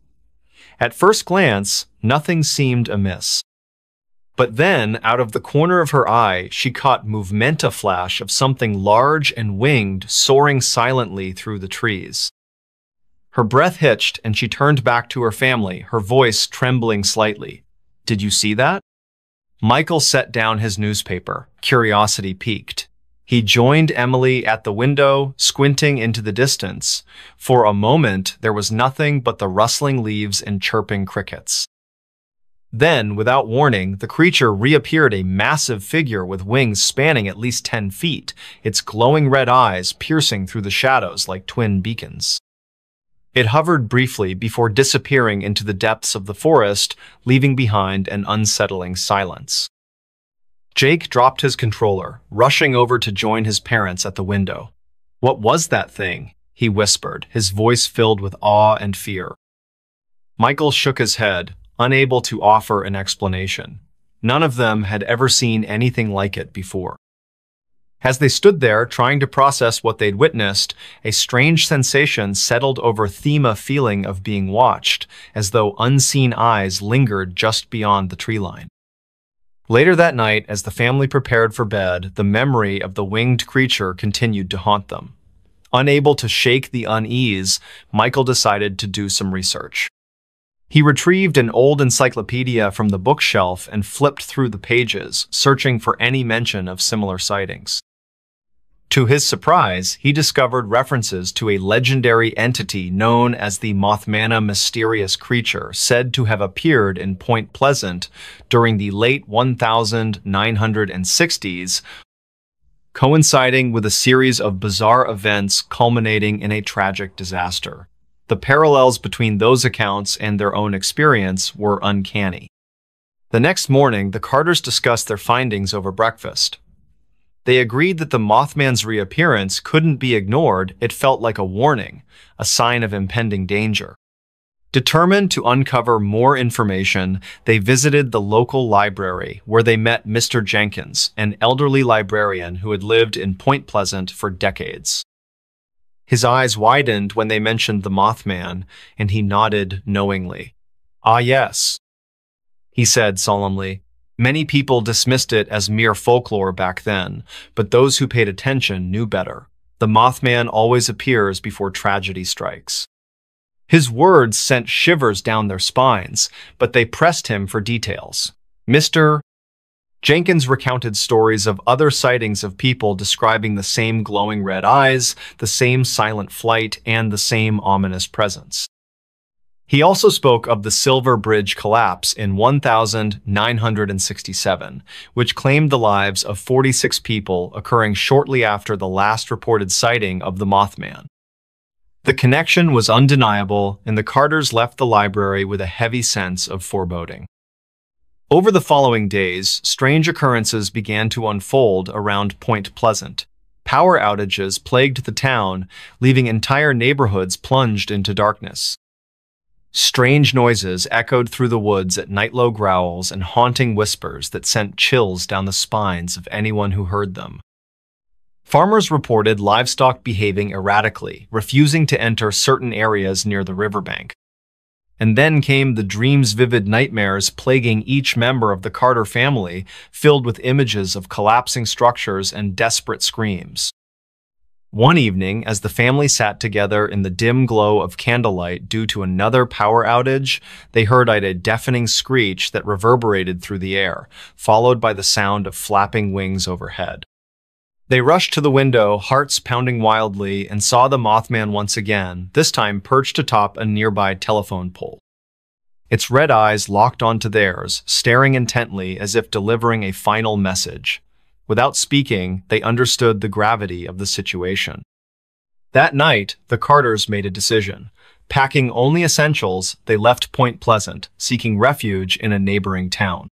[SPEAKER 1] At first glance, nothing seemed amiss. But then, out of the corner of her eye, she caught a flash of something large and winged soaring silently through the trees. Her breath hitched and she turned back to her family, her voice trembling slightly. "Did you see that?" Michael set down his newspaper, curiosity piqued. He joined Emily at the window, squinting into the distance. For a moment, there was nothing but the rustling leaves and chirping crickets. Then, without warning, the creature reappeared, a massive figure with wings spanning at least 10 feet, its glowing red eyes piercing through the shadows like twin beacons. It hovered briefly before disappearing into the depths of the forest, leaving behind an unsettling silence. Jake dropped his controller, rushing over to join his parents at the window. "What was that thing?" he whispered, his voice filled with awe and fear. Michael shook his head, unable to offer an explanation. None of them had ever seen anything like it before. As they stood there trying to process what they'd witnessed, a strange sensation settled over Thema feeling of being watched, as though unseen eyes lingered just beyond the tree line. Later that night, as the family prepared for bed, the memory of the winged creature continued to haunt them. Unable to shake the unease, Michael decided to do some research. He retrieved an old encyclopedia from the bookshelf and flipped through the pages, searching for any mention of similar sightings. To his surprise, he discovered references to a legendary entity known as the Mothmanna mysterious creature said to have appeared in Point Pleasant during the late 1960s, coinciding with a series of bizarre events culminating in a tragic disaster. The parallels between those accounts and their own experience were uncanny. The next morning, the Carters discussed their findings over breakfast. They agreed that the Mothman's reappearance couldn't be ignored. It felt like a warning, a sign of impending danger. Determined to uncover more information, they visited the local library where they met Mr. Jenkins, an elderly librarian who had lived in Point Pleasant for decades. His eyes widened when they mentioned the Mothman, and he nodded knowingly. "Ah, yes," he said solemnly. Many people dismissed it as mere folklore back then, but those who paid attention knew better. The Mothman always appears before tragedy strikes. His words sent shivers down their spines, but they pressed him for details. Mr. Jenkins recounted stories of other sightings of people describing the same glowing red eyes, the same silent flight, and the same ominous presence. He also spoke of the Silver Bridge collapse in 1967, which claimed the lives of 46 people, occurring shortly after the last reported sighting of the Mothman. The connection was undeniable, and the Carters left the library with a heavy sense of foreboding. Over the following days, strange occurrences began to unfold around Point Pleasant. Power outages plagued the town, leaving entire neighborhoods plunged into darkness. Strange noises echoed through the woods at night-low growls and haunting whispers that sent chills down the spines of anyone who heard them. Farmers reported livestock behaving erratically, refusing to enter certain areas near the riverbank. And then came the dreams, vivid nightmares plaguing each member of the Carter family, filled with images of collapsing structures and desperate screams. One evening, as the family sat together in the dim glow of candlelight due to another power outage, they heard a deafening screech that reverberated through the air, followed by the sound of flapping wings overhead. They rushed to the window, hearts pounding wildly, and saw the Mothman once again, this time perched atop a nearby telephone pole. Its red eyes locked onto theirs, staring intently as if delivering a final message. Without speaking, they understood the gravity of the situation. That night, the Carters made a decision. Packing only essentials, they left Point Pleasant, seeking refuge in a neighboring town.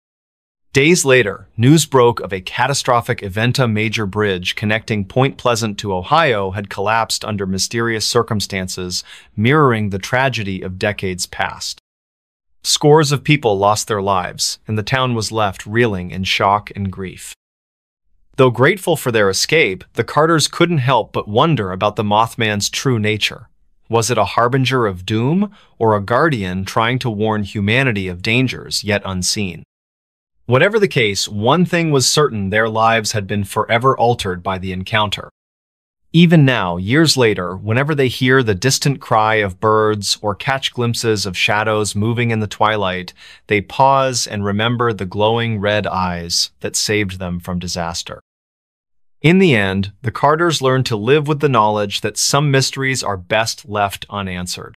[SPEAKER 1] Days later, news broke of a catastrophic event. A major bridge connecting Point Pleasant to Ohio had collapsed under mysterious circumstances, mirroring the tragedy of decades past. Scores of people lost their lives, and the town was left reeling in shock and grief. Though grateful for their escape, the Carters couldn't help but wonder about the Mothman's true nature. Was it a harbinger of doom, or a guardian trying to warn humanity of dangers yet unseen? Whatever the case, one thing was certain: their lives had been forever altered by the encounter. Even now, years later, whenever they hear the distant cry of birds or catch glimpses of shadows moving in the twilight, they pause and remember the glowing red eyes that saved them from disaster. In the end, the Carters learned to live with the knowledge that some mysteries are best left unanswered.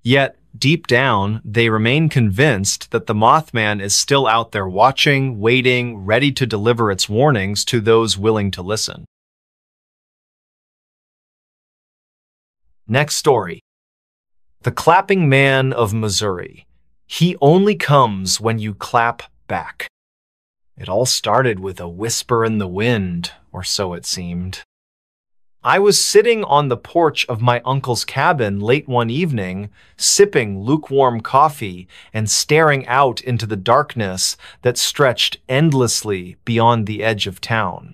[SPEAKER 1] Yet, deep down, they remain convinced that the Mothman is still out there watching, waiting, ready to deliver its warnings to those willing to listen. Next story. The Clapping Man of Missouri. He only comes when you clap back. It all started with a whisper in the wind, or so it seemed. I was sitting on the porch of my uncle's cabin late one evening, sipping lukewarm coffee and staring out into the darkness that stretched endlessly beyond the edge of town.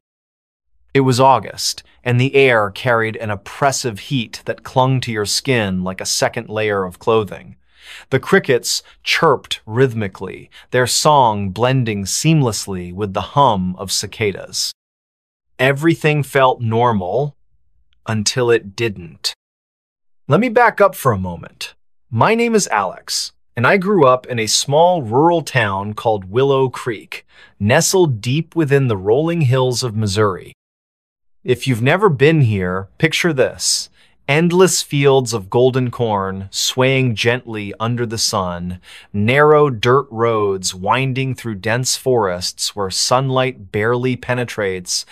[SPEAKER 1] It was August, and the air carried an oppressive heat that clung to your skin like a second layer of clothing. The crickets chirped rhythmically, their song blending seamlessly with the hum of cicadas. Everything felt normal until it didn't. Let me back up for a moment. My name is Alex, and I grew up in a small rural town called Willow Creek, nestled deep within the rolling hills of Missouri. If you've never been here, picture this: endless fields of golden corn swaying gently under the sun, narrow dirt roads winding through dense forests where sunlight barely penetrates,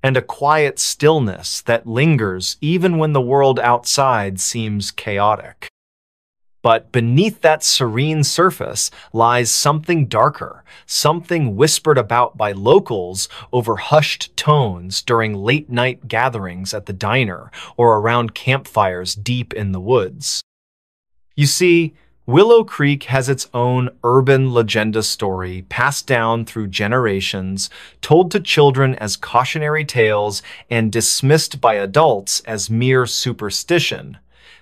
[SPEAKER 1] and a quiet stillness that lingers even when the world outside seems chaotic. But beneath that serene surface lies something darker, something whispered about by locals over hushed tones during late-night gatherings at the diner or around campfires deep in the woods. You see, Willow Creek has its own urban legenda story passed down through generations, told to children as cautionary tales and dismissed by adults as mere superstition.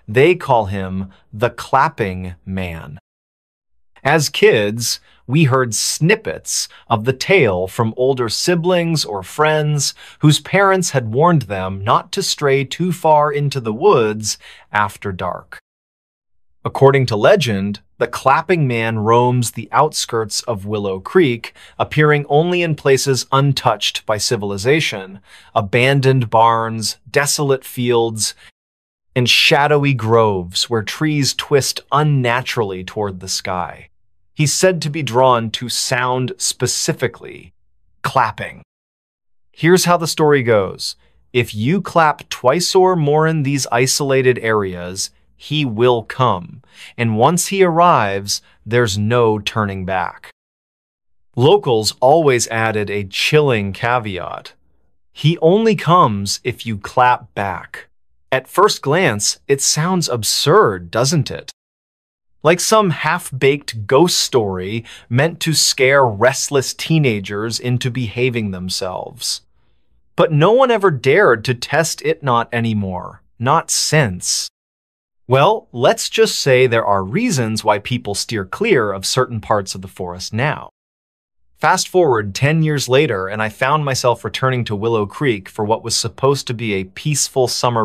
[SPEAKER 1] They call him the Clapping Man. As kids, we heard snippets of the tale from older siblings or friends whose parents had warned them not to stray too far into the woods after dark. According to legend, the Clapping Man roams the outskirts of Willow Creek, appearing only in places untouched by civilization: abandoned barns, desolate fields, and shadowy groves where trees twist unnaturally toward the sky. He's said to be drawn to sound specifically: clapping. Here's how the story goes. If you clap twice or more in these isolated areas, he will come, and once he arrives, there's no turning back. Locals always added a chilling caveat: he only comes if you clap back. At first glance, it sounds absurd, doesn't it? Like some half-baked ghost story meant to scare restless teenagers into behaving themselves. But no one ever dared to test it not anymore, not since. Well, let's just say there are reasons why people steer clear of certain parts of the forest now. Fast forward 10 years later, and I found myself returning to Willow Creek for what was supposed to be a peaceful summer